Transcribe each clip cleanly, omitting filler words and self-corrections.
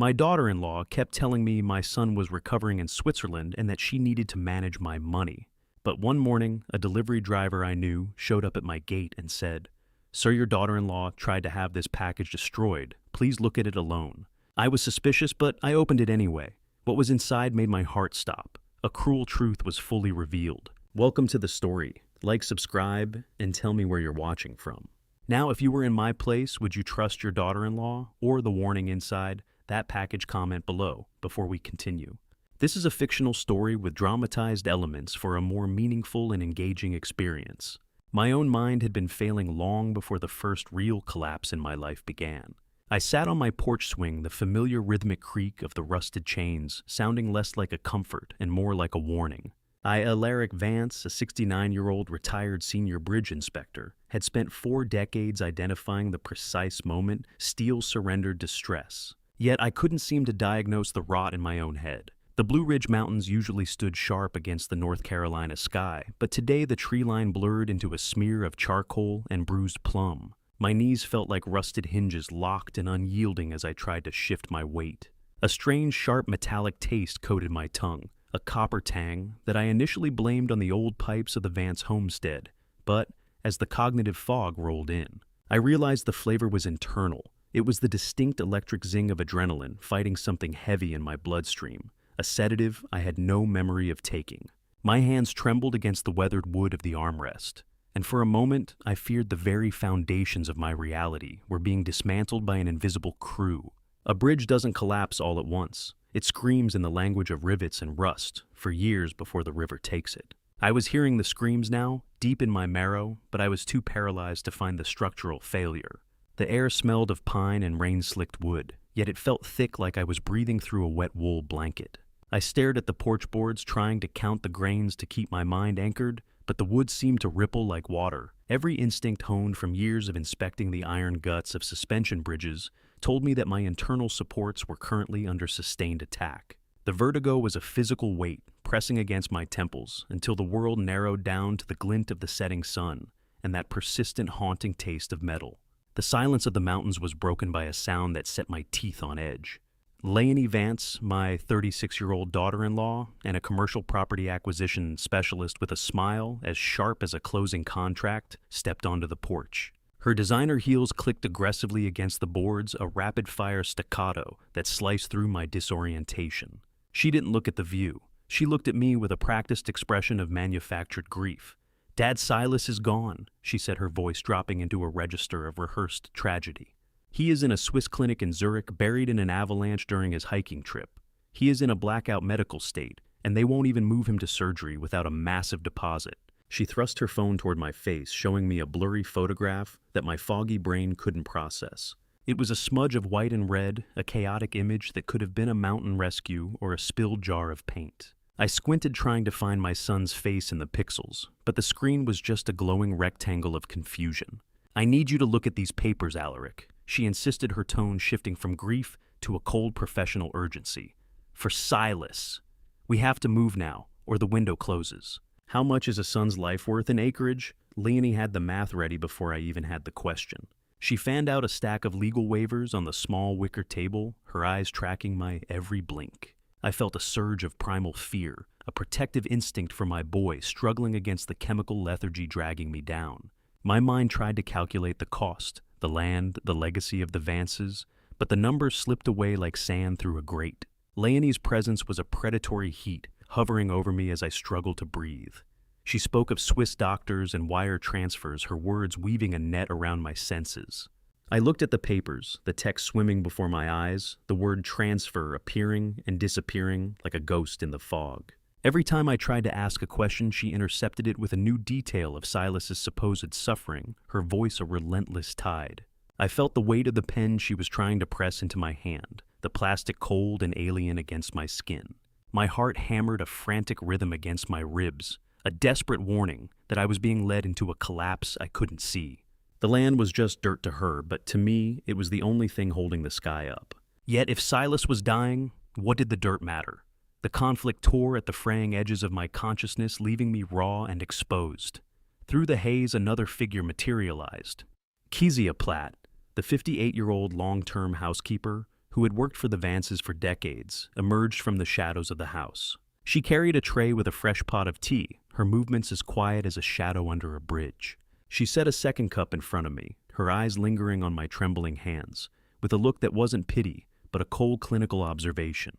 My daughter-in-law kept telling me my son was recovering in Switzerland and that she needed to manage my money. But one morning, a delivery driver I knew showed up at my gate and said, "Sir, your daughter-in-law tried to have this package destroyed. Please look at it alone." I was suspicious, but I opened it anyway. What was inside made my heart stop. A cruel truth was fully revealed. Welcome to the story. Like, subscribe, and tell me where you're watching from. Now, if you were in my place, would you trust your daughter-in-law or the warning inside that package? Comment below before we continue. This is a fictional story with dramatized elements for a more meaningful and engaging experience. My own mind had been failing long before the first real collapse in my life began. I sat on my porch swing, the familiar rhythmic creak of the rusted chains sounding less like a comfort and more like a warning. Alaric Vance, a 69-year-old retired senior bridge inspector, had spent 4 decades identifying the precise moment steel surrendered to stress. Yet I couldn't seem to diagnose the rot in my own head. The Blue Ridge Mountains usually stood sharp against the North Carolina sky, but today the tree line blurred into a smear of charcoal and bruised plum. My knees felt like rusted hinges, locked and unyielding as I tried to shift my weight. A strange, sharp, metallic taste coated my tongue, a copper tang that I initially blamed on the old pipes of the Vance homestead. But as the cognitive fog rolled in, I realized the flavor was internal. It was the distinct electric zing of adrenaline fighting something heavy in my bloodstream, a sedative I had no memory of taking. My hands trembled against the weathered wood of the armrest, and for a moment I feared the very foundations of my reality were being dismantled by an invisible crew. A bridge doesn't collapse all at once. It screams in the language of rivets and rust for years before the river takes it. I was hearing the screams now, deep in my marrow, but I was too paralyzed to find the structural failure. The air smelled of pine and rain-slicked wood, yet it felt thick like I was breathing through a wet wool blanket. I stared at the porch boards, trying to count the grains to keep my mind anchored, but the wood seemed to ripple like water. Every instinct honed from years of inspecting the iron guts of suspension bridges told me that my internal supports were currently under sustained attack. The vertigo was a physical weight pressing against my temples until the world narrowed down to the glint of the setting sun and that persistent haunting taste of metal. The silence of the mountains was broken by a sound that set my teeth on edge. Leonie Vance, my 36-year-old daughter-in-law and a commercial property acquisition specialist with a smile as sharp as a closing contract, stepped onto the porch. Her designer heels clicked aggressively against the boards, a rapid-fire staccato that sliced through my disorientation. She didn't look at the view. She looked at me with a practiced expression of manufactured grief. "Dad Silas is gone," she said, her voice dropping into a register of rehearsed tragedy. "He is in a Swiss clinic in Zurich, buried in an avalanche during his hiking trip. He is in a blackout medical state, and they won't even move him to surgery without a massive deposit." She thrust her phone toward my face, showing me a blurry photograph that my foggy brain couldn't process. It was a smudge of white and red, a chaotic image that could have been a mountain rescue or a spilled jar of paint. I squinted, trying to find my son's face in the pixels, but the screen was just a glowing rectangle of confusion. "I need you to look at these papers, Alaric," she insisted, her tone shifting from grief to a cold professional urgency. "For Silas. We have to move now, or the window closes." How much is a son's life worth in acreage? Leonie had the math ready before I even had the question. She fanned out a stack of legal waivers on the small wicker table, her eyes tracking my every blink. I felt a surge of primal fear, a protective instinct for my boy struggling against the chemical lethargy dragging me down. My mind tried to calculate the cost, the land, the legacy of the Vances, but the numbers slipped away like sand through a grate. Leonie's presence was a predatory heat, hovering over me as I struggled to breathe. She spoke of Swiss doctors and wire transfers, her words weaving a net around my senses. I looked at the papers, the text swimming before my eyes, the word transfer appearing and disappearing like a ghost in the fog. Every time I tried to ask a question, she intercepted it with a new detail of Silas's supposed suffering, her voice a relentless tide. I felt the weight of the pen she was trying to press into my hand, the plastic cold and alien against my skin. My heart hammered a frantic rhythm against my ribs, a desperate warning that I was being led into a collapse I couldn't see. The land was just dirt to her, but to me, it was the only thing holding the sky up. Yet if Silas was dying, what did the dirt matter? The conflict tore at the fraying edges of my consciousness, leaving me raw and exposed. Through the haze, another figure materialized. Kezia Platt, the 58-year-old long-term housekeeper, who had worked for the Vances for decades, emerged from the shadows of the house. She carried a tray with a fresh pot of tea, her movements as quiet as a shadow under a bridge. She set a second cup in front of me, her eyes lingering on my trembling hands, with a look that wasn't pity, but a cold clinical observation.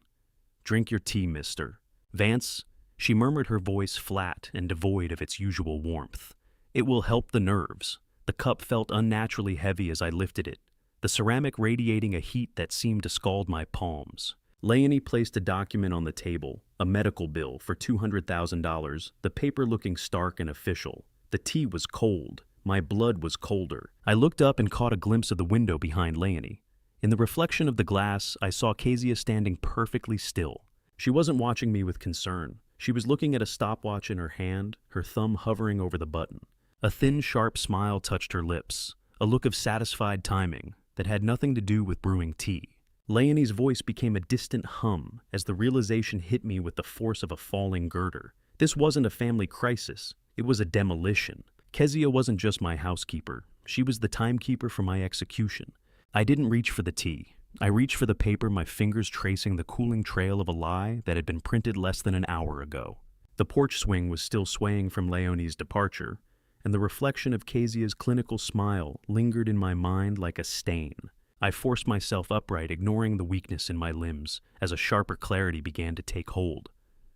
"Drink your tea, mister." "Vance," she murmured, her voice flat and devoid of its usual warmth. "It will help the nerves." The cup felt unnaturally heavy as I lifted it, the ceramic radiating a heat that seemed to scald my palms. Leonie placed a document on the table, a medical bill for $200,000, the paper looking stark and official. The tea was cold. My blood was colder. I looked up and caught a glimpse of the window behind Leonie. In the reflection of the glass, I saw Kezia standing perfectly still. She wasn't watching me with concern. She was looking at a stopwatch in her hand, her thumb hovering over the button. A thin, sharp smile touched her lips, a look of satisfied timing that had nothing to do with brewing tea. Leonie's voice became a distant hum as the realization hit me with the force of a falling girder. This wasn't a family crisis. It was a demolition. Kezia wasn't just my housekeeper. She was the timekeeper for my execution. I didn't reach for the tea. I reached for the paper, my fingers tracing the cooling trail of a lie that had been printed less than an hour ago. The porch swing was still swaying from Leonie's departure, and the reflection of Kezia's clinical smile lingered in my mind like a stain. I forced myself upright, ignoring the weakness in my limbs, as a sharper clarity began to take hold.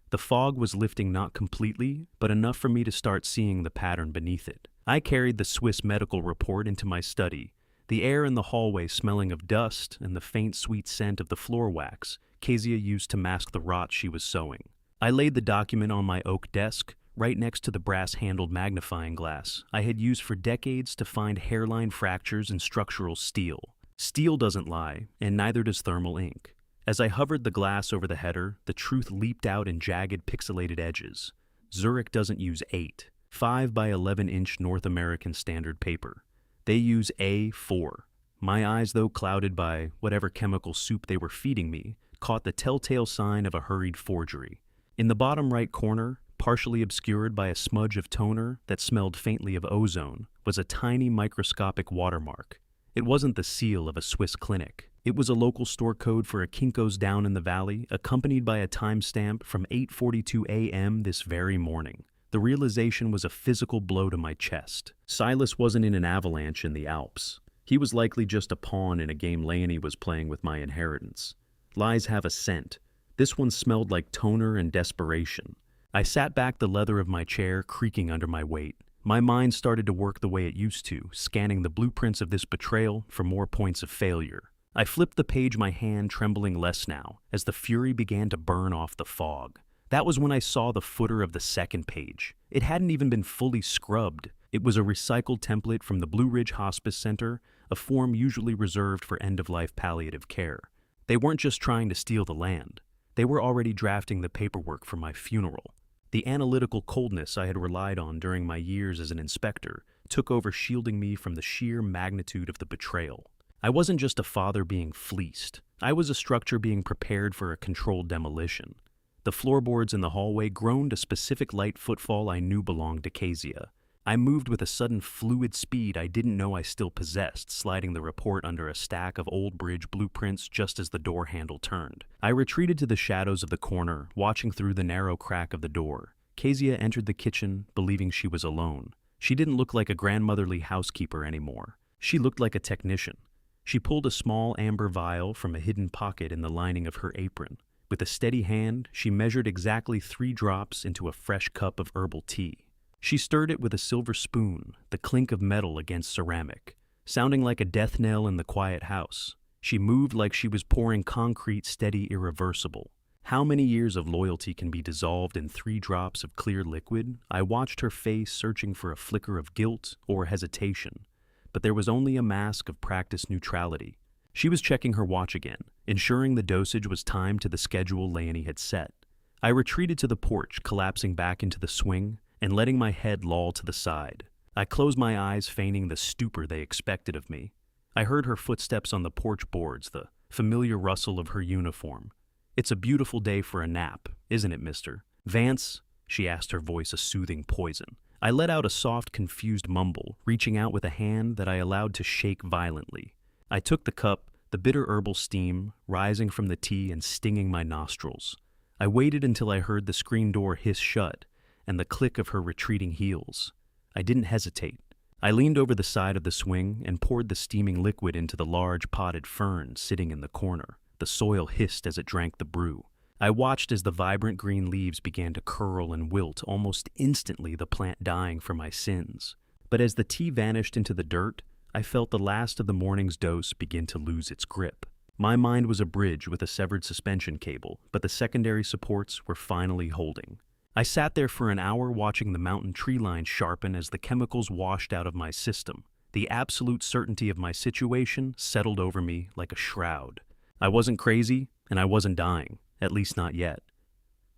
The fog was lifting, not completely, but enough for me to start seeing the pattern beneath it. I carried the Swiss medical report into my study, the air in the hallway smelling of dust and the faint sweet scent of the floor wax Kezia used to mask the rot she was sowing. I laid the document on my oak desk, right next to the brass-handled magnifying glass I had used for decades to find hairline fractures in structural steel. Steel doesn't lie, and neither does thermal ink. As I hovered the glass over the header, the truth leaped out in jagged, pixelated edges. Zurich doesn't use 8, 5 by 11-inch North American standard paper. They use A4. My eyes, though clouded by whatever chemical soup they were feeding me, caught the telltale sign of a hurried forgery. In the bottom right corner, partially obscured by a smudge of toner that smelled faintly of ozone, was a tiny microscopic watermark. It wasn't the seal of a Swiss clinic. It was a local store code for a Kinko's down in the valley, accompanied by a timestamp from 8:42 a.m. this very morning. The realization was a physical blow to my chest. Silas wasn't in an avalanche in the Alps. He was likely just a pawn in a game Leonie was playing with my inheritance. Lies have a scent. This one smelled like toner and desperation. I sat back, the leather of my chair creaking under my weight. My mind started to work the way it used to, scanning the blueprints of this betrayal for more points of failure. I flipped the page, my hand trembling less now, as the fury began to burn off the fog. That was when I saw the footer of the second page. It hadn't even been fully scrubbed. It was a recycled template from the Blue Ridge Hospice Center, a form usually reserved for end-of-life palliative care. They weren't just trying to steal the land. They were already drafting the paperwork for my funeral. The analytical coldness I had relied on during my years as an inspector took over, shielding me from the sheer magnitude of the betrayal. I wasn't just a father being fleeced. I was a structure being prepared for a controlled demolition. The floorboards in the hallway groaned a specific light footfall I knew belonged to Kezia. I moved with a sudden fluid speed I didn't know I still possessed, sliding the report under a stack of old bridge blueprints just as the door handle turned. I retreated to the shadows of the corner, watching through the narrow crack of the door. Kezia entered the kitchen, believing she was alone. She didn't look like a grandmotherly housekeeper anymore. She looked like a technician. She pulled a small amber vial from a hidden pocket in the lining of her apron. With a steady hand, she measured exactly 3 drops into a fresh cup of herbal tea. She stirred it with a silver spoon, the clink of metal against ceramic, sounding like a death knell in the quiet house. She moved like she was pouring concrete, steady, irreversible. How many years of loyalty can be dissolved in 3 drops of clear liquid? I watched her face, searching for a flicker of guilt or hesitation, but there was only a mask of practiced neutrality. She was checking her watch again, ensuring the dosage was timed to the schedule Leonie had set. I retreated to the porch, collapsing back into the swing and letting my head loll to the side. I closed my eyes, feigning the stupor they expected of me. I heard her footsteps on the porch boards, the familiar rustle of her uniform. "It's a beautiful day for a nap, isn't it, mister?" "Vance?" she asked, her voice a soothing poison. I let out a soft, confused mumble, reaching out with a hand that I allowed to shake violently. I took the cup, the bitter herbal steam rising from the tea and stinging my nostrils. I waited until I heard the screen door hiss shut and the click of her retreating heels. I didn't hesitate. I leaned over the side of the swing and poured the steaming liquid into the large potted fern sitting in the corner. The soil hissed as it drank the brew. I watched as the vibrant green leaves began to curl and wilt, almost instantly the plant dying for my sins. But as the tea vanished into the dirt, I felt the last of the morning's dose begin to lose its grip. My mind was a bridge with a severed suspension cable, but the secondary supports were finally holding. I sat there for an hour watching the mountain tree line sharpen as the chemicals washed out of my system. The absolute certainty of my situation settled over me like a shroud. I wasn't crazy, and I wasn't dying, at least not yet.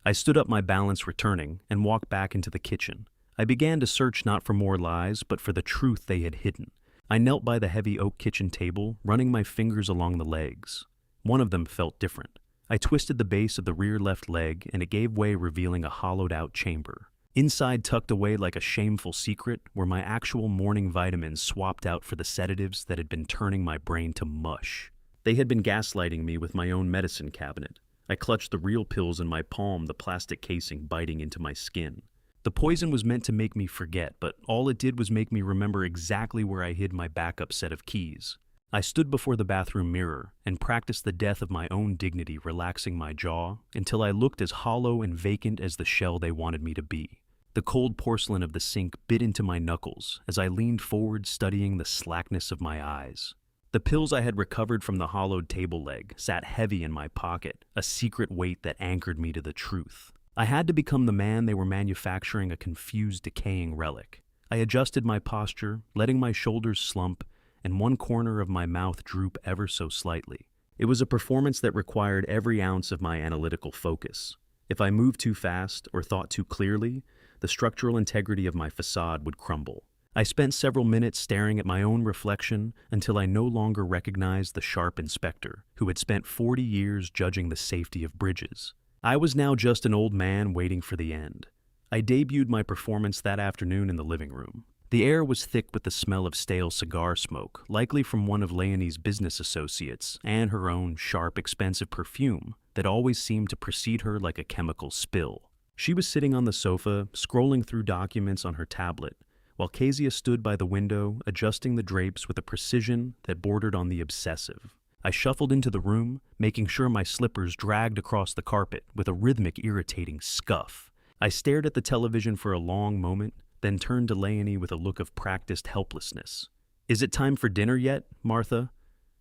I stood up, my balance returning, and walked back into the kitchen. I began to search not for more lies, but for the truth they had hidden. I knelt by the heavy oak kitchen table, running my fingers along the legs. One of them felt different. I twisted the base of the rear left leg, and it gave way, revealing a hollowed-out chamber. Inside, tucked away like a shameful secret, were my actual morning vitamins swapped out for the sedatives that had been turning my brain to mush. They had been gaslighting me with my own medicine cabinet. I clutched the real pills in my palm, the plastic casing biting into my skin. The poison was meant to make me forget, but all it did was make me remember exactly where I hid my backup set of keys. I stood before the bathroom mirror and practiced the death of my own dignity, relaxing my jaw until I looked as hollow and vacant as the shell they wanted me to be. The cold porcelain of the sink bit into my knuckles as I leaned forward, studying the slackness of my eyes. The pills I had recovered from the hollowed table leg sat heavy in my pocket, a secret weight that anchored me to the truth. I had to become the man they were manufacturing, a confused, decaying relic. I adjusted my posture, letting my shoulders slump and one corner of my mouth droop ever so slightly. It was a performance that required every ounce of my analytical focus. If I moved too fast or thought too clearly, the structural integrity of my facade would crumble. I spent several minutes staring at my own reflection until I no longer recognized the sharp inspector who had spent 40 years judging the safety of bridges. I was now just an old man waiting for the end. I debuted my performance that afternoon in the living room. The air was thick with the smell of stale cigar smoke, likely from one of Leonie's business associates, and her own sharp, expensive perfume that always seemed to precede her like a chemical spill. She was sitting on the sofa, scrolling through documents on her tablet, while Kezia stood by the window, adjusting the drapes with a precision that bordered on the obsessive. I shuffled into the room, making sure my slippers dragged across the carpet with a rhythmic, irritating scuff. I stared at the television for a long moment, then turned to Leonie with a look of practiced helplessness. "Is it time for dinner yet, Martha?"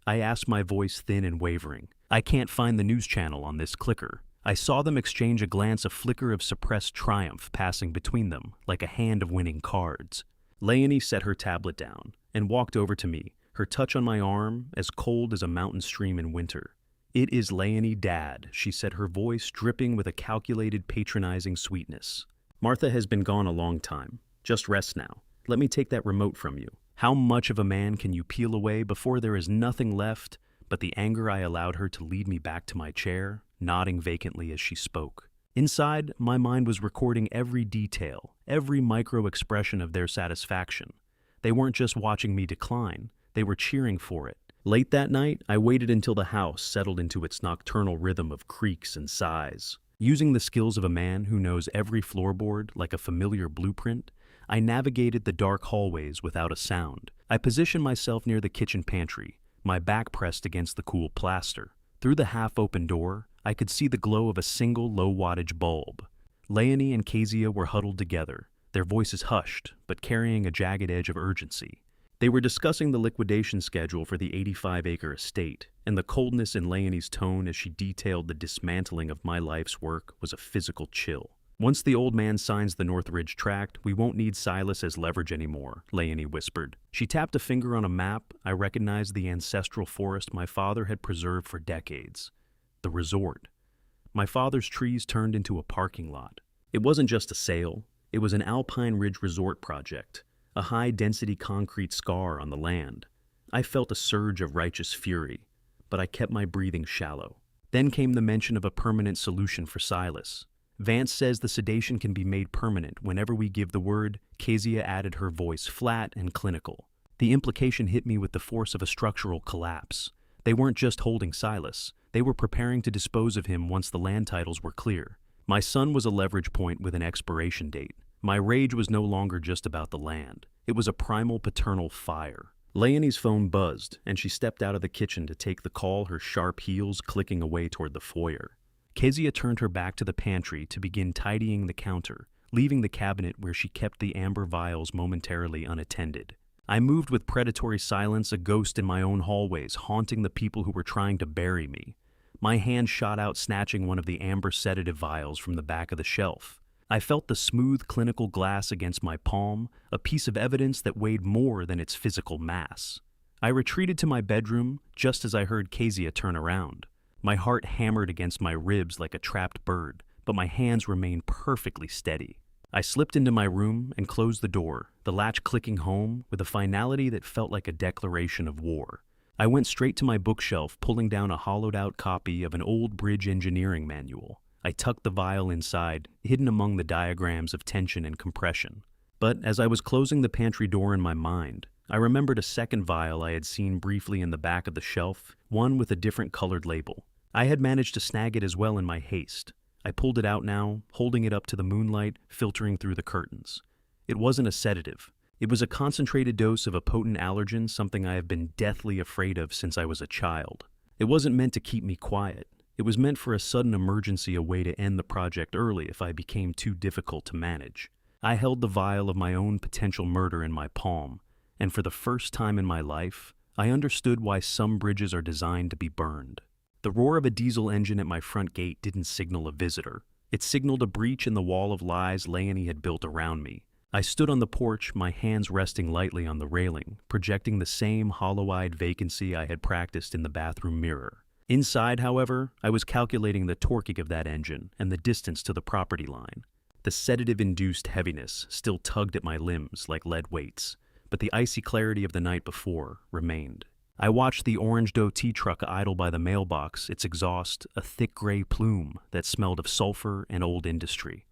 I asked, my voice thin and wavering. "I can't find the news channel on this clicker." I saw them exchange a glance, a flicker of suppressed triumph passing between them, like a hand of winning cards. Leonie set her tablet down and walked over to me, her touch on my arm as cold as a mountain stream in winter. "It is Leonie, Dad," she said, her voice dripping with a calculated, patronizing sweetness. "Martha has been gone a long time. Just rest now. Let me take that remote from you. How much of a man can you peel away before there is nothing left but the anger?" I allowed her to lead me back to my chair, nodding vacantly as she spoke. Inside, my mind was recording every detail, every micro-expression of their satisfaction. They weren't just watching me decline, they were cheering for it. Late that night, I waited until the house settled into its nocturnal rhythm of creaks and sighs. Using the skills of a man who knows every floorboard like a familiar blueprint, I navigated the dark hallways without a sound. I positioned myself near the kitchen pantry, my back pressed against the cool plaster. Through the half-open door, I could see the glow of a single low-wattage bulb. Leonie and Kezia were huddled together, their voices hushed, but carrying a jagged edge of urgency. They were discussing the liquidation schedule for the 85-acre estate, and the coldness in Leonie's tone as she detailed the dismantling of my life's work was a physical chill. "Once the old man signs the Northridge Tract, we won't need Silas as leverage anymore," Leonie whispered. She tapped a finger on a map. I recognized the ancestral forest my father had preserved for decades. The resort. My father's trees turned into a parking lot. It wasn't just a sale. It was an Alpine Ridge resort project, a high-density concrete scar on the land. I felt a surge of righteous fury, but I kept my breathing shallow. Then came the mention of a permanent solution for Silas. "Vance says the sedation can be made permanent whenever we give the word." Kezia added, her voice flat and clinical. The implication hit me with the force of a structural collapse. They weren't just holding Silas, they were preparing to dispose of him once the land titles were clear. My son was a leverage point with an expiration date. My rage was no longer just about the land. It was a primal paternal fire. Leonie's phone buzzed, and she stepped out of the kitchen to take the call, her sharp heels clicking away toward the foyer. Kezia turned her back to the pantry to begin tidying the counter, leaving the cabinet where she kept the amber vials momentarily unattended. I moved with predatory silence, a ghost in my own hallways, haunting the people who were trying to bury me. My hand shot out, snatching one of the amber sedative vials from the back of the shelf. I felt the smooth clinical glass against my palm, a piece of evidence that weighed more than its physical mass. I retreated to my bedroom just as I heard Kezia turn around. My heart hammered against my ribs like a trapped bird, but my hands remained perfectly steady. I slipped into my room and closed the door, the latch clicking home with a finality that felt like a declaration of war. I went straight to my bookshelf, pulling down a hollowed-out copy of an old bridge engineering manual. I tucked the vial inside, hidden among the diagrams of tension and compression. But as I was closing the pantry door in my mind, I remembered a second vial I had seen briefly in the back of the shelf, one with a different colored label. I had managed to snag it as well in my haste. I pulled it out now, holding it up to the moonlight, filtering through the curtains. It wasn't a sedative. It was a concentrated dose of a potent allergen, something I have been deathly afraid of since I was a child. It wasn't meant to keep me quiet. It was meant for a sudden emergency, a way to end the project early if I became too difficult to manage. I held the vial of my own potential murder in my palm, and for the first time in my life, I understood why some bridges are designed to be burned. The roar of a diesel engine at my front gate didn't signal a visitor. It signaled a breach in the wall of lies Leonie had built around me. I stood on the porch, my hands resting lightly on the railing, projecting the same hollow-eyed vacancy I had practiced in the bathroom mirror. Inside, however, I was calculating the torquing of that engine and the distance to the property line. The sedative-induced heaviness still tugged at my limbs like lead weights, but the icy clarity of the night before remained. I watched the orange OT truck idle by the mailbox, its exhaust a thick gray plume that smelled of sulfur and old industry.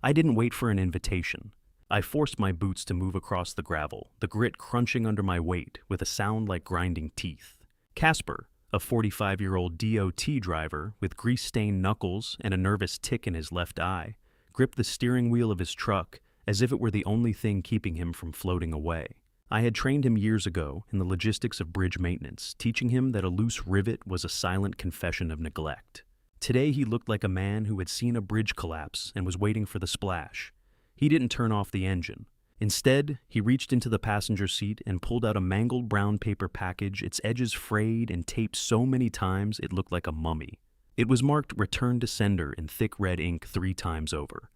I didn't wait for an invitation. I forced my boots to move across the gravel, the grit crunching under my weight with a sound like grinding teeth. Casper, a 45-year-old DOT driver with grease-stained knuckles and a nervous tick in his left eye, gripped the steering wheel of his truck as if it were the only thing keeping him from floating away. I had trained him years ago in the logistics of bridge maintenance, teaching him that a loose rivet was a silent confession of neglect. Today he looked like a man who had seen a bridge collapse and was waiting for the splash. He didn't turn off the engine. Instead, he reached into the passenger seat and pulled out a mangled brown paper package, its edges frayed and taped so many times it looked like a mummy. It was marked "Return to Sender" in thick red ink 3 times over.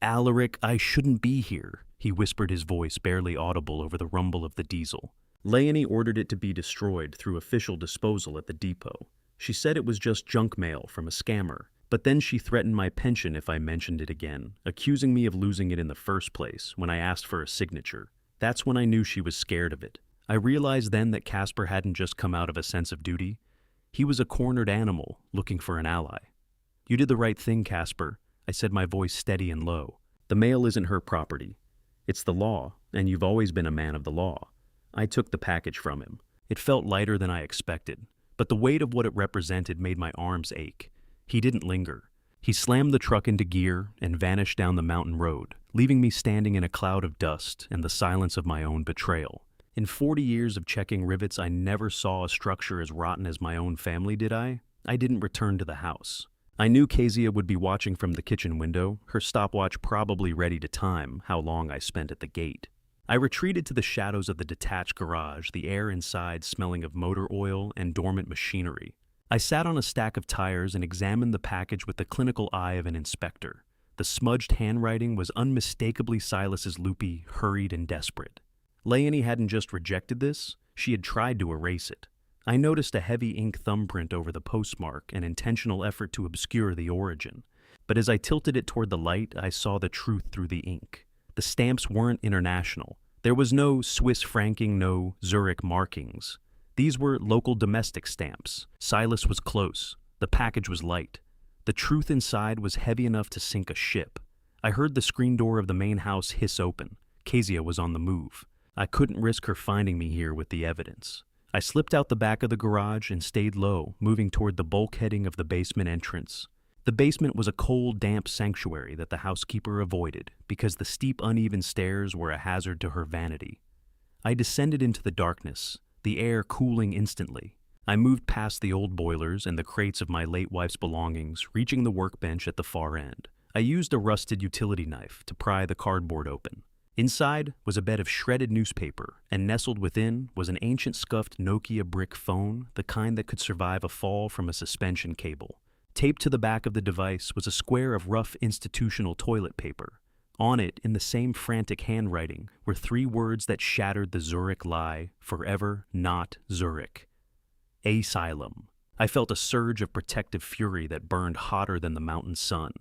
"Alaric, I shouldn't be here," he whispered, his voice barely audible over the rumble of the diesel. Leonie ordered it to be destroyed through official disposal at the depot. She said it was just junk mail from a scammer, but then she threatened my pension if I mentioned it again, accusing me of losing it in the first place when I asked for a signature. That's when I knew she was scared of it. I realized then that Casper hadn't just come out of a sense of duty. He was a cornered animal looking for an ally. "You did the right thing, Casper," I said, my voice steady and low. "The mail isn't her property. It's the law, and you've always been a man of the law." I took the package from him. It felt lighter than I expected, but the weight of what it represented made my arms ache. He didn't linger. He slammed the truck into gear and vanished down the mountain road, leaving me standing in a cloud of dust and the silence of my own betrayal. In 40 years of checking rivets, I never saw a structure as rotten as my own family, did I? I didn't return to the house. I knew Kezia would be watching from the kitchen window, her stopwatch probably ready to time how long I spent at the gate. I retreated to the shadows of the detached garage, the air inside smelling of motor oil and dormant machinery. I sat on a stack of tires and examined the package with the clinical eye of an inspector. The smudged handwriting was unmistakably Silas's, loopy, hurried, and desperate. Leonie hadn't just rejected this, she had tried to erase it. I noticed a heavy ink thumbprint over the postmark, an intentional effort to obscure the origin. But as I tilted it toward the light, I saw the truth through the ink. The stamps weren't international. There was no Swiss franking, no Zurich markings. These were local domestic stamps. Silas was close. The package was light. The truth inside was heavy enough to sink a ship. I heard the screen door of the main house hiss open. Kezia was on the move. I couldn't risk her finding me here with the evidence. I slipped out the back of the garage and stayed low, moving toward the bulkheading of the basement entrance. The basement was a cold, damp sanctuary that the housekeeper avoided because the steep, uneven stairs were a hazard to her vanity. I descended into the darkness, the air cooling instantly. I moved past the old boilers and the crates of my late wife's belongings, reaching the workbench at the far end. I used a rusted utility knife to pry the cardboard open. Inside was a bed of shredded newspaper, and nestled within was an ancient scuffed Nokia brick phone, the kind that could survive a fall from a suspension cable. Taped to the back of the device was a square of rough institutional toilet paper. On it, in the same frantic handwriting, were 3 words that shattered the Zurich lie, forever not Zurich. Asylum. I felt a surge of protective fury that burned hotter than the mountain sun.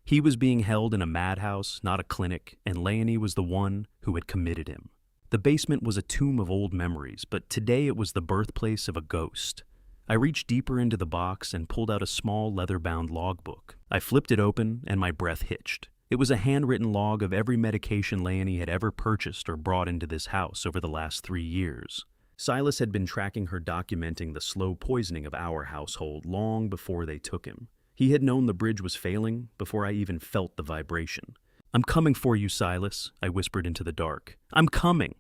He was being held in a madhouse, not a clinic, and Leonie was the one who had committed him. The basement was a tomb of old memories, but today it was the birthplace of a ghost. I reached deeper into the box and pulled out a small leather-bound logbook. I flipped it open, and my breath hitched. It was a handwritten log of every medication Leonie had ever purchased or brought into this house over the last 3 years. Silas had been tracking her, documenting the slow poisoning of our household long before they took him. He had known the bridge was failing before I even felt the vibration. "I'm coming for you, Silas," I whispered into the dark. "I'm coming."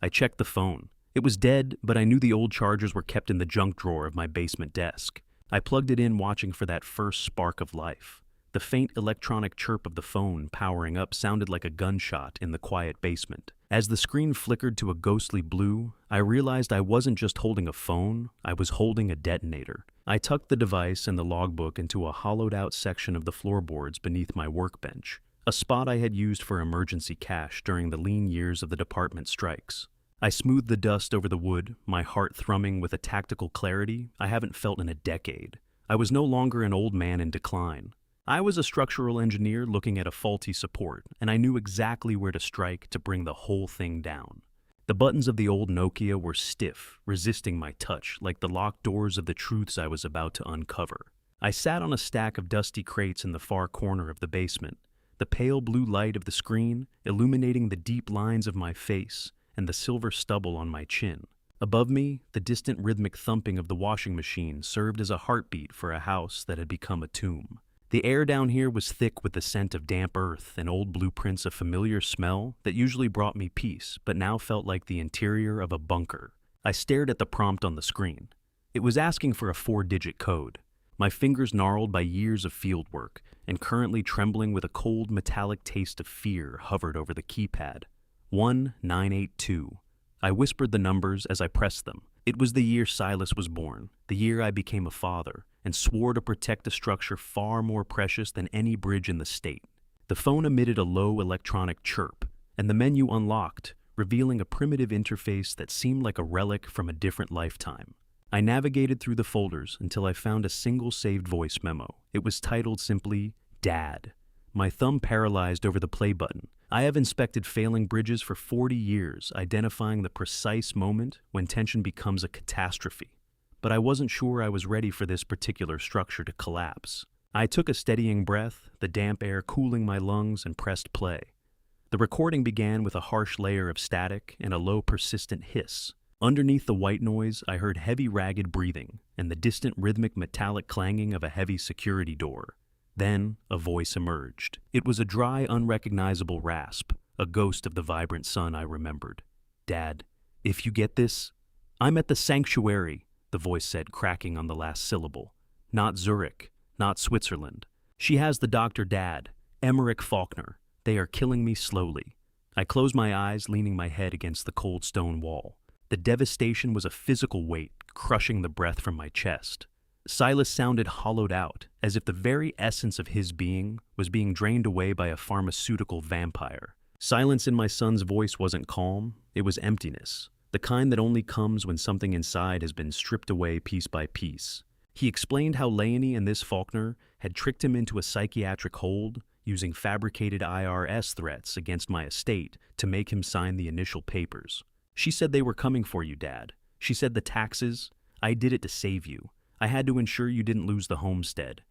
I checked the phone. It was dead, but I knew the old chargers were kept in the junk drawer of my basement desk. I plugged it in, watching for that first spark of life. The faint electronic chirp of the phone powering up sounded like a gunshot in the quiet basement. As the screen flickered to a ghostly blue, I realized I wasn't just holding a phone, I was holding a detonator. I tucked the device and the logbook into a hollowed-out section of the floorboards beneath my workbench, a spot I had used for emergency cash during the lean years of the department strikes. I smoothed the dust over the wood, my heart thrumming with a tactical clarity I haven't felt in a decade. I was no longer an old man in decline. I was a structural engineer looking at a faulty support, and I knew exactly where to strike to bring the whole thing down. The buttons of the old Nokia were stiff, resisting my touch, like the locked doors of the truths I was about to uncover. I sat on a stack of dusty crates in the far corner of the basement, the pale blue light of the screen illuminating the deep lines of my face and the silver stubble on my chin. Above me, the distant rhythmic thumping of the washing machine served as a heartbeat for a house that had become a tomb. The air down here was thick with the scent of damp earth and old blueprints, a familiar smell that usually brought me peace, but now felt like the interior of a bunker. I stared at the prompt on the screen. It was asking for a 4-digit code. My fingers gnarled by years of field work, and currently trembling with a cold metallic taste of fear hovered over the keypad. 1982. I whispered the numbers as I pressed them. It was the year Silas was born, the year I became a father, and swore to protect a structure far more precious than any bridge in the state. The phone emitted a low electronic chirp, and the menu unlocked, revealing a primitive interface that seemed like a relic from a different lifetime. I navigated through the folders until I found a single saved voice memo. It was titled simply, "Dad." My thumb paralyzed over the play button. I have inspected failing bridges for 40 years, identifying the precise moment when tension becomes a catastrophe. But I wasn't sure I was ready for this particular structure to collapse. I took a steadying breath, the damp air cooling my lungs, and pressed play. The recording began with a harsh layer of static and a low, persistent hiss. Underneath the white noise, I heard heavy, ragged breathing and the distant rhythmic metallic clanging of a heavy security door. Then a voice emerged. It was a dry, unrecognizable rasp, a ghost of the vibrant sun I remembered. "Dad, if you get this, I'm at the sanctuary," the voice said, cracking on the last syllable. "Not Zurich, not Switzerland. She has the doctor, Dad, Emmerich Faulkner. They are killing me slowly." I closed my eyes, leaning my head against the cold stone wall. The devastation was a physical weight, crushing the breath from my chest. Silas sounded hollowed out, as if the very essence of his being was being drained away by a pharmaceutical vampire. Silence in my son's voice wasn't calm, it was emptiness, the kind that only comes when something inside has been stripped away piece by piece. He explained how Leonie and this Faulkner had tricked him into a psychiatric hold, using fabricated IRS threats against my estate to make him sign the initial papers. "She said they were coming for you, Dad. She said the taxes. I did it to save you. I had to ensure you didn't lose the homestead."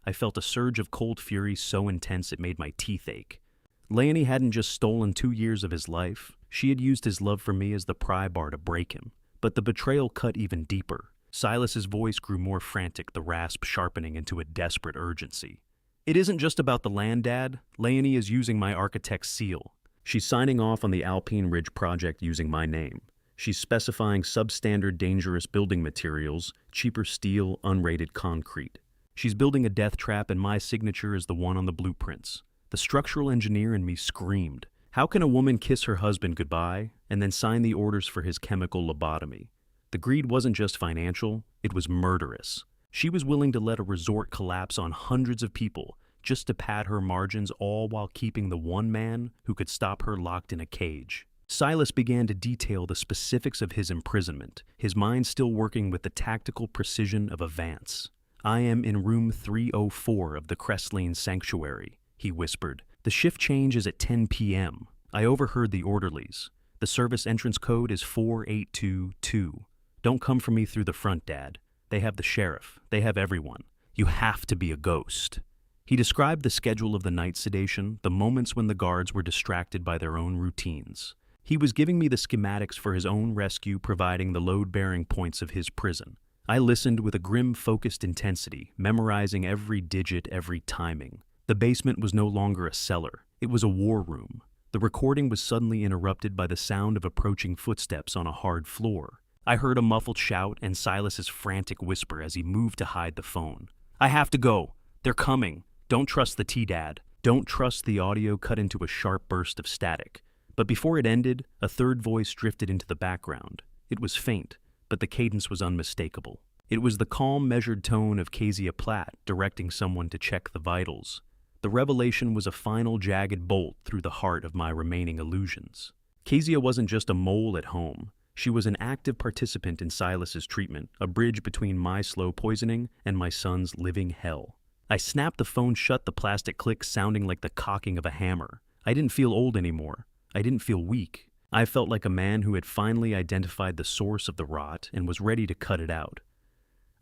I felt a surge of cold fury so intense it made my teeth ache. Leonie hadn't just stolen 2 years of his life, she had used his love for me as the pry bar to break him, But the betrayal cut even deeper. Silas's voice grew more frantic, the rasp sharpening into a desperate urgency. It isn't just about the land, Dad. Leonie is using my architect's seal. She's signing off on the Alpine Ridge project using my name. She's specifying substandard dangerous building materials, cheaper steel, unrated concrete. She's building a death trap and my signature is the one on the blueprints. The structural engineer in me screamed. How can a woman kiss her husband goodbye and then sign the orders for his chemical lobotomy? The greed wasn't just financial, it was murderous. She was willing to let a resort collapse on hundreds of people just to pad her margins, all while keeping the one man who could stop her locked in a cage. Silas began to detail the specifics of his imprisonment, his mind still working with the tactical precision of a Vance. I am in room 304 of the Crestline Sanctuary, he whispered. The shift change is at 10 p.m. I overheard the orderlies. The service entrance code is 4822. Don't come for me through the front, Dad. They have the sheriff. They have everyone. You have to be a ghost. He described the schedule of the night sedation, the moments when the guards were distracted by their own routines. He was giving me the schematics for his own rescue, providing the load-bearing points of his prison. I listened with a grim, focused intensity, memorizing every digit, every timing. The basement was no longer a cellar. It was a war room. The recording was suddenly interrupted by the sound of approaching footsteps on a hard floor. I heard a muffled shout and Silas's frantic whisper as he moved to hide the phone. I have to go. They're coming. Don't trust the T-Dad. Don't trust. The audio cut into a sharp burst of static. But before it ended, a third voice drifted into the background. It was faint, but the cadence was unmistakable. It was the calm, measured tone of Kezia Platt directing someone to check the vitals. The revelation was a final jagged bolt through the heart of my remaining illusions. Kezia wasn't just a mole at home. She was an active participant in Silas's treatment, a bridge between my slow poisoning and my son's living hell. I snapped the phone shut, the plastic click sounding like the cocking of a hammer. I didn't feel old anymore. I didn't feel weak. I felt like a man who had finally identified the source of the rot and was ready to cut it out.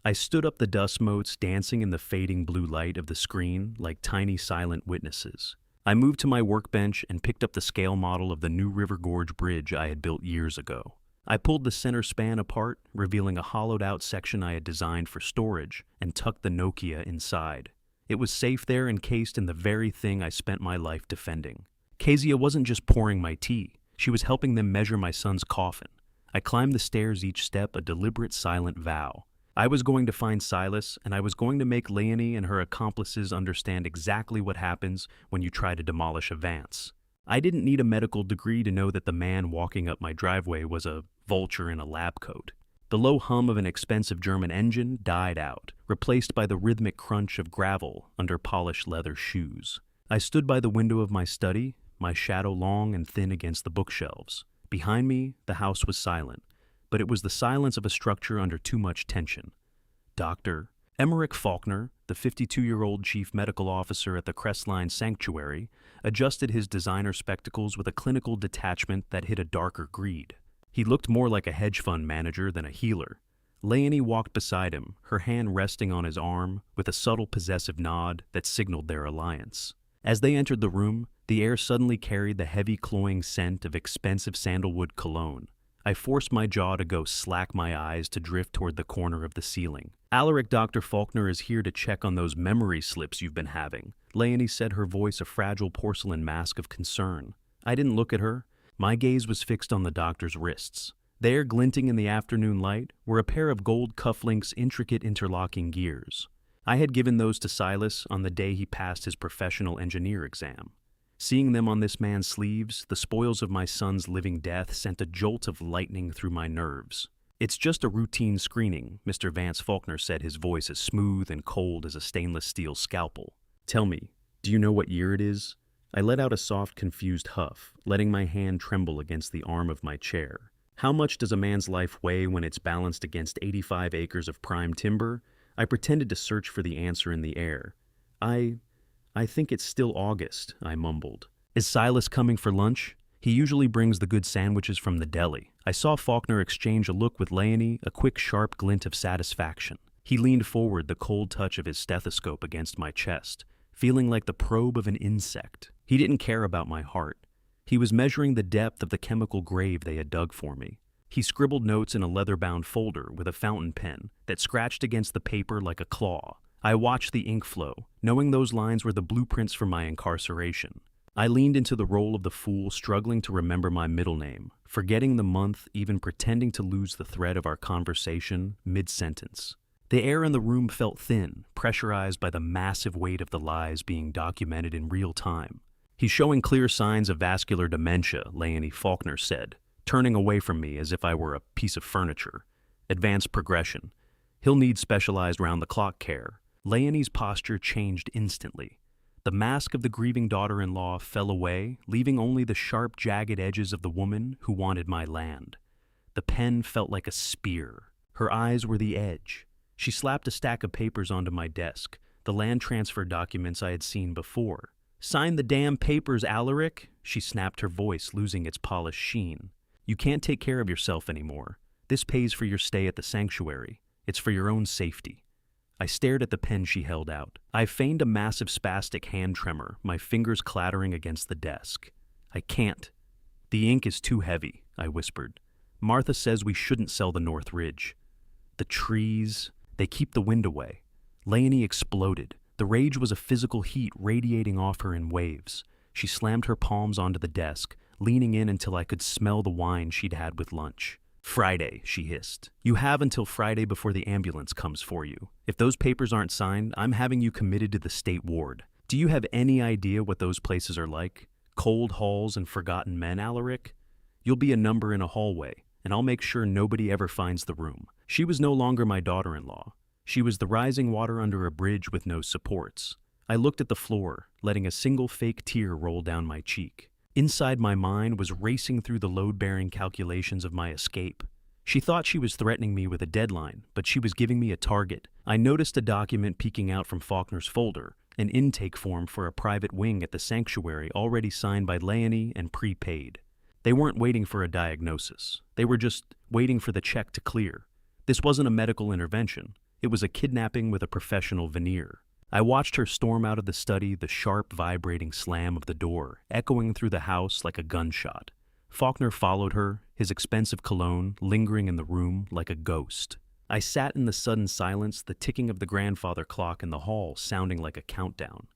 I stood up, the dust motes dancing in the fading blue light of the screen like tiny silent witnesses. I moved to my workbench and picked up the scale model of the New River Gorge Bridge I had built years ago. I pulled the center span apart, revealing a hollowed-out section I had designed for storage, and tucked the Nokia inside. It was safe there, encased in the very thing I spent my life defending. Kezia wasn't just pouring my tea. She was helping them measure my son's coffin. I climbed the stairs, each step a deliberate, silent vow. I was going to find Silas, and I was going to make Leonie and her accomplices understand exactly what happens when you try to demolish a Vance. I didn't need a medical degree to know that the man walking up my driveway was a vulture in a lab coat. The low hum of an expensive German engine died out, replaced by the rhythmic crunch of gravel under polished leather shoes. I stood by the window of my study, my shadow long and thin against the bookshelves. Behind me, the house was silent, but it was the silence of a structure under too much tension. Dr. Emmerich Faulkner, the 52-year-old chief medical officer at the Crestline Sanctuary, adjusted his designer spectacles with a clinical detachment that hid a darker greed. He looked more like a hedge fund manager than a healer. Leonie walked beside him, her hand resting on his arm, with a subtle possessive nod that signaled their alliance. As they entered the room, the air suddenly carried the heavy, cloying scent of expensive sandalwood cologne. I forced my jaw to go slack, my eyes to drift toward the corner of the ceiling. Alaric, Dr. Faulkner is here to check on those memory slips you've been having, Leonie said, her voice a fragile porcelain mask of concern. I didn't look at her. My gaze was fixed on the doctor's wrists. There, glinting in the afternoon light, were a pair of gold cufflinks, intricate interlocking gears. I had given those to Silas on the day he passed his professional engineer exam. Seeing them on this man's sleeves, the spoils of my son's living death, sent a jolt of lightning through my nerves. It's just a routine screening, Mr. Vance Faulkner said, his voice as smooth and cold as a stainless steel scalpel. Tell me, do you know what year it is? I let out a soft, confused huff, letting my hand tremble against the arm of my chair. How much does a man's life weigh when it's balanced against 85 acres of prime timber? I pretended to search for the answer in the air. I think it's still August, I mumbled. Is Silas coming for lunch? He usually brings the good sandwiches from the deli. I saw Faulkner exchange a look with Leonie, a quick, sharp glint of satisfaction. He leaned forward, the cold touch of his stethoscope against my chest, feeling like the probe of an insect. He didn't care about my heart. He was measuring the depth of the chemical grave they had dug for me. He scribbled notes in a leather-bound folder with a fountain pen that scratched against the paper like a claw. I watched the ink flow, knowing those lines were the blueprints for my incarceration. I leaned into the role of the fool, struggling to remember my middle name, forgetting the month, even pretending to lose the thread of our conversation mid-sentence. The air in the room felt thin, pressurized by the massive weight of the lies being documented in real time. "He's showing clear signs of vascular dementia," Leonie Faulkner said, turning away from me as if I were a piece of furniture. "Advanced progression. He'll need specialized round-the-clock care." Leonie's posture changed instantly. The mask of the grieving daughter-in-law fell away, leaving only the sharp, jagged edges of the woman who wanted my land. The pen felt like a spear. Her eyes were the edge. She slapped a stack of papers onto my desk, the land transfer documents I had seen before. "Sign the damn papers, Alaric," she snapped, her voice losing its polished sheen. "You can't take care of yourself anymore. This pays for your stay at the sanctuary. It's for your own safety." I stared at the pen she held out. I feigned a massive spastic hand tremor, my fingers clattering against the desk. "I can't. The ink is too heavy," I whispered. "Martha says we shouldn't sell the North Ridge. The trees, they keep the wind away." Leonie exploded. The rage was a physical heat radiating off her in waves. She slammed her palms onto the desk, leaning in until I could smell the wine she'd had with lunch. "Friday," she hissed. "You have until Friday before the ambulance comes for you. If those papers aren't signed, I'm having you committed to the state ward. Do you have any idea what those places are like? Cold halls and forgotten men, Alaric? You'll be a number in a hallway, and I'll make sure nobody ever finds the room." She was no longer my daughter-in-law. She was the rising water under a bridge with no supports. I looked at the floor, letting a single fake tear roll down my cheek. Inside, my mind was racing through the load-bearing calculations of my escape. She thought she was threatening me with a deadline, but she was giving me a target. I noticed a document peeking out from Faulkner's folder, an intake form for a private wing at the sanctuary already signed by Leonie and prepaid. They weren't waiting for a diagnosis. They were just waiting for the check to clear. This wasn't a medical intervention. It was a kidnapping with a professional veneer. I watched her storm out of the study, the sharp, vibrating slam of the door echoing through the house like a gunshot. Faulkner followed her, his expensive cologne lingering in the room like a ghost. I sat in the sudden silence, the ticking of the grandfather clock in the hall sounding like a countdown.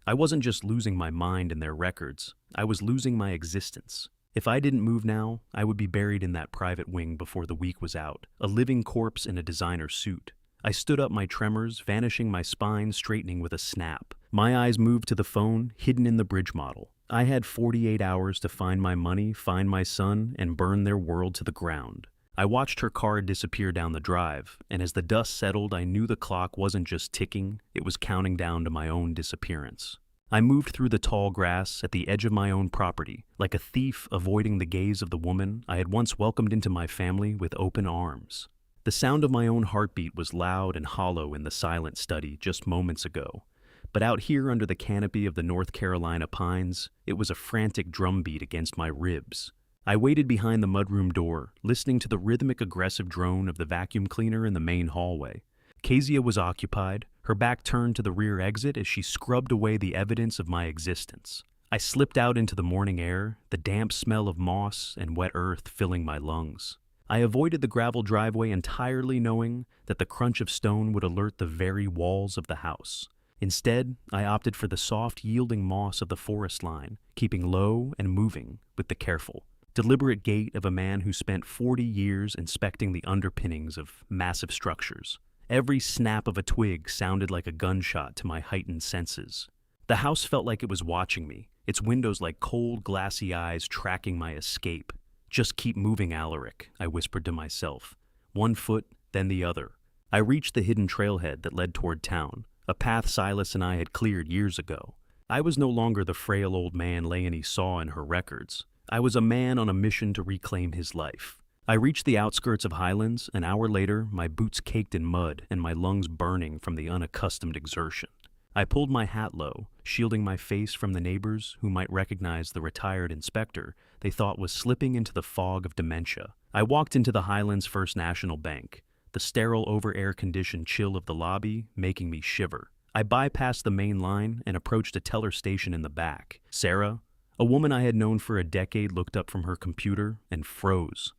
I wasn't just losing my mind in their records. I was losing my existence. If I didn't move now, I would be buried in that private wing before the week was out, a living corpse in a designer suit. I stood up, my tremors vanishing, my spine straightening with a snap. My eyes moved to the phone, hidden in the bridge model. I had 48 hours to find my money, find my son, and burn their world to the ground. I watched her car disappear down the drive, and as the dust settled, I knew the clock wasn't just ticking, it was counting down to my own disappearance. I moved through the tall grass at the edge of my own property, like a thief avoiding the gaze of the woman I had once welcomed into my family with open arms. The sound of my own heartbeat was loud and hollow in the silent study just moments ago, but out here under the canopy of the North Carolina pines, it was a frantic drumbeat against my ribs. I waited behind the mudroom door, listening to the rhythmic, aggressive drone of the vacuum cleaner in the main hallway. Kezia was occupied, her back turned to the rear exit as she scrubbed away the evidence of my existence. I slipped out into the morning air, the damp smell of moss and wet earth filling my lungs. I avoided the gravel driveway entirely, knowing that the crunch of stone would alert the very walls of the house. Instead, I opted for the soft, yielding moss of the forest line, keeping low and moving with the careful, deliberate gait of a man who spent 40 years inspecting the underpinnings of massive structures. Every snap of a twig sounded like a gunshot to my heightened senses. The house felt like it was watching me, its windows like cold, glassy eyes tracking my escape. "Just keep moving, Alaric," I whispered to myself. One foot, then the other. I reached the hidden trailhead that led toward town, a path Silas and I had cleared years ago. I was no longer the frail old man Leonie saw in her records. I was a man on a mission to reclaim his life. I reached the outskirts of Highlands. An hour later, my boots caked in mud and my lungs burning from the unaccustomed exertion. I pulled my hat low, shielding my face from the neighbors who might recognize the retired inspector they thought was slipping into the fog of dementia. I walked into the Highlands First National Bank, the sterile over-air-conditioned chill of the lobby making me shiver. I bypassed the main line and approached a teller station in the back. Sarah, a woman I had known for a decade, looked up from her computer and froze.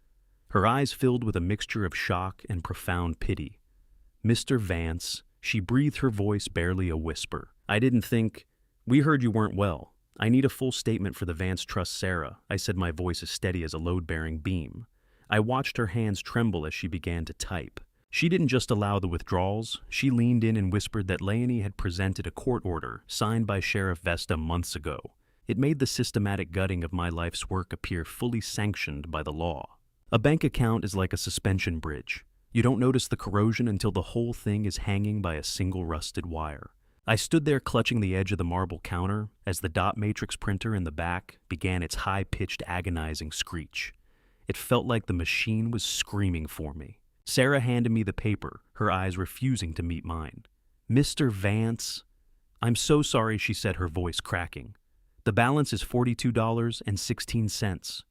Her eyes filled with a mixture of shock and profound pity. "Mr. Vance," she breathed, her voice barely a whisper. "I didn't think... We heard you weren't well. I need a full statement for the Vance Trust, Sarah," I said, my voice as steady as a load-bearing beam. I watched her hands tremble as she began to type. She didn't just allow the withdrawals, she leaned in and whispered that Leonie had presented a court order signed by Sheriff Vesta months ago. It made the systematic gutting of my life's work appear fully sanctioned by the law. A bank account is like a suspension bridge. You don't notice the corrosion until the whole thing is hanging by a single rusted wire. I stood there clutching the edge of the marble counter as the dot matrix printer in the back began its high-pitched, agonizing screech. It felt like the machine was screaming for me. Sarah handed me the paper, her eyes refusing to meet mine. "Mr. Vance..." "I'm so sorry," she said, her voice cracking. "The balance is $42.16.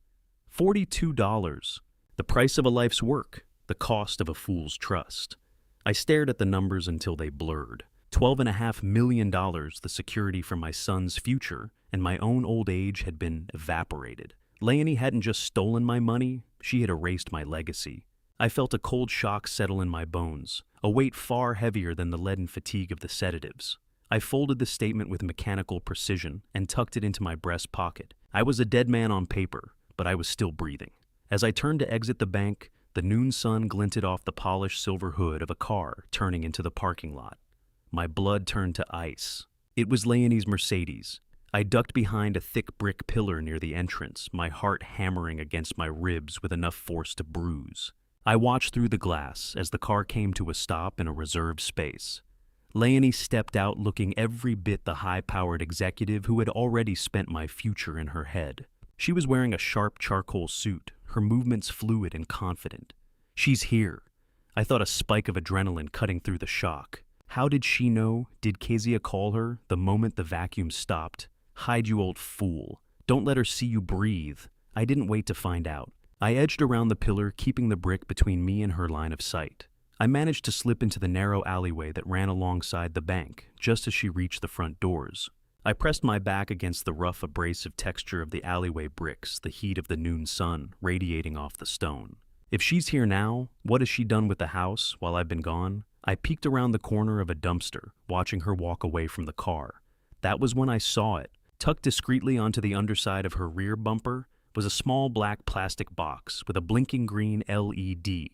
$42. The price of a life's work, the cost of a fool's trust." I stared at the numbers until they blurred. $12.5 million, the security for my son's future, and my own old age had been evaporated. Leonie hadn't just stolen my money, she had erased my legacy. I felt a cold shock settle in my bones, a weight far heavier than the leaden fatigue of the sedatives. I folded the statement with mechanical precision and tucked it into my breast pocket. I was a dead man on paper, but I was still breathing. As I turned to exit the bank, the noon sun glinted off the polished silver hood of a car turning into the parking lot. My blood turned to ice. It was Leonie's Mercedes. I ducked behind a thick brick pillar near the entrance, my heart hammering against my ribs with enough force to bruise. I watched through the glass as the car came to a stop in a reserved space. Leonie stepped out looking every bit the high-powered executive who had already spent my future in her head. She was wearing a sharp charcoal suit, her movements fluid and confident. "She's here." I thought, a spike of adrenaline cutting through the shock. How did she know? Did Kezia call her the moment the vacuum stopped? "Hide, you old fool. Don't let her see you breathe." I didn't wait to find out. I edged around the pillar, keeping the brick between me and her line of sight. I managed to slip into the narrow alleyway that ran alongside the bank, just as she reached the front doors. I pressed my back against the rough, abrasive texture of the alleyway bricks, the heat of the noon sun radiating off the stone. If she's here now, what has she done with the house while I've been gone? I peeked around the corner of a dumpster, watching her walk away from the car. That was when I saw it. Tucked discreetly onto the underside of her rear bumper was a small black plastic box with a blinking green LED,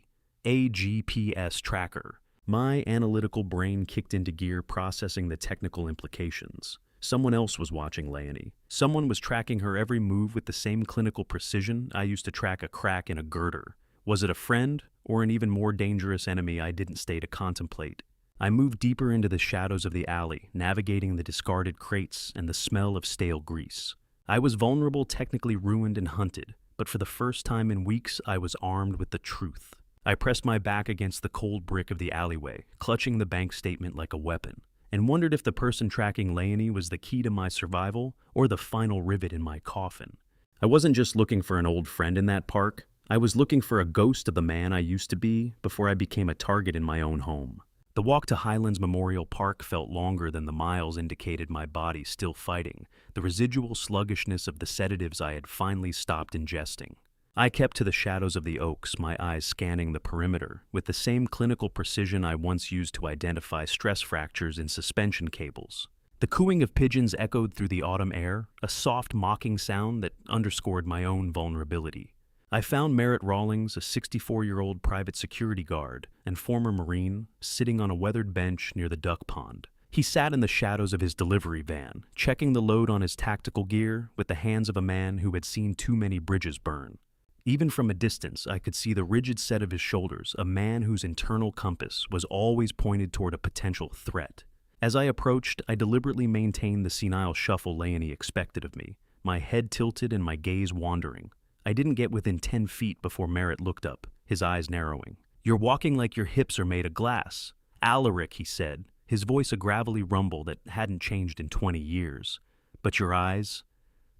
a GPS tracker. My analytical brain kicked into gear, processing the technical implications. Someone else was watching Leonie. Someone was tracking her every move with the same clinical precision I used to track a crack in a girder. Was it a friend, or an even more dangerous enemy I didn't stay to contemplate? I moved deeper into the shadows of the alley, navigating the discarded crates and the smell of stale grease. I was vulnerable, technically ruined and hunted, but for the first time in weeks I was armed with the truth. I pressed my back against the cold brick of the alleyway, clutching the bank statement like a weapon, and wondered if the person tracking Leonie was the key to my survival or the final rivet in my coffin. I wasn't just looking for an old friend in that park. I was looking for a ghost of the man I used to be before I became a target in my own home. The walk to Highlands Memorial Park felt longer than the miles indicated my body still fighting, the residual sluggishness of the sedatives I had finally stopped ingesting. I kept to the shadows of the oaks, my eyes scanning the perimeter, with the same clinical precision I once used to identify stress fractures in suspension cables. The cooing of pigeons echoed through the autumn air, a soft, mocking sound that underscored my own vulnerability. I found Merritt Rawlings, a 64-year-old private security guard and former Marine, sitting on a weathered bench near the duck pond. He sat in the shadows of his delivery van, checking the load on his tactical gear with the hands of a man who had seen too many bridges burn. Even from a distance, I could see the rigid set of his shoulders, a man whose internal compass was always pointed toward a potential threat. As I approached, I deliberately maintained the senile shuffle Leonie expected of me, my head tilted and my gaze wandering. I didn't get within 10 feet before Merritt looked up, his eyes narrowing. "You're walking like your hips are made of glass." "Alaric," he said, his voice a gravelly rumble that hadn't changed in 20 years. "But your eyes?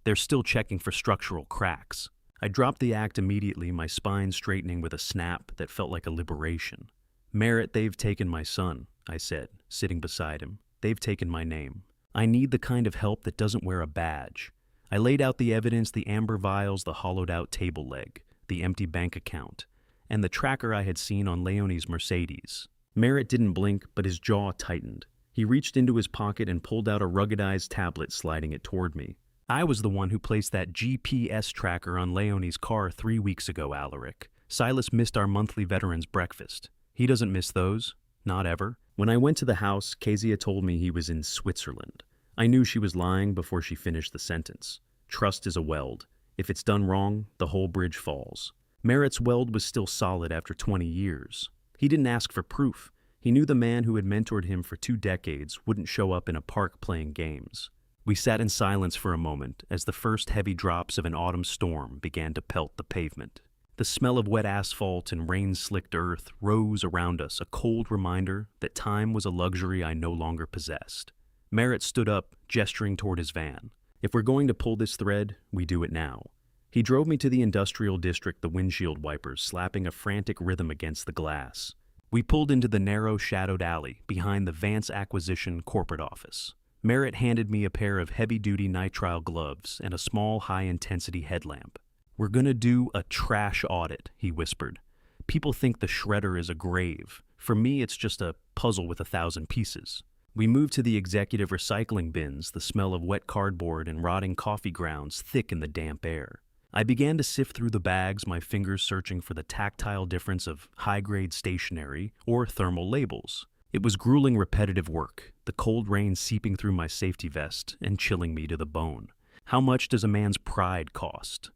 They're still checking for structural cracks." I dropped the act immediately, my spine straightening with a snap that felt like a liberation. "Merritt, they've taken my son," I said, sitting beside him. "They've taken my name. I need the kind of help that doesn't wear a badge." I laid out the evidence, the amber vials, the hollowed-out table leg, the empty bank account. and the tracker I had seen on Leonie's Mercedes. Merritt didn't blink, but his jaw tightened. He reached into his pocket and pulled out a ruggedized tablet, sliding it toward me. I was the one who placed that GPS tracker on Leonie's car 3 weeks ago, Alaric. Silas missed our monthly veterans breakfast. He doesn't miss those. Not ever. When I went to the house, Kezia told me he was in Switzerland. I knew she was lying before she finished the sentence. Trust is a weld. If it's done wrong, the whole bridge falls. Merritt's weld was still solid after 20 years. He didn't ask for proof. He knew the man who had mentored him for 2 decades wouldn't show up in a park playing games. We sat in silence for a moment as the first heavy drops of an autumn storm began to pelt the pavement. The smell of wet asphalt and rain-slicked earth rose around us, a cold reminder that time was a luxury I no longer possessed. Merritt stood up, gesturing toward his van. If we're going to pull this thread, we do it now. He drove me to the industrial district, the windshield wipers slapping a frantic rhythm against the glass. We pulled into the narrow, shadowed alley behind the Vance Acquisition corporate office. Merritt handed me a pair of heavy-duty nitrile gloves and a small, high-intensity headlamp. "We're gonna do a trash audit," he whispered. "People think the shredder is a grave. For me, it's just a puzzle with 1,000 pieces." We moved to the executive recycling bins, the smell of wet cardboard and rotting coffee grounds thick in the damp air. I began to sift through the bags, my fingers searching for the tactile difference of high-grade stationery or thermal labels. It was grueling, repetitive work, the cold rain seeping through my safety vest and chilling me to the bone. How much does a man's pride cost?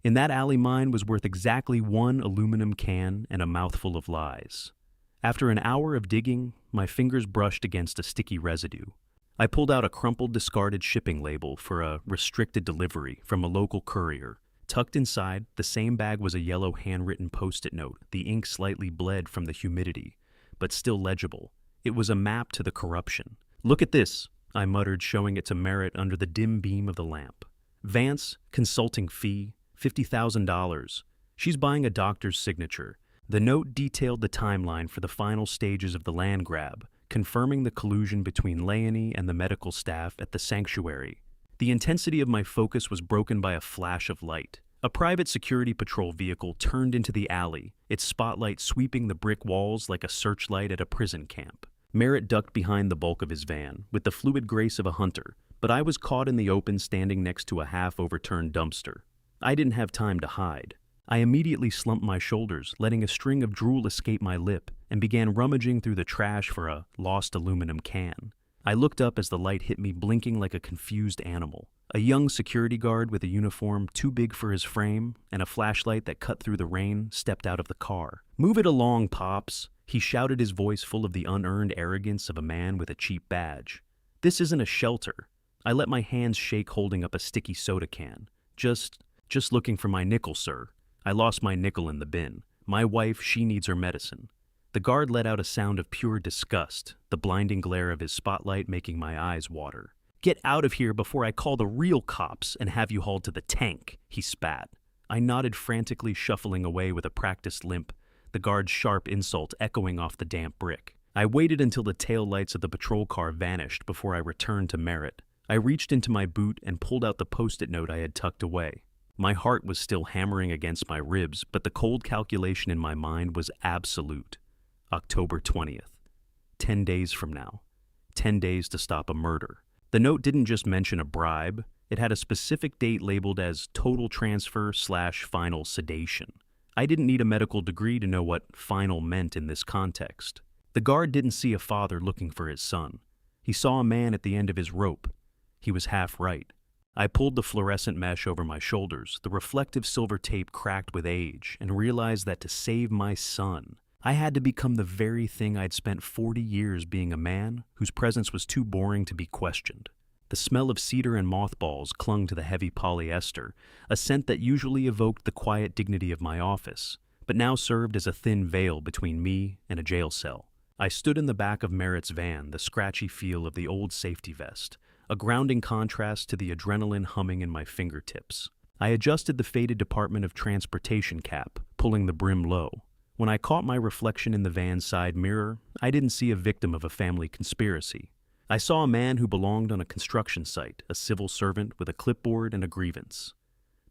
In that alley, mine was worth exactly 1 aluminum can and a mouthful of lies. After an hour of digging, my fingers brushed against a sticky residue. I pulled out a crumpled, discarded shipping label for a restricted delivery from a local courier. Tucked inside, the same bag was a yellow handwritten post-it note, the ink slightly bled from the humidity, but still legible. It was a map to the corruption. "Look at this," I muttered, showing it to Merritt under the dim beam of the lamp. "Vance, consulting fee, $50,000. She's buying a doctor's signature." The note detailed the timeline for the final stages of the land grab, confirming the collusion between Leonie and the medical staff at the sanctuary. The intensity of my focus was broken by a flash of light. A private security patrol vehicle turned into the alley, its spotlight sweeping the brick walls like a searchlight at a prison camp. Merritt ducked behind the bulk of his van, with the fluid grace of a hunter, but I was caught in the open standing next to a half-overturned dumpster. I didn't have time to hide. I immediately slumped my shoulders, letting a string of drool escape my lip, and began rummaging through the trash for a lost aluminum can. I looked up as the light hit me, blinking like a confused animal. A young security guard with a uniform too big for his frame and a flashlight that cut through the rain stepped out of the car. "Move it along, Pops," he shouted, his voice full of the unearned arrogance of a man with a cheap badge. "This isn't a shelter." I let my hands shake, holding up a sticky soda can. Just looking for my nickel, sir." I lost my nickel in the bin. "My wife, she needs her medicine." The guard let out a sound of pure disgust, the blinding glare of his spotlight making my eyes water. "Get out of here before I call the real cops and have you hauled to the tank," he spat. I nodded frantically, shuffling away with a practiced limp, the guard's sharp insult echoing off the damp brick. I waited until the tail lights of the patrol car vanished before I returned to Merritt. I reached into my boot and pulled out the post-it note I had tucked away. My heart was still hammering against my ribs, but the cold calculation in my mind was absolute. October 20th. 10 days from now. 10 days to stop a murder. The note didn't just mention a bribe. It had a specific date labeled as total transfer/final sedation. I didn't need a medical degree to know what final meant in this context. The guard didn't see a father looking for his son. He saw a man at the end of his rope. He was half right. I pulled the fluorescent mesh over my shoulders, the reflective silver tape cracked with age, and realized that to save my son, I had to become the very thing I'd spent 40 years being, a man whose presence was too boring to be questioned. The smell of cedar and mothballs clung to the heavy polyester, a scent that usually evoked the quiet dignity of my office, but now served as a thin veil between me and a jail cell. I stood in the back of Merritt's van, the scratchy feel of the old safety vest, a grounding contrast to the adrenaline humming in my fingertips. I adjusted the faded Department of Transportation cap, pulling the brim low. When I caught my reflection in the van's side mirror, I didn't see a victim of a family conspiracy. I saw a man who belonged on a construction site, a civil servant with a clipboard and a grievance.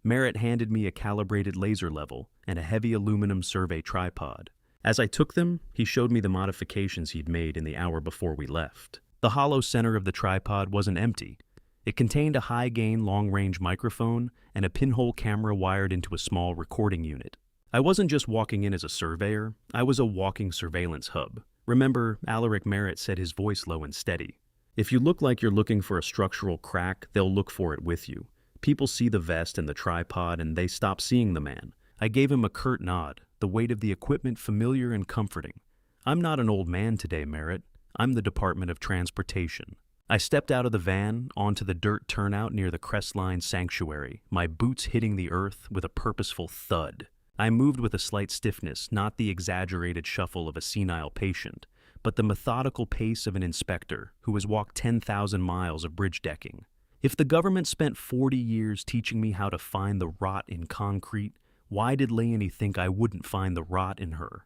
Merritt handed me a calibrated laser level and a heavy aluminum survey tripod. As I took them, he showed me the modifications he'd made in the hour before we left. The hollow center of the tripod wasn't empty. It contained a high-gain, long-range microphone and a pinhole camera wired into a small recording unit. I wasn't just walking in as a surveyor, I was a walking surveillance hub. Remember, Alaric Merritt said, his voice low and steady. If you look like you're looking for a structural crack, they'll look for it with you. People see the vest and the tripod and they stop seeing the man. I gave him a curt nod, the weight of the equipment familiar and comforting. I'm not an old man today, Merritt. I'm the Department of Transportation. I stepped out of the van onto the dirt turnout near the Crestline Sanctuary, my boots hitting the earth with a purposeful thud. I moved with a slight stiffness, not the exaggerated shuffle of a senile patient, but the methodical pace of an inspector who has walked 10,000 miles of bridge decking. If the government spent 40 years teaching me how to find the rot in concrete, why did Leonie think I wouldn't find the rot in her?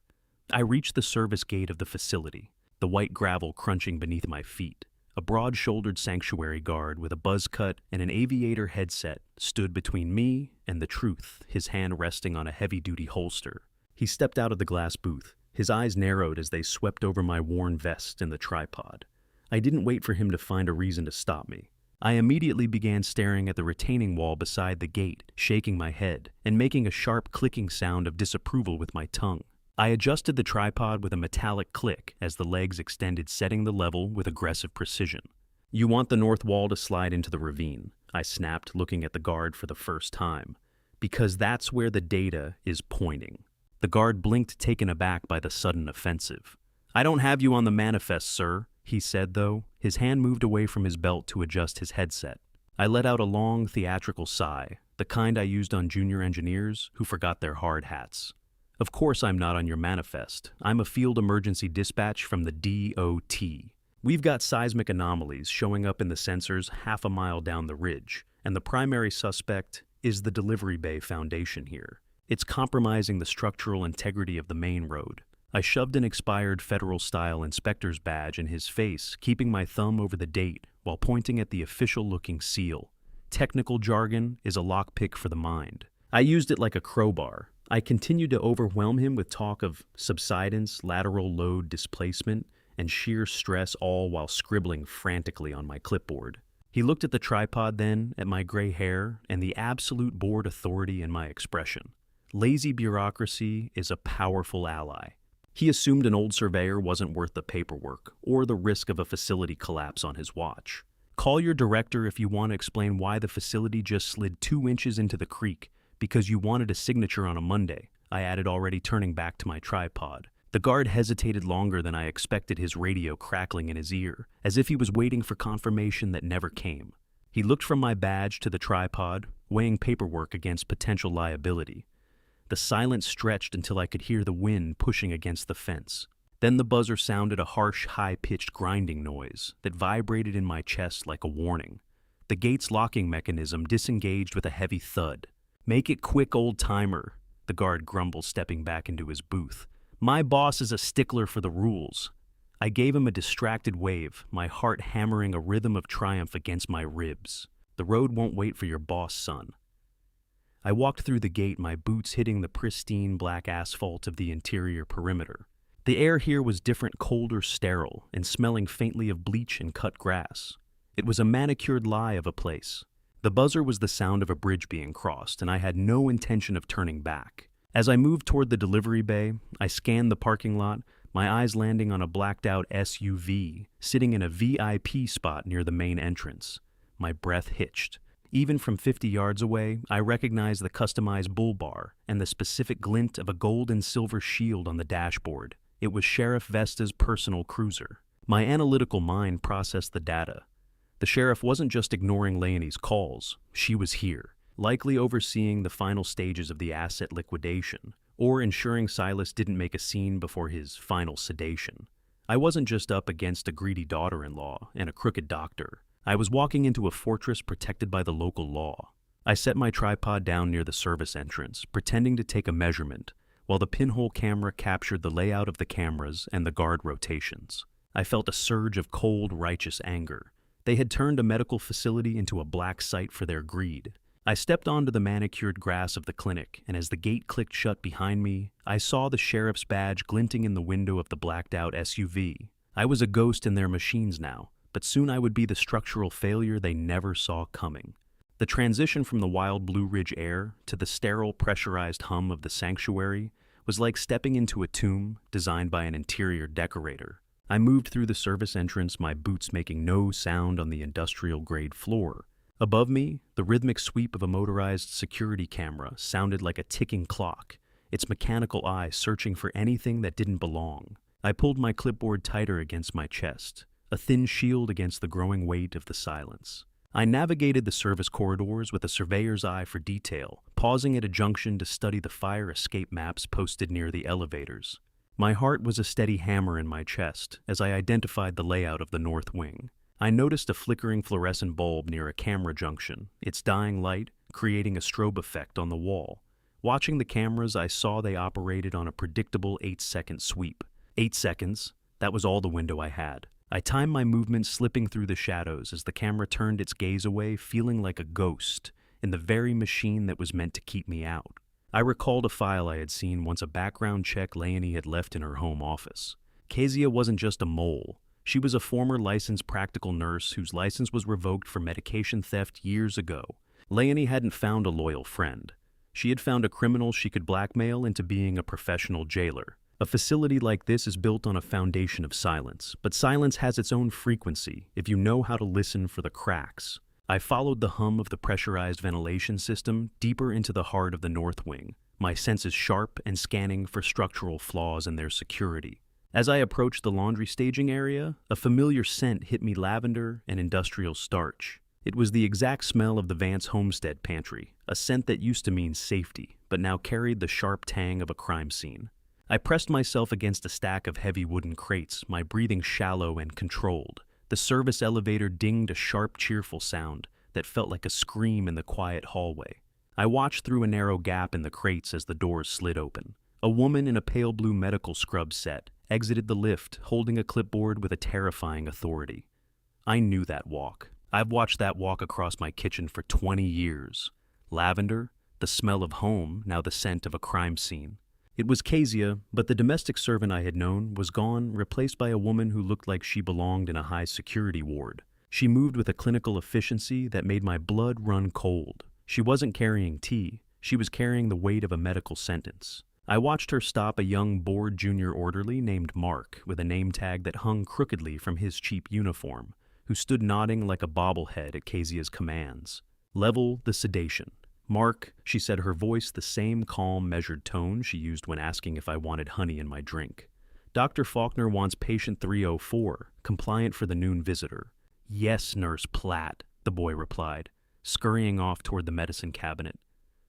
I reached the service gate of the facility, the white gravel crunching beneath my feet. A broad-shouldered sanctuary guard with a buzz cut and an aviator headset stood between me and the truth, his hand resting on a heavy-duty holster. He stepped out of the glass booth. His eyes narrowed as they swept over my worn vest and the tripod. I didn't wait for him to find a reason to stop me. I immediately began staring at the retaining wall beside the gate, shaking my head, and making a sharp clicking sound of disapproval with my tongue. I adjusted the tripod with a metallic click as the legs extended, setting the level with aggressive precision. "You want the north wall to slide into the ravine," I snapped, looking at the guard for the first time. "Because that's where the data is pointing." The guard blinked, taken aback by the sudden offensive. "I don't have you on the manifest, sir," he said, though. His hand moved away from his belt to adjust his headset. I let out a long, theatrical sigh, the kind I used on junior engineers who forgot their hard hats. "Of course I'm not on your manifest. I'm a field emergency dispatch from the DOT. We've got seismic anomalies showing up in the sensors half a mile down the ridge, and the primary suspect is the delivery bay foundation here. It's compromising the structural integrity of the main road." I shoved an expired federal-style inspector's badge in his face, keeping my thumb over the date while pointing at the official-looking seal. Technical jargon is a lockpick for the mind. I used it like a crowbar. I continued to overwhelm him with talk of subsidence, lateral load displacement, and shear stress, all while scribbling frantically on my clipboard. He looked at the tripod then, at my gray hair, and the absolute bored authority in my expression. Lazy bureaucracy is a powerful ally. He assumed an old surveyor wasn't worth the paperwork or the risk of a facility collapse on his watch. "Call your director if you want to explain why the facility just slid 2 inches into the creek because you wanted a signature on a Monday," I added, already turning back to my tripod. The guard hesitated longer than I expected, his radio crackling in his ear, as if he was waiting for confirmation that never came. He looked from my badge to the tripod, weighing paperwork against potential liability. The silence stretched until I could hear the wind pushing against the fence. Then the buzzer sounded, a harsh, high-pitched grinding noise that vibrated in my chest like a warning. The gate's locking mechanism disengaged with a heavy thud. "Make it quick, old-timer," the guard grumbled, stepping back into his booth. "My boss is a stickler for the rules." I gave him a distracted wave, my heart hammering a rhythm of triumph against my ribs. "The road won't wait for your boss, son." I walked through the gate, my boots hitting the pristine black asphalt of the interior perimeter. The air here was different, colder, sterile, and smelling faintly of bleach and cut grass. It was a manicured lie of a place. The buzzer was the sound of a bridge being crossed, and I had no intention of turning back. As I moved toward the delivery bay, I scanned the parking lot, my eyes landing on a blacked-out SUV sitting in a VIP spot near the main entrance. My breath hitched. Even from 50 yards away, I recognized the customized bull bar and the specific glint of a gold and silver shield on the dashboard. It was Sheriff Vesta's personal cruiser. My analytical mind processed the data. The sheriff wasn't just ignoring Leonie's calls. She was here, likely overseeing the final stages of the asset liquidation, or ensuring Silas didn't make a scene before his final sedation. I wasn't just up against a greedy daughter-in-law and a crooked doctor. I was walking into a fortress protected by the local law. I set my tripod down near the service entrance, pretending to take a measurement, while the pinhole camera captured the layout of the cameras and the guard rotations. I felt a surge of cold, righteous anger. They had turned a medical facility into a black site for their greed. I stepped onto the manicured grass of the clinic, and as the gate clicked shut behind me, I saw the sheriff's badge glinting in the window of the blacked-out SUV. I was a ghost in their machines now, but soon I would be the structural failure they never saw coming. The transition from the wild Blue Ridge air to the sterile, pressurized hum of the sanctuary was like stepping into a tomb designed by an interior decorator. I moved through the service entrance, my boots making no sound on the industrial-grade floor. Above me, the rhythmic sweep of a motorized security camera sounded like a ticking clock, its mechanical eye searching for anything that didn't belong. I pulled my clipboard tighter against my chest, a thin shield against the growing weight of the silence. I navigated the service corridors with a surveyor's eye for detail, pausing at a junction to study the fire escape maps posted near the elevators. My heart was a steady hammer in my chest as I identified the layout of the north wing. I noticed a flickering fluorescent bulb near a camera junction, its dying light creating a strobe effect on the wall. Watching the cameras, I saw they operated on a predictable 8-second sweep. 8 seconds, that was all the window I had. I timed my movements, slipping through the shadows as the camera turned its gaze away, feeling like a ghost in the very machine that was meant to keep me out. I recalled a file I had seen once, a background check Leonie had left in her home office. Kezia wasn't just a mole. She was a former licensed practical nurse whose license was revoked for medication theft years ago. Leonie hadn't found a loyal friend. She had found a criminal she could blackmail into being a professional jailer. A facility like this is built on a foundation of silence, but silence has its own frequency if you know how to listen for the cracks. I followed the hum of the pressurized ventilation system deeper into the heart of the north wing, my senses sharp and scanning for structural flaws in their security. As I approached the laundry staging area, a familiar scent hit me: lavender and industrial starch. It was the exact smell of the Vance homestead pantry, a scent that used to mean safety, but now carried the sharp tang of a crime scene. I pressed myself against a stack of heavy wooden crates, my breathing shallow and controlled. The service elevator dinged a sharp, cheerful sound that felt like a scream in the quiet hallway. I watched through a narrow gap in the crates as the doors slid open. A woman in a pale blue medical scrub set exited the lift, holding a clipboard with a terrifying authority. I knew that walk. I've watched that walk across my kitchen for 20 years. Lavender, the smell of home, now the scent of a crime scene. It was Kezia, but the domestic servant I had known was gone, replaced by a woman who looked like she belonged in a high-security ward. She moved with a clinical efficiency that made my blood run cold. She wasn't carrying tea. She was carrying the weight of a medical sentence. I watched her stop a young bored junior orderly named Mark with a name tag that hung crookedly from his cheap uniform, who stood nodding like a bobblehead at Kezia's commands. Level the sedation. Mark, she said, her voice the same calm, measured tone she used when asking if I wanted honey in my drink. Dr. Faulkner wants patient 304, compliant for the noon visitor. Yes, Nurse Platt, the boy replied, scurrying off toward the medicine cabinet.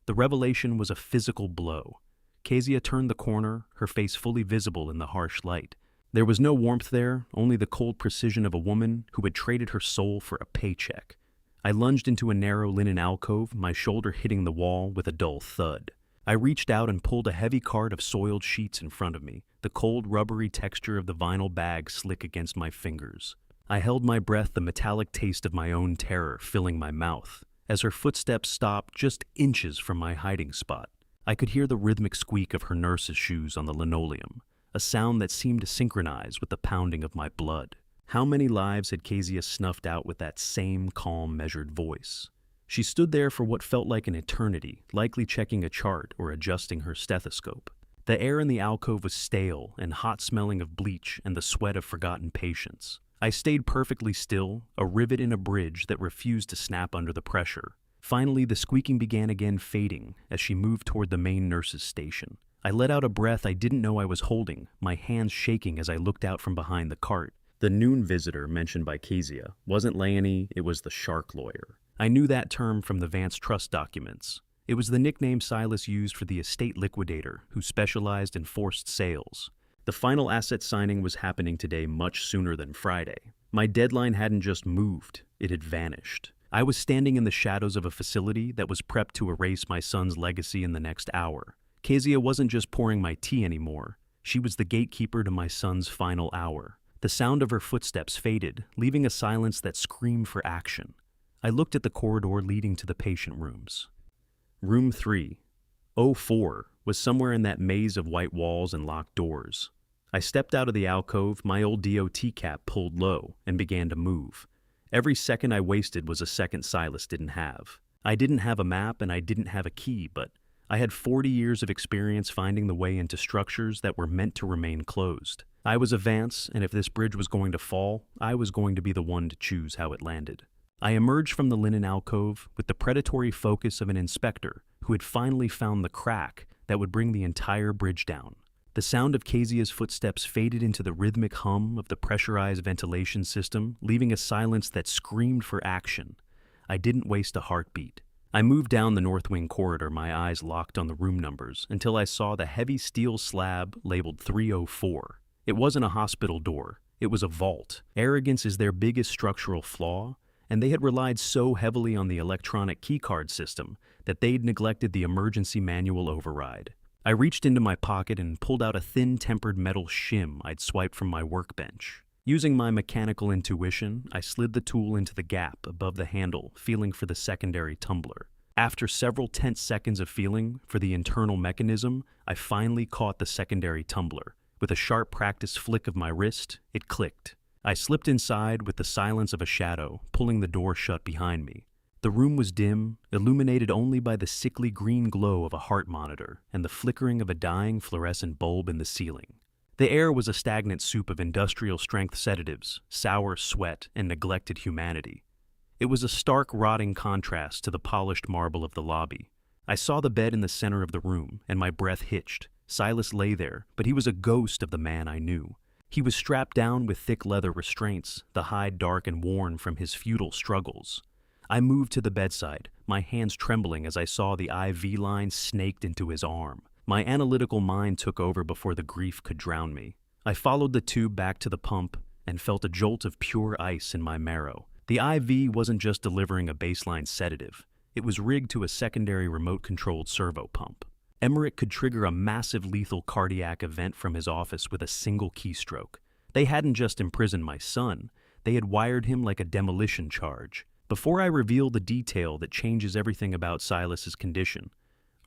The revelation was a physical blow. Kezia turned the corner, her face fully visible in the harsh light. There was no warmth there, only the cold precision of a woman who had traded her soul for a paycheck. I lunged into a narrow linen alcove, my shoulder hitting the wall with a dull thud. I reached out and pulled a heavy cart of soiled sheets in front of me, the cold, rubbery texture of the vinyl bag slick against my fingers. I held my breath, the metallic taste of my own terror filling my mouth, as her footsteps stopped just inches from my hiding spot. I could hear the rhythmic squeak of her nurse's shoes on the linoleum, a sound that seemed to synchronize with the pounding of my blood. How many lives had Kezia snuffed out with that same calm, measured voice? She stood there for what felt like an eternity, likely checking a chart or adjusting her stethoscope. The air in the alcove was stale and hot-smelling of bleach and the sweat of forgotten patients. I stayed perfectly still, a rivet in a bridge that refused to snap under the pressure. Finally, the squeaking began again, fading as she moved toward the main nurse's station. I let out a breath I didn't know I was holding, my hands shaking as I looked out from behind the cart. The noon visitor mentioned by Kezia wasn't Leonie, it was the shark lawyer. I knew that term from the Vance Trust documents. It was the nickname Silas used for the estate liquidator who specialized in forced sales. The final asset signing was happening today, much sooner than Friday. My deadline hadn't just moved, it had vanished. I was standing in the shadows of a facility that was prepped to erase my son's legacy in the next hour. Kezia wasn't just pouring my tea anymore. She was the gatekeeper to my son's final hour. The sound of her footsteps faded, leaving a silence that screamed for action. I looked at the corridor leading to the patient rooms. Room 304 was somewhere in that maze of white walls and locked doors. I stepped out of the alcove, my old DOT cap pulled low, and began to move. Every second I wasted was a second Silas didn't have. I didn't have a map and I didn't have a key, but I had 40 years of experience finding the way into structures that were meant to remain closed. I was a Vance, and if this bridge was going to fall, I was going to be the one to choose how it landed. I emerged from the linen alcove with the predatory focus of an inspector who had finally found the crack that would bring the entire bridge down. The sound of Kezia's footsteps faded into the rhythmic hum of the pressurized ventilation system, leaving a silence that screamed for action. I didn't waste a heartbeat. I moved down the north wing corridor, my eyes locked on the room numbers, until I saw the heavy steel slab labeled 304. It wasn't a hospital door. It was a vault. Arrogance is their biggest structural flaw, and they had relied so heavily on the electronic keycard system that they'd neglected the emergency manual override. I reached into my pocket and pulled out a thin-tempered metal shim I'd swiped from my workbench. Using my mechanical intuition, I slid the tool into the gap above the handle, feeling for the secondary tumbler. After several tense seconds of feeling for the internal mechanism, I finally caught the secondary tumbler. With a sharp practice flick of my wrist, it clicked. I slipped inside with the silence of a shadow, pulling the door shut behind me. The room was dim, illuminated only by the sickly green glow of a heart monitor and the flickering of a dying fluorescent bulb in the ceiling. The air was a stagnant soup of industrial-strength sedatives, sour sweat, and neglected humanity. It was a stark, rotting contrast to the polished marble of the lobby. I saw the bed in the center of the room, and my breath hitched. Silas lay there, but he was a ghost of the man I knew. He was strapped down with thick leather restraints, the hide dark and worn from his futile struggles. I moved to the bedside, my hands trembling as I saw the IV line snaked into his arm. My analytical mind took over before the grief could drown me. I followed the tube back to the pump and felt a jolt of pure ice in my marrow. The IV wasn't just delivering a baseline sedative. It was rigged to a secondary remote-controlled servo pump. Emmerich could trigger a massive lethal cardiac event from his office with a single keystroke. They hadn't just imprisoned my son, they had wired him like a demolition charge. Before I reveal the detail that changes everything about Silas's condition,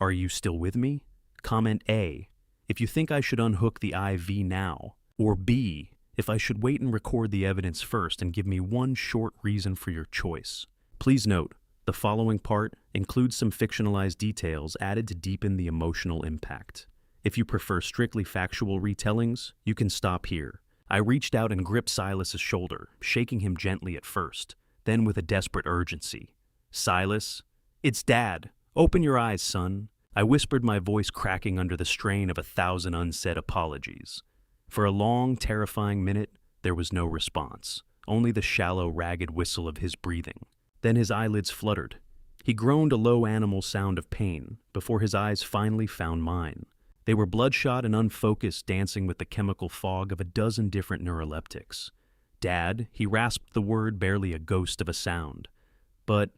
are you still with me? Comment A, if you think I should unhook the IV now, or B, if I should wait and record the evidence first and give me one short reason for your choice. Please note, the following part includes some fictionalized details added to deepen the emotional impact. If you prefer strictly factual retellings, you can stop here. I reached out and gripped Silas's shoulder, shaking him gently at first, then with a desperate urgency. Silas, it's Dad. Open your eyes, son. I whispered, my voice cracking under the strain of 1,000 unsaid apologies. For a long, terrifying minute, there was no response, only the shallow, ragged whistle of his breathing. Then his eyelids fluttered. He groaned a low animal sound of pain before his eyes finally found mine. They were bloodshot and unfocused, dancing with the chemical fog of a dozen different neuroleptics. Dad, he rasped the word, barely a ghost of a sound. But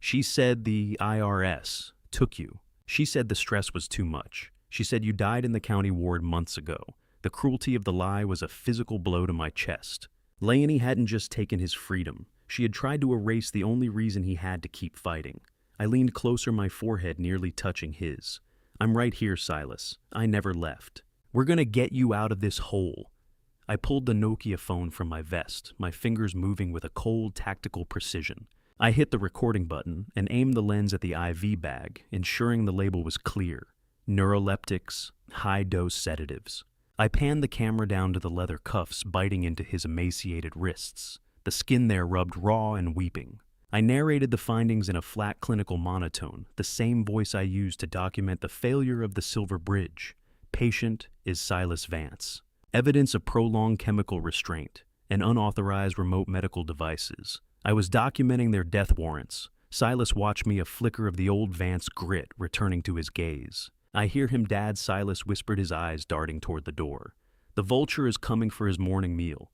she said the IRS took you. She said the stress was too much. She said you died in the county ward months ago. The cruelty of the lie was a physical blow to my chest. Leonie hadn't just taken his freedom. She had tried to erase the only reason he had to keep fighting. I leaned closer, my forehead nearly touching his. I'm right here, Silas. I never left. We're gonna get you out of this hole. I pulled the Nokia phone from my vest, my fingers moving with a cold, tactical precision. I hit the recording button and aimed the lens at the IV bag, ensuring the label was clear. Neuroleptics, high-dose sedatives. I panned the camera down to the leather cuffs biting into his emaciated wrists. The skin there rubbed raw and weeping. I narrated the findings in a flat clinical monotone, the same voice I used to document the failure of the Silver Bridge. Patient is Silas Vance. Evidence of prolonged chemical restraint and unauthorized remote medical devices. I was documenting their death warrants. Silas watched me, a flicker of the old Vance grit returning to his gaze. I hear him, Dad, Silas whispered, his eyes darting toward the door. The vulture is coming for his morning meal.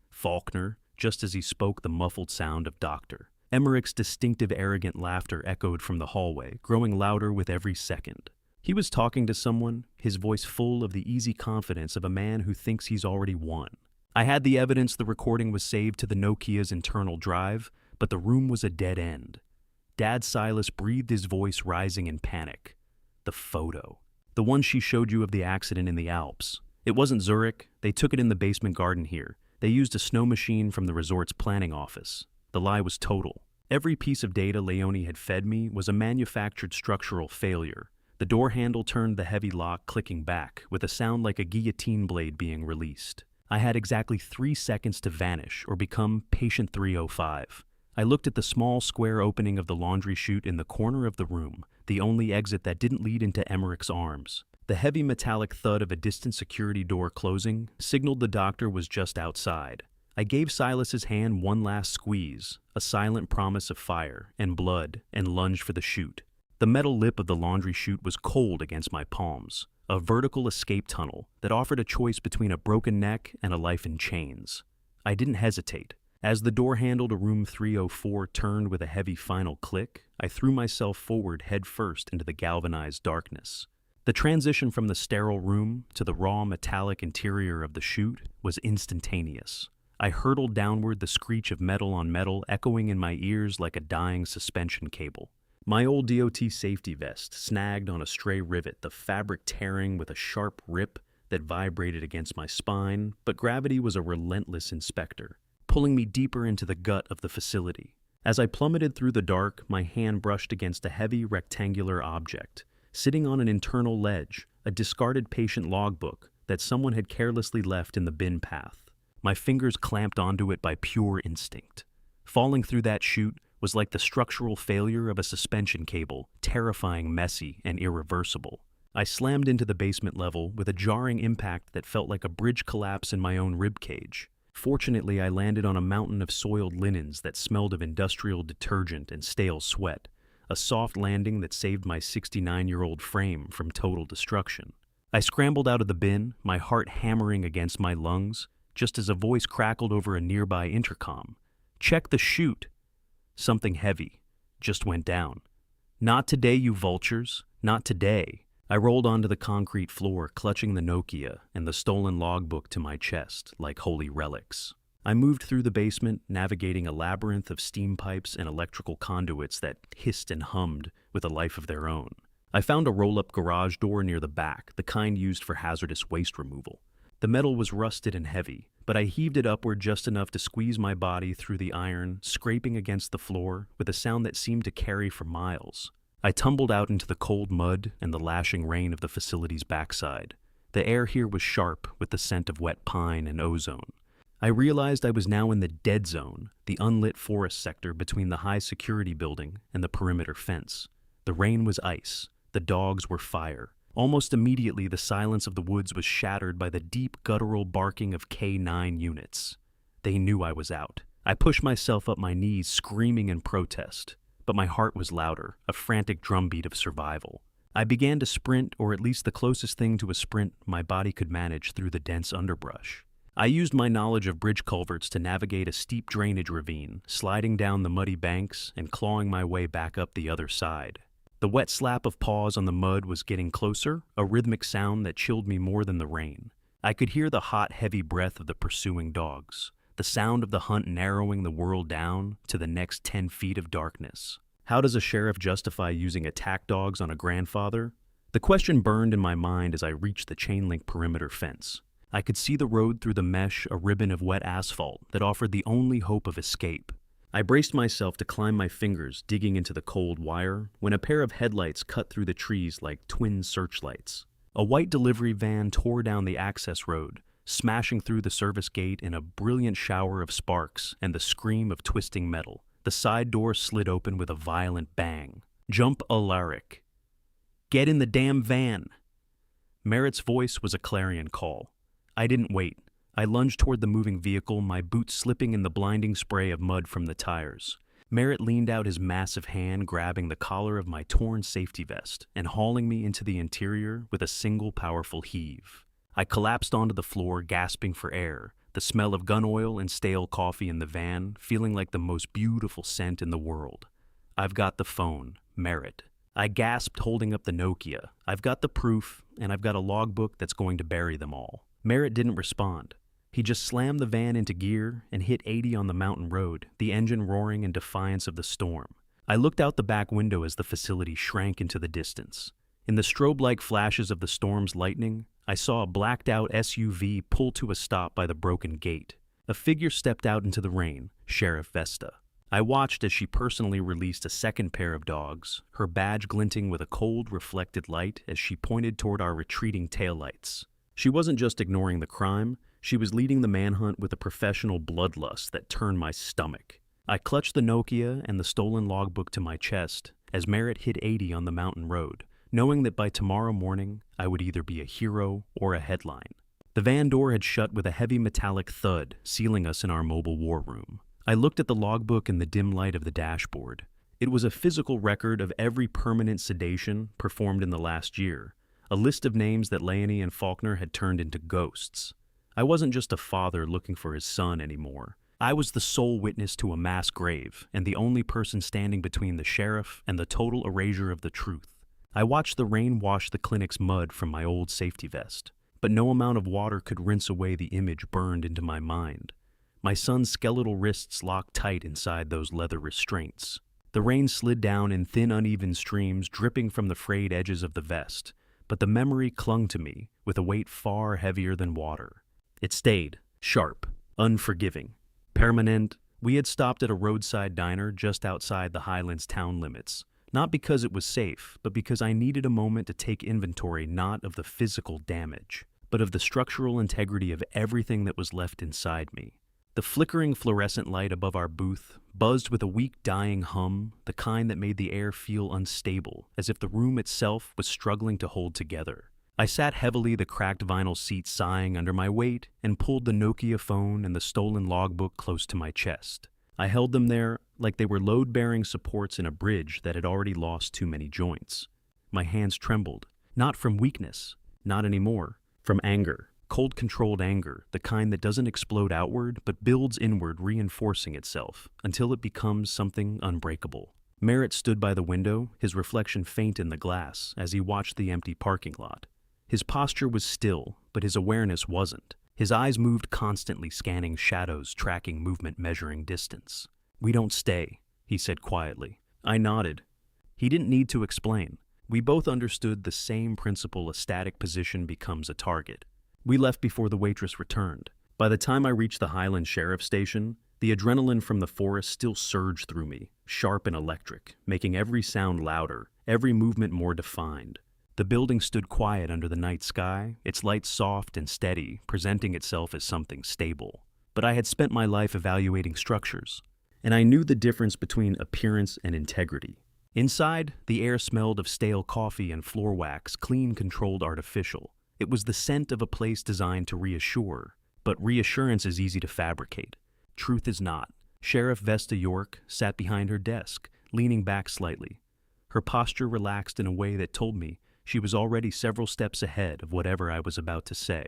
Faulkner, just as he spoke, the muffled sound of Doctor. Emmerich's distinctive arrogant laughter echoed from the hallway, growing louder with every second. He was talking to someone, his voice full of the easy confidence of a man who thinks he's already won. I had the evidence. The recording was saved to the Nokia's internal drive, but the room was a dead end. Dad Silas breathed, his voice rising in panic. The photo. The one she showed you of the accident in the Alps. It wasn't Zurich. They took it in the basement garden here. They used a snow machine from the resort's planning office. The lie was total. Every piece of data Leonie had fed me was a manufactured structural failure. The door handle turned, the heavy lock clicking back, with a sound like a guillotine blade being released. I had exactly 3 seconds to vanish or become patient 305. I looked at the small square opening of the laundry chute in the corner of the room, the only exit that didn't lead into Emmerich's arms. The heavy metallic thud of a distant security door closing signaled the doctor was just outside. I gave Silas's hand one last squeeze, a silent promise of fire and blood, and lunged for the chute. The metal lip of the laundry chute was cold against my palms, a vertical escape tunnel that offered a choice between a broken neck and a life in chains. I didn't hesitate. As the door handle to room 304 turned with a heavy final click, I threw myself forward head first into the galvanized darkness. The transition from the sterile room to the raw metallic interior of the chute was instantaneous. I hurtled downward, the screech of metal on metal echoing in my ears like a dying suspension cable. My old DOT safety vest snagged on a stray rivet, the fabric tearing with a sharp rip that vibrated against my spine, but gravity was a relentless inspector, pulling me deeper into the gut of the facility. As I plummeted through the dark, my hand brushed against a heavy rectangular object, sitting on an internal ledge, a discarded patient logbook that someone had carelessly left in the bin path. My fingers clamped onto it by pure instinct. Falling through that chute was like the structural failure of a suspension cable, terrifying, messy, and irreversible. I slammed into the basement level with a jarring impact that felt like a bridge collapse in my own ribcage. Fortunately, I landed on a mountain of soiled linens that smelled of industrial detergent and stale sweat, a soft landing that saved my 69-year-old frame from total destruction. I scrambled out of the bin, my heart hammering against my lungs, just as a voice crackled over a nearby intercom. "Check the chute!" Something heavy just went down. "Not today, you vultures. Not today." I rolled onto the concrete floor, clutching the Nokia and the stolen logbook to my chest like holy relics. I moved through the basement, navigating a labyrinth of steam pipes and electrical conduits that hissed and hummed with a life of their own. I found a roll-up garage door near the back, the kind used for hazardous waste removal. The metal was rusted and heavy, but I heaved it upward just enough to squeeze my body through the iron, scraping against the floor with a sound that seemed to carry for miles. I tumbled out into the cold mud and the lashing rain of the facility's backside. The air here was sharp with the scent of wet pine and ozone. I realized I was now in the dead zone, the unlit forest sector between the high security building and the perimeter fence. The rain was ice. The dogs were fire. Almost immediately, the silence of the woods was shattered by the deep guttural barking of K9 units. They knew I was out. I pushed myself up my knees, screaming in protest, but my heart was louder, a frantic drumbeat of survival. I began to sprint, or at least the closest thing to a sprint my body could manage, through the dense underbrush. I used my knowledge of bridge culverts to navigate a steep drainage ravine, sliding down the muddy banks and clawing my way back up the other side. The wet slap of paws on the mud was getting closer, a rhythmic sound that chilled me more than the rain. I could hear the hot, heavy breath of the pursuing dogs, the sound of the hunt narrowing the world down to the next 10 feet of darkness. How does a sheriff justify using attack dogs on a grandfather? The question burned in my mind as I reached the chain-link perimeter fence. I could see the road through the mesh, a ribbon of wet asphalt that offered the only hope of escape. I braced myself to climb, my fingers digging into the cold wire, when a pair of headlights cut through the trees like twin searchlights. A white delivery van tore down the access road, smashing through the service gate in a brilliant shower of sparks and the scream of twisting metal. The side door slid open with a violent bang. "Jump, Alaric! Get in the damn van!" Merritt's voice was a clarion call. I didn't wait. I lunged toward the moving vehicle, my boots slipping in the blinding spray of mud from the tires. Merritt leaned out his massive hand, grabbing the collar of my torn safety vest and hauling me into the interior with a single powerful heave. I collapsed onto the floor, gasping for air, the smell of gun oil and stale coffee in the van feeling like the most beautiful scent in the world. "I've got the phone, Merritt." I gasped, holding up the Nokia. "I've got the proof, and I've got a logbook that's going to bury them all." Merritt didn't respond. He just slammed the van into gear and hit 80 on the mountain road, the engine roaring in defiance of the storm. I looked out the back window as the facility shrank into the distance. In the strobe-like flashes of the storm's lightning, I saw a blacked-out SUV pull to a stop by the broken gate. A figure stepped out into the rain, Sheriff Vesta. I watched as she personally released a second pair of dogs, her badge glinting with a cold, reflected light as she pointed toward our retreating taillights. She wasn't just ignoring the crime, she was leading the manhunt with a professional bloodlust that turned my stomach. I clutched the Nokia and the stolen logbook to my chest as Merritt hit 80 on the mountain road, knowing that by tomorrow morning I would either be a hero or a headline. The van door had shut with a heavy metallic thud, sealing us in our mobile war room. I looked at the logbook in the dim light of the dashboard. It was a physical record of every permanent sedation performed in the last year, a list of names that Leonie and Faulkner had turned into ghosts. I wasn't just a father looking for his son anymore. I was the sole witness to a mass grave and the only person standing between the sheriff and the total erasure of the truth. I watched the rain wash the clinic's mud from my old safety vest, but no amount of water could rinse away the image burned into my mind. My son's skeletal wrists locked tight inside those leather restraints. The rain slid down in thin, uneven streams dripping from the frayed edges of the vest, but the memory clung to me with a weight far heavier than water. It stayed, sharp, unforgiving, permanent. We had stopped at a roadside diner just outside the Highlands town limits, not because it was safe, but because I needed a moment to take inventory not of the physical damage, but of the structural integrity of everything that was left inside me. The flickering fluorescent light above our booth buzzed with a weak dying hum, the kind that made the air feel unstable, as if the room itself was struggling to hold together. I sat heavily, the cracked vinyl seat sighing under my weight, and pulled the Nokia phone and the stolen logbook close to my chest. I held them there like they were load-bearing supports in a bridge that had already lost too many joints. My hands trembled, not from weakness, not anymore, from anger. Cold, controlled anger, the kind that doesn't explode outward but builds inward, reinforcing itself until it becomes something unbreakable. Merritt stood by the window, his reflection faint in the glass, as he watched the empty parking lot. His posture was still, but his awareness wasn't. His eyes moved constantly, scanning shadows, tracking movement, measuring distance. "We don't stay," he said quietly. I nodded. He didn't need to explain. We both understood the same principle: a static position becomes a target. We left before the waitress returned. By the time I reached the Highland Sheriff Station, the adrenaline from the forest still surged through me, sharp and electric, making every sound louder, every movement more defined. The building stood quiet under the night sky, its light soft and steady, presenting itself as something stable. But I had spent my life evaluating structures, and I knew the difference between appearance and integrity. Inside, the air smelled of stale coffee and floor wax, clean, controlled, artificial. It was the scent of a place designed to reassure, but reassurance is easy to fabricate. Truth is not. Sheriff Vesta York sat behind her desk, leaning back slightly. Her posture relaxed in a way that told me she was already several steps ahead of whatever I was about to say.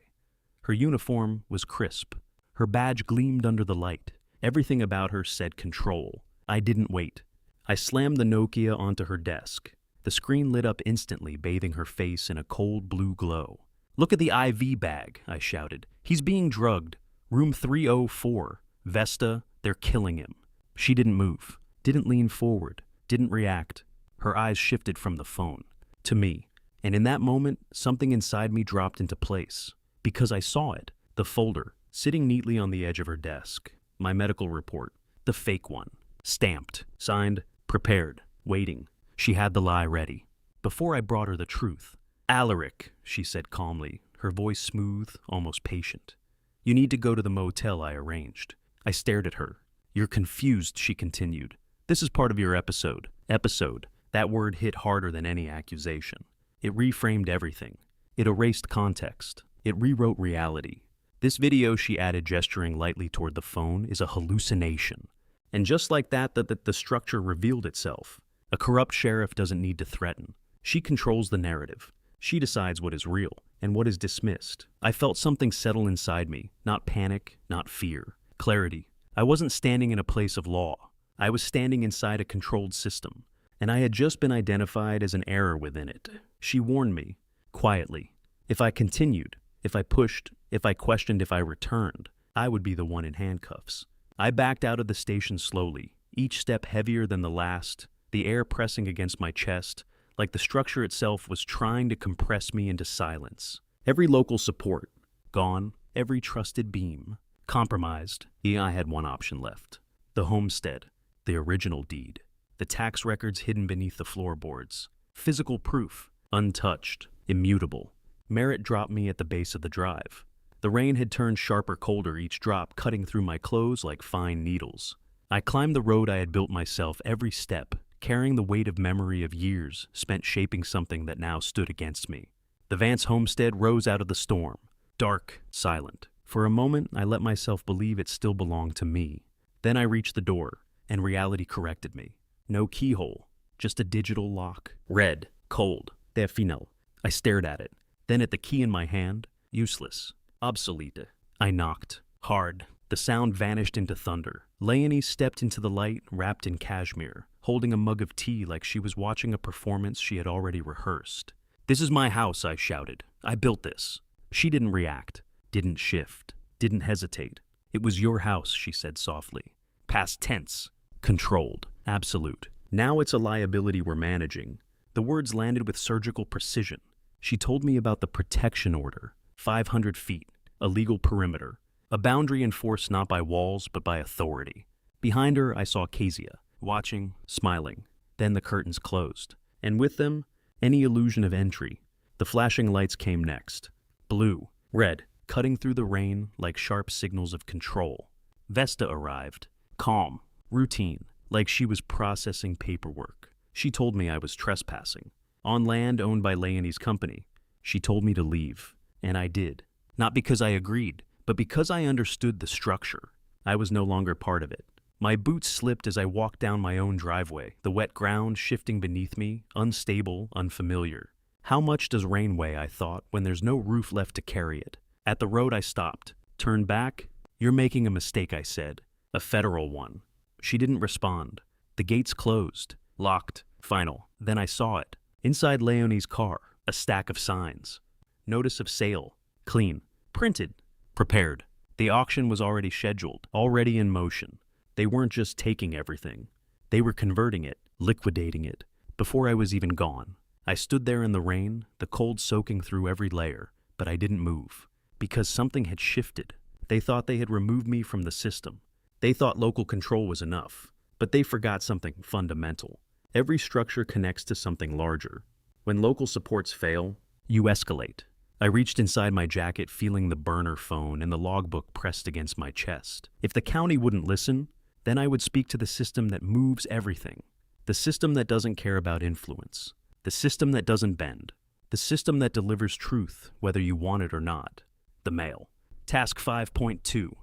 Her uniform was crisp. Her badge gleamed under the light. Everything about her said control. I didn't wait. I slammed the Nokia onto her desk. The screen lit up instantly, bathing her face in a cold blue glow. "Look at the IV bag," I shouted. "He's being drugged. Room 304. Vesta, they're killing him." She didn't move, didn't lean forward, didn't react. Her eyes shifted from the phone to me, and in that moment, something inside me dropped into place. Because I saw it, the folder, sitting neatly on the edge of her desk. My medical report, the fake one, stamped, signed, prepared, waiting. She had the lie ready. Before I brought her the truth. "Alaric," she said calmly, her voice smooth, almost patient. "You need to go to the motel I arranged." I stared at her. "You're confused," she continued. "This is part of your episode." Episode. That word hit harder than any accusation. It reframed everything. It erased context. It rewrote reality. "This video," she added, gesturing lightly toward the phone, "is a hallucination." And just like that, the structure revealed itself. A corrupt sheriff doesn't need to threaten. She controls the narrative. She decides what is real and what is dismissed. I felt something settle inside me, not panic, not fear. Clarity. I wasn't standing in a place of law. I was standing inside a controlled system, and I had just been identified as an error within it. She warned me, quietly. If I continued, if I pushed, if I questioned, if I returned, I would be the one in handcuffs. I backed out of the station slowly, each step heavier than the last, the air pressing against my chest, like the structure itself was trying to compress me into silence. Every local support, gone, every trusted beam, compromised. I had one option left. The homestead, the original deed, the tax records hidden beneath the floorboards, physical proof, untouched, immutable. Merritt dropped me at the base of the drive. The rain had turned sharper colder, each drop cutting through my clothes like fine needles. I climbed the road I had built myself every step, carrying the weight of memory of years spent shaping something that now stood against me. The Vance homestead rose out of the storm, dark, silent. For a moment, I let myself believe it still belonged to me. Then I reached the door, and reality corrected me. No keyhole, just a digital lock. Red, cold, final. I stared at it, then at the key in my hand. Useless, obsolete. I knocked, hard. The sound vanished into thunder. Leonie stepped into the light, wrapped in cashmere, holding a mug of tea like she was watching a performance she had already rehearsed. "This is my house," I shouted. "I built this." She didn't react, didn't shift, didn't hesitate. "It was your house," she said softly. Past tense. Controlled. Absolute. "Now it's a liability we're managing." The words landed with surgical precision. She told me about the protection order. 500 feet. A legal perimeter. A boundary enforced not by walls, but by authority. Behind her, I saw Kezia, watching, smiling. Then the curtains closed. And with them, any illusion of entry. The flashing lights came next. Blue, red, cutting through the rain like sharp signals of control. Vesta arrived. Calm, routine, like she was processing paperwork. She told me I was trespassing. On land owned by Leonie's company. She told me to leave. And I did. Not because I agreed, but because I understood the structure. I was no longer part of it. My boots slipped as I walked down my own driveway, the wet ground shifting beneath me, unstable, unfamiliar. How much does rain weigh, I thought, when there's no roof left to carry it? At the road I stopped. Turned back. "You're making a mistake," I said. "A federal one." She didn't respond. The gates closed. Locked. Final. Then I saw it. Inside Leonie's car, a stack of signs. Notice of sale. Clean. Printed. Prepared. The auction was already scheduled, already in motion. They weren't just taking everything. They were converting it, liquidating it, before I was even gone. I stood there in the rain, the cold soaking through every layer, but I didn't move. Because something had shifted. They thought they had removed me from the system. They thought local control was enough, but they forgot something fundamental. Every structure connects to something larger. When local supports fail, you escalate. I reached inside my jacket, feeling the burner phone and the logbook pressed against my chest. If the county wouldn't listen, then I would speak to the system that moves everything. The system that doesn't care about influence. The system that doesn't bend. The system that delivers truth, whether you want it or not. The mail. Task 5.2.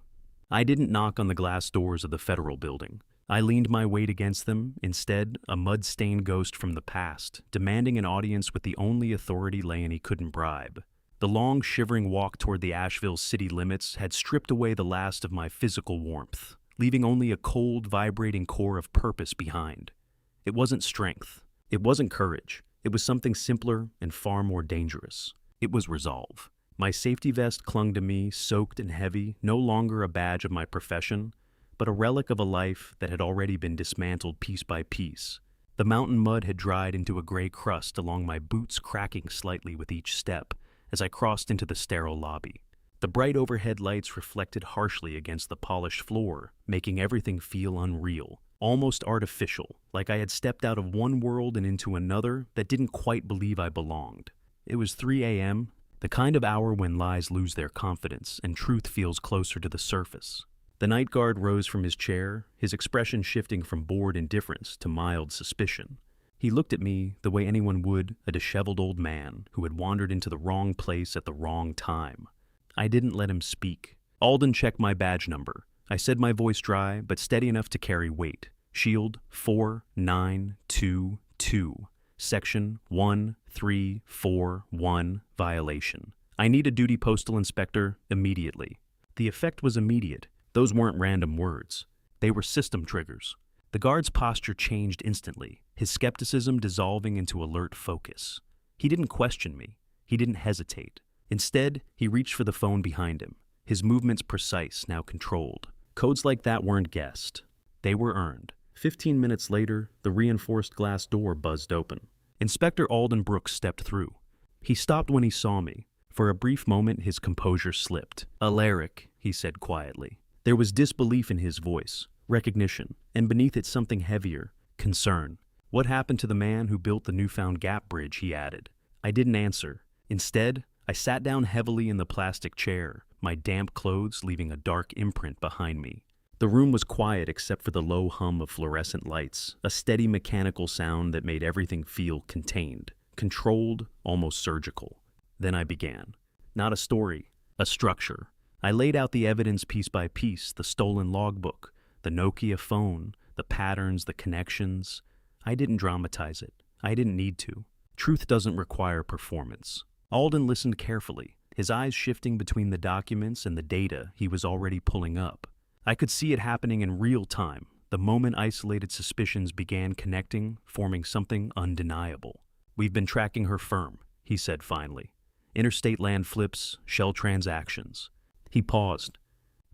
I didn't knock on the glass doors of the federal building. I leaned my weight against them, instead, a mud-stained ghost from the past, demanding an audience with the only authority Leonie couldn't bribe. The long, shivering walk toward the Asheville city limits had stripped away the last of my physical warmth, leaving only a cold, vibrating core of purpose behind. It wasn't strength. It wasn't courage. It was something simpler and far more dangerous. It was resolve. My safety vest clung to me, soaked and heavy, no longer a badge of my profession, but a relic of a life that had already been dismantled piece by piece. The mountain mud had dried into a gray crust along my boots, cracking slightly with each step as I crossed into the sterile lobby. The bright overhead lights reflected harshly against the polished floor, making everything feel unreal, almost artificial, like I had stepped out of one world and into another that didn't quite believe I belonged. It was 3 a.m., the kind of hour when lies lose their confidence and truth feels closer to the surface. The night guard rose from his chair, his expression shifting from bored indifference to mild suspicion. He looked at me the way anyone would a disheveled old man who had wandered into the wrong place at the wrong time. I didn't let him speak. Alden checked my badge number. I said, my voice dry, but steady enough to carry weight. Shield 4922, Section 1341, violation. I need a duty postal inspector immediately. The effect was immediate. Those weren't random words. They were system triggers. The guard's posture changed instantly, his skepticism dissolving into alert focus. He didn't question me. He didn't hesitate. Instead, he reached for the phone behind him. his movements precise, now controlled. Codes like that weren't guessed. They were earned. 15 minutes later, the reinforced glass door buzzed open. Inspector Alden Brooks stepped through. He stopped when he saw me. For a brief moment, his composure slipped. "Alaric," he said quietly. There was disbelief in his voice, recognition, and beneath it something heavier, concern. "What happened to the man who built the newfound gap bridge?" he added. I didn't answer. Instead, I sat down heavily in the plastic chair, my damp clothes leaving a dark imprint behind me. The room was quiet except for the low hum of fluorescent lights, a steady mechanical sound that made everything feel contained, controlled, almost surgical. Then I began. Not a story, a structure. I laid out the evidence piece by piece, the stolen logbook, the Nokia phone, the patterns, the connections. I didn't dramatize it. I didn't need to. Truth doesn't require performance. Alden listened carefully, his eyes shifting between the documents and the data he was already pulling up. I could see it happening in real time, the moment isolated suspicions began connecting, forming something undeniable. "We've been tracking her firm," he said finally. "Interstate land flips, shell transactions." He paused.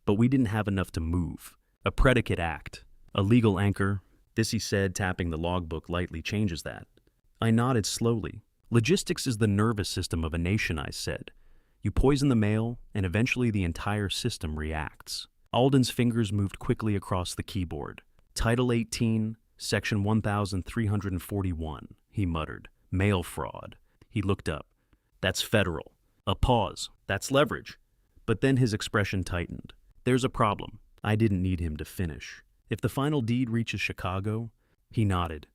"But we didn't have enough to move. A predicate act, a legal anchor." This, he said, tapping the logbook lightly, "changes that." I nodded slowly. "Logistics is the nervous system of a nation," I said. "You poison the mail, and eventually the entire system reacts." Alden's fingers moved quickly across the keyboard. "Title 18, Section 1341, he muttered. "Mail fraud." He looked up. "That's federal." A pause. "That's leverage." But then his expression tightened. "There's a problem." I didn't need him to finish. "If the final deed reaches Chicago," he nodded,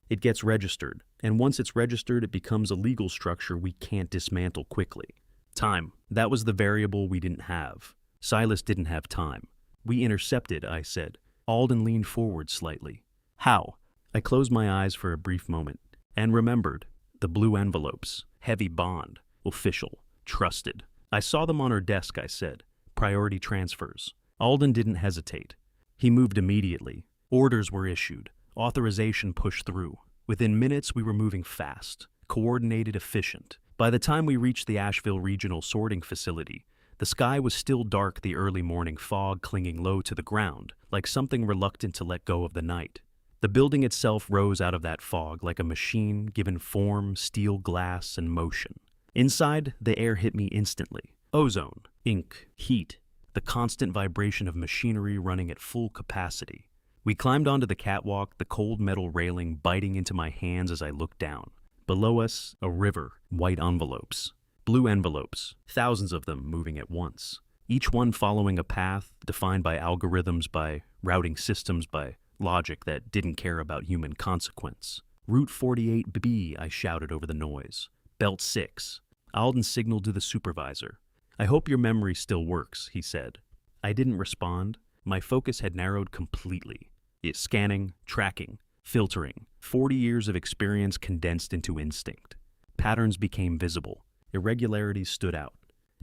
"it gets registered, and once it's registered, it becomes a legal structure we can't dismantle quickly." Time. That was the variable we didn't have. Silas didn't have time. "We intercepted," I said. Alden leaned forward slightly. "How?" I closed my eyes for a brief moment, and remembered. The blue envelopes. Heavy bond. Official. Trusted. "I saw them on her desk," I said. "Priority transfers." Alden didn't hesitate. He moved immediately. Orders were issued. Authorization pushed through. Within minutes, we were moving fast, coordinated, efficient. By the time we reached the Asheville Regional Sorting Facility, the sky was still dark, the early morning fog clinging low to the ground, like something reluctant to let go of the night. The building itself rose out of that fog like a machine given form, steel glass, and motion. Inside, the air hit me instantly. Ozone, ink, heat, the constant vibration of machinery running at full capacity. We climbed onto the catwalk, the cold metal railing biting into my hands as I looked down. Below us, a river, white envelopes. Blue envelopes, thousands of them moving at once. Each one following a path defined by algorithms, by routing systems, by logic that didn't care about human consequence. "Route 48B, I shouted over the noise. "Belt 6. Alden signaled to the supervisor. "I hope your memory still works," he said. I didn't respond. My focus had narrowed completely. Scanning, tracking, filtering. 40 years of experience condensed into instinct. Patterns became visible. Irregularities stood out.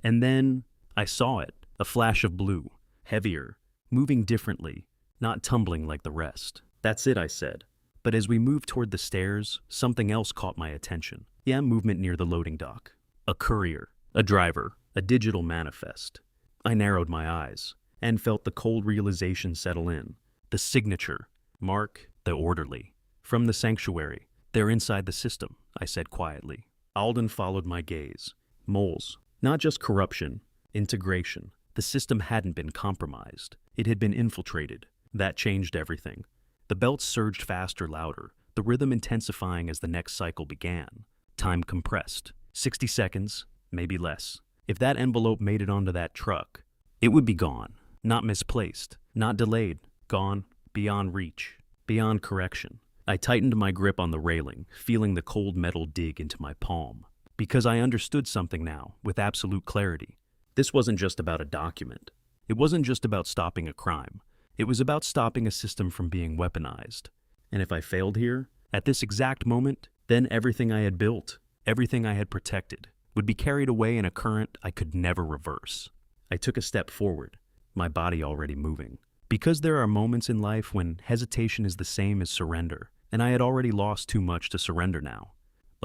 And then I saw it, a flash of blue, heavier, moving differently, not tumbling like the rest. "That's it," I said. But as we moved toward the stairs, something else caught my attention. Movement near the loading dock. A courier, a driver, a digital manifest. I narrowed my eyes and felt the cold realization settle in. The signature, Mark, the orderly. From the sanctuary. "They're inside the system," I said quietly. Alden followed my gaze. Moles. Not just corruption, integration. The system hadn't been compromised. It had been infiltrated. That changed everything. The belts surged faster, louder, the rhythm intensifying as the next cycle began. Time compressed. 60 seconds, maybe less. If that envelope made it onto that truck, it would be gone. Not misplaced, not delayed, gone, beyond reach, beyond correction. I tightened my grip on the railing, feeling the cold metal dig into my palm. Because I understood something now, with absolute clarity. This wasn't just about a document. It wasn't just about stopping a crime. It was about stopping a system from being weaponized. And if I failed here, at this exact moment, then everything I had built, everything I had protected, would be carried away in a current I could never reverse. I took a step forward, my body already moving. Because there are moments in life when hesitation is the same as surrender, and I had already lost too much to surrender now.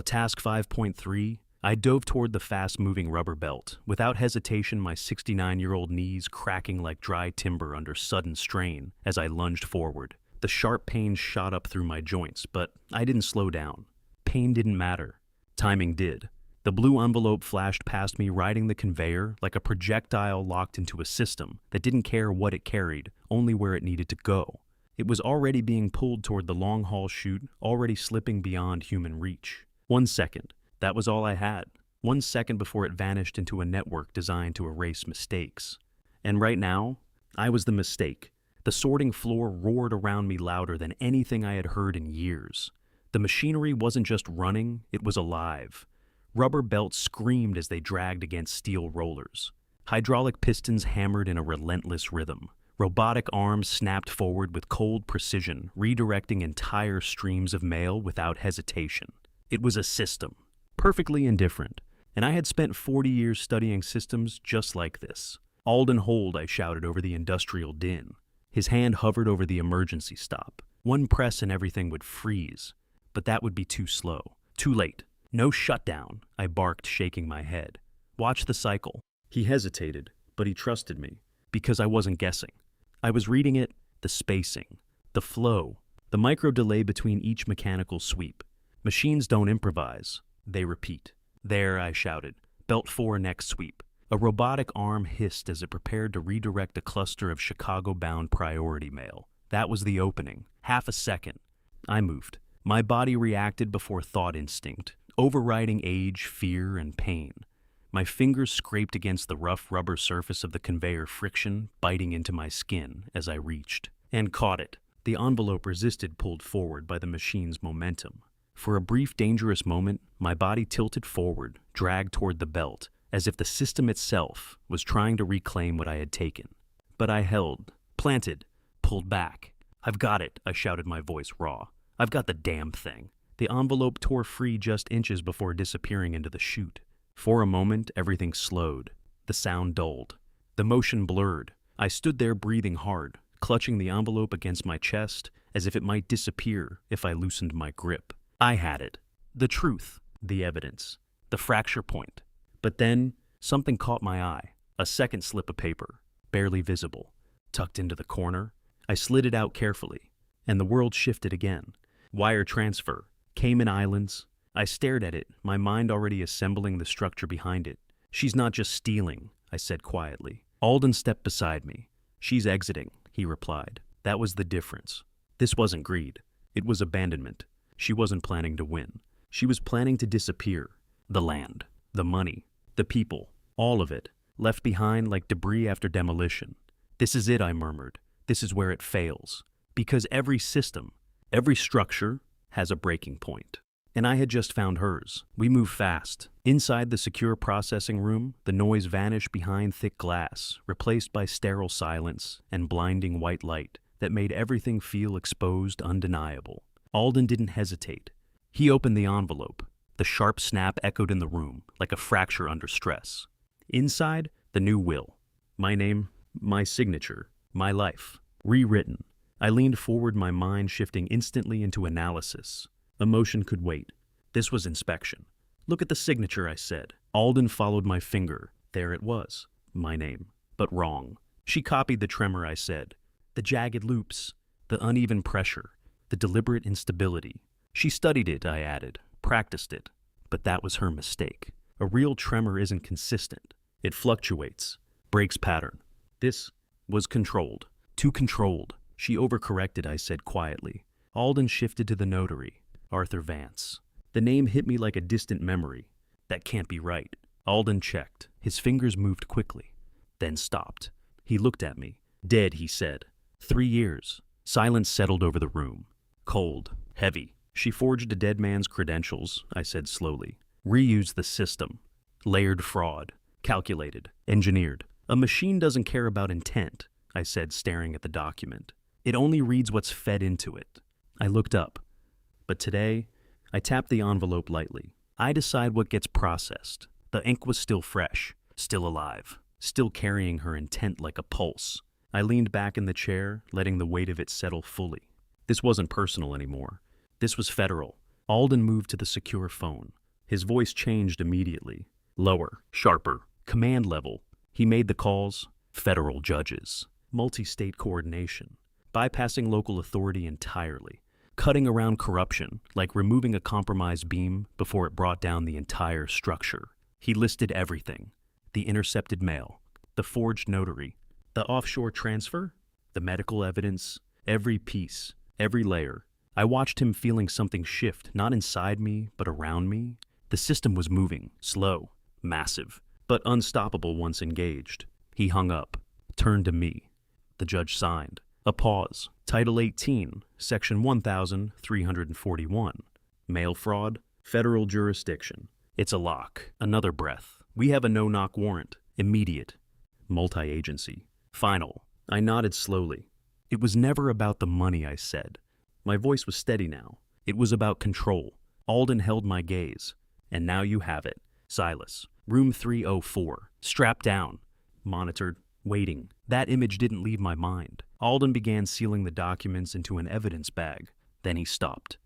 Task 5.3, I dove toward the fast-moving rubber belt, without hesitation, my 69-year-old knees cracking like dry timber under sudden strain as I lunged forward. The sharp pain shot up through my joints, but I didn't slow down. Pain didn't matter. Timing did. The blue envelope flashed past me, riding the conveyor like a projectile locked into a system that didn't care what it carried, only where it needed to go. It was already being pulled toward the long-haul chute, already slipping beyond human reach. 1 second. That was all I had. 1 second before it vanished into a network designed to erase mistakes. And right now, I was the mistake. The sorting floor roared around me louder than anything I had heard in years. The machinery wasn't just running, it was alive. Rubber belts screamed as they dragged against steel rollers. Hydraulic pistons hammered in a relentless rhythm. Robotic arms snapped forward with cold precision, redirecting entire streams of mail without hesitation. It was a system, perfectly indifferent, and I had spent 40 years studying systems just like this. Alden, hold, I shouted over the industrial din. His hand hovered over the emergency stop. One press and everything would freeze, but that would be too slow. Too late. No shutdown, I barked, shaking my head. Watch the cycle. He hesitated, but he trusted me, because I wasn't guessing. I was reading it, the spacing, the flow, the micro delay between each mechanical sweep. Machines don't improvise, they repeat. There, I shouted. Belt 4, next sweep. A robotic arm hissed as it prepared to redirect a cluster of Chicago-bound priority mail. That was the opening. Half a second. I moved. My body reacted before thought instinct, overriding age, fear, and pain. My fingers scraped against the rough rubber surface of the conveyor, friction biting into my skin as I reached. And caught it. The envelope resisted, pulled forward by the machine's momentum. For a brief, dangerous moment, my body tilted forward, dragged toward the belt, as if the system itself was trying to reclaim what I had taken. But I held, planted, pulled back. I've got it, I shouted, my voice raw. I've got the damn thing. The envelope tore free just inches before disappearing into the chute. For a moment, everything slowed. The sound dulled. The motion blurred. I stood there breathing hard, clutching the envelope against my chest as if it might disappear if I loosened my grip. I had it. The truth. The evidence. The fracture point. But then, something caught my eye. A second slip of paper, barely visible, tucked into the corner. I slid it out carefully, and the world shifted again. Wire transfer. Cayman Islands. I stared at it, my mind already assembling the structure behind it. She's not just stealing, I said quietly. Alden stepped beside me. She's exiting, he replied. That was the difference. This wasn't greed. It was abandonment. She wasn't planning to win. She was planning to disappear. The land, the money, the people, all of it, left behind like debris after demolition. This is it, I murmured. This is where it fails. Because every system, every structure, has a breaking point. And I had just found hers. We moved fast. Inside the secure processing room, the noise vanished behind thick glass, replaced by sterile silence and blinding white light that made everything feel exposed, undeniable. Alden didn't hesitate. He opened the envelope. The sharp snap echoed in the room, like a fracture under stress. Inside, the new will. My name, my signature, my life. Rewritten. I leaned forward, my mind shifting instantly into analysis. Emotion could wait. This was inspection. Look at the signature, I said. Alden followed my finger. There it was. My name. But wrong. She copied the tremor, I said. The jagged loops. The uneven pressure. The deliberate instability. She studied it, I added. Practiced it. But that was her mistake. A real tremor isn't consistent. It fluctuates. Breaks pattern. This was controlled. Too controlled. She overcorrected, I said quietly. Alden shifted to the notary. Arthur Vance. The name hit me like a distant memory. That can't be right. Alden checked. His fingers moved quickly, then stopped. He looked at me. Dead, he said. 3 years. Silence settled over the room. Cold. Heavy. She forged a dead man's credentials, I said slowly. Reused the system. Layered fraud. Calculated. Engineered. A machine doesn't care about intent, I said, staring at the document. It only reads what's fed into it. I looked up. But today, I tapped the envelope lightly. I decide what gets processed. The ink was still fresh, still alive, still carrying her intent like a pulse. I leaned back in the chair, letting the weight of it settle fully. This wasn't personal anymore. This was federal. Alden moved to the secure phone. His voice changed immediately. Lower, sharper, command level. He made the calls. Federal judges. Multi-state coordination. Bypassing local authority entirely. Cutting around corruption, like removing a compromised beam before it brought down the entire structure. He listed everything. The intercepted mail. The forged notary. The offshore transfer. The medical evidence. Every piece. Every layer. I watched him feeling something shift, not inside me, but around me. The system was moving, slow, massive, but unstoppable once engaged. He hung up, turned to me. The judge signed. A pause. Title 18, Section 1341. Mail fraud, federal jurisdiction. It's a lock. Another breath. We have a no-knock warrant. Immediate. Multi-agency. Final. I nodded slowly. It was never about the money, I said. My voice was steady now. It was about control. Alden held my gaze. And now you have it. Silas. Room 304. Strapped down. Monitored. Waiting. That image didn't leave my mind. Alden began sealing the documents into an evidence bag. Then he stopped.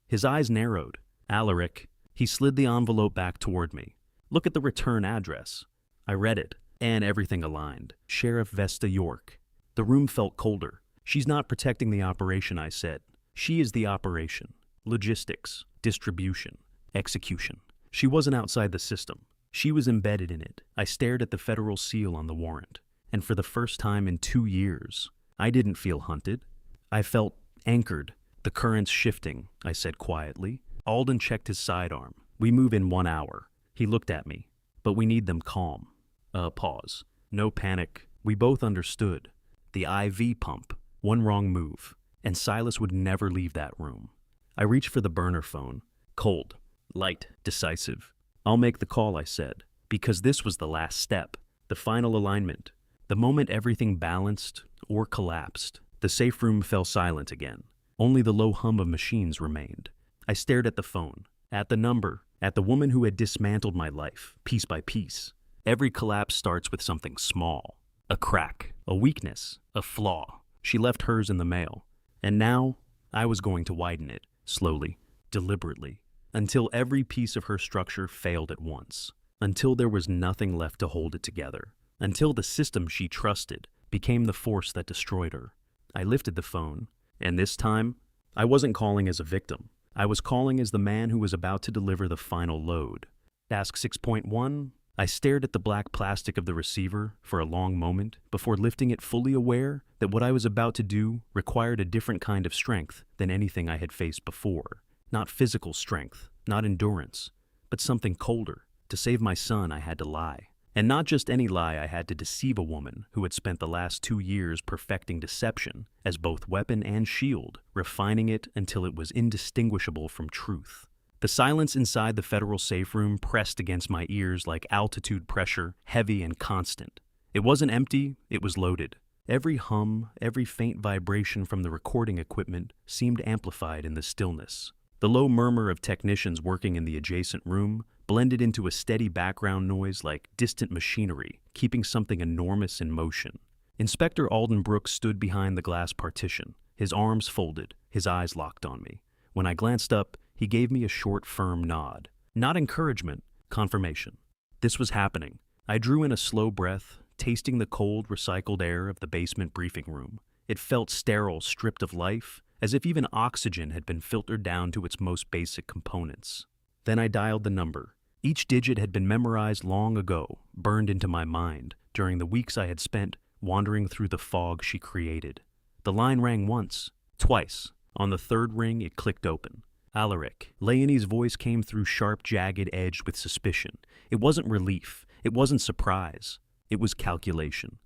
His eyes narrowed. Alaric. He slid the envelope back toward me. Look at the return address. I read it, and everything aligned. Sheriff Vesta York. The room felt colder. She's not protecting the operation, I said. She is the operation. Logistics. Distribution. Execution. She wasn't outside the system. She was embedded in it. I stared at the federal seal on the warrant. And for the first time in 2 years, I didn't feel hunted. I felt anchored. The currents shifting, I said quietly. Alden checked his sidearm. We move in 1 hour. He looked at me. But we need them calm. Pause. No panic. We both understood. The IV pump. One wrong move. And Silas would never leave that room. I reached for the burner phone. Cold. Light. Decisive. I'll make the call, I said. Because this was the last step. The final alignment. The moment everything balanced or collapsed, the safe room fell silent again. Only the low hum of machines remained. I stared at the phone, at the number, at the woman who had dismantled my life, piece by piece. Every collapse starts with something small. A crack, a weakness, a flaw. She left hers in the mail. And now, I was going to widen it, slowly, deliberately, until every piece of her structure failed at once. Until there was nothing left to hold it together. Until the system she trusted became the force that destroyed her. I lifted the phone, and this time, I wasn't calling as a victim. I was calling as the man who was about to deliver the final load. Task 6.1, I stared at the black plastic of the receiver for a long moment before lifting it, fully aware that what I was about to do required a different kind of strength than anything I had faced before. Not physical strength, not endurance, but something colder. To save my son, I had to lie. And not just any lie. I had to deceive a woman who had spent the last 2 years perfecting deception as both weapon and shield, refining it until it was indistinguishable from truth. The silence inside the federal safe room pressed against my ears like altitude pressure, heavy and constant. It wasn't empty, it was loaded. Every hum, every faint vibration from the recording equipment seemed amplified in the stillness. The low murmur of technicians working in the adjacent room blended into a steady background noise like distant machinery, keeping something enormous in motion. Inspector Alden Brooks stood behind the glass partition, his arms folded, his eyes locked on me. When I glanced up, he gave me a short, firm nod. Not encouragement, confirmation. This was happening. I drew in a slow breath, tasting the cold, recycled air of the basement briefing room. It felt sterile, stripped of life, as if even oxygen had been filtered down to its most basic components. Then I dialed the number. Each digit had been memorized long ago, burned into my mind during the weeks I had spent wandering through the fog she created. The line rang once, twice. On the third ring, it clicked open. Alaric. Leonie's voice came through sharp, jagged, edged with suspicion. It wasn't relief. It wasn't surprise. It was calculation.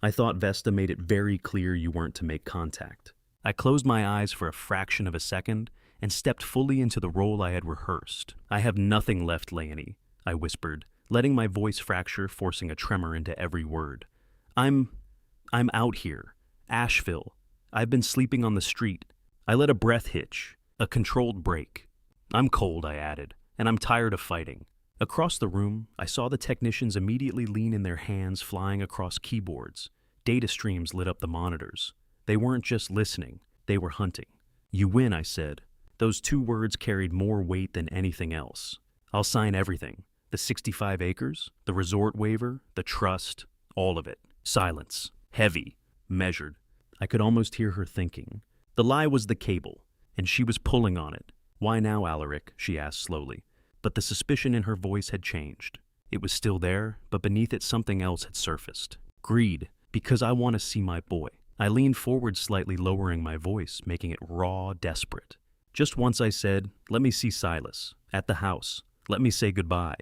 I thought Vesta made it very clear you weren't to make contact. I closed my eyes for a fraction of a second and stepped fully into the role I had rehearsed. I have nothing left, Leonie, I whispered, letting my voice fracture, forcing a tremor into every word. I'm out here. Asheville. I've been sleeping on the street. I let a breath hitch, a controlled break. I'm cold, I added, and I'm tired of fighting. Across the room, I saw the technicians immediately lean in, their hands flying across keyboards. Data streams lit up the monitors. They weren't just listening, they were hunting. You win, I said. Those 2 words carried more weight than anything else. I'll sign everything. The 65 acres, the resort waiver, the trust, all of it. Silence. Heavy. Measured. I could almost hear her thinking. The lie was the cable, and she was pulling on it. Why now, Alaric? She asked slowly. But the suspicion in her voice had changed. It was still there, but beneath it something else had surfaced. Greed. Because I want to see my boy. I leaned forward slightly, lowering my voice, making it raw, desperate. Just once I said, "Let me see Silas. At the house. Let me say goodbye."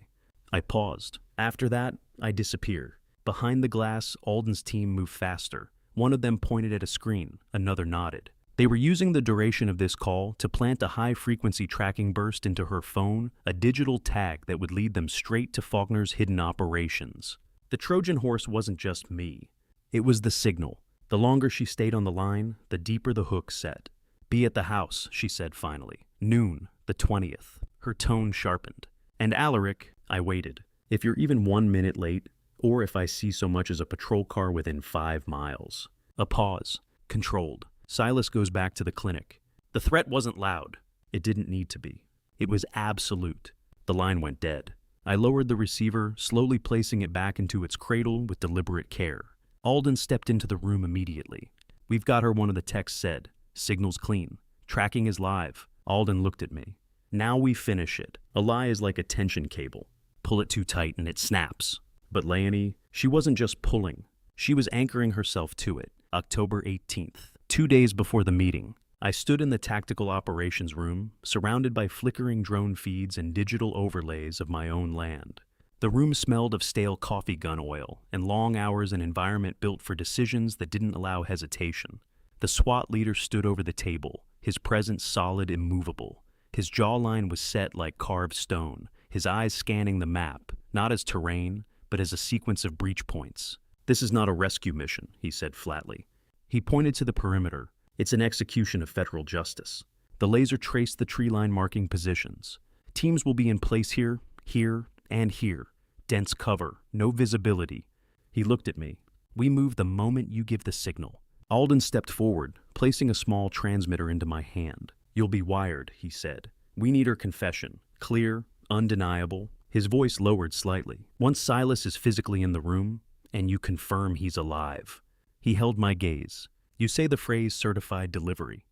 I paused. After that, I disappeared. Behind the glass, Alden's team moved faster. One of them pointed at a screen, another nodded. They were using the duration of this call to plant a high-frequency tracking burst into her phone, a digital tag that would lead them straight to Faulkner's hidden operations. The Trojan horse wasn't just me. It was the signal. The longer she stayed on the line, the deeper the hook set. "Be at the house," she said finally. "Noon, the 20th. Her tone sharpened. "And Alaric," I waited. "If you're even 1 minute late, or if I see so much as a patrol car within 5 miles. A pause. Controlled. Silas goes back to the clinic. The threat wasn't loud. It didn't need to be. It was absolute. The line went dead. I lowered the receiver, slowly placing it back into its cradle with deliberate care. Alden stepped into the room immediately. "We've got her," one of the techs said. "Signal's clean. Tracking is live." Alden looked at me. "Now we finish it. A lie is like a tension cable. Pull it too tight and it snaps." But Leonie, she wasn't just pulling. She was anchoring herself to it. October 18th, 2 days before the meeting. I stood in the tactical operations room, surrounded by flickering drone feeds and digital overlays of my own land. The room smelled of stale coffee gun oil and long hours in an environment built for decisions that didn't allow hesitation. The SWAT leader stood over the table, his presence solid, immovable. His jawline was set like carved stone, his eyes scanning the map, not as terrain, but as a sequence of breach points. "This is not a rescue mission," he said flatly. He pointed to the perimeter. "It's an execution of federal justice." The laser traced the tree line marking positions. "Teams will be in place here, here, and here. Dense cover, no visibility." He looked at me. "We move the moment you give the signal." Alden stepped forward, placing a small transmitter into my hand. "You'll be wired," he said. "We need her confession. Clear, undeniable." His voice lowered slightly. "Once Silas is physically in the room, and you confirm he's alive." He held my gaze. "You say the phrase certified delivery."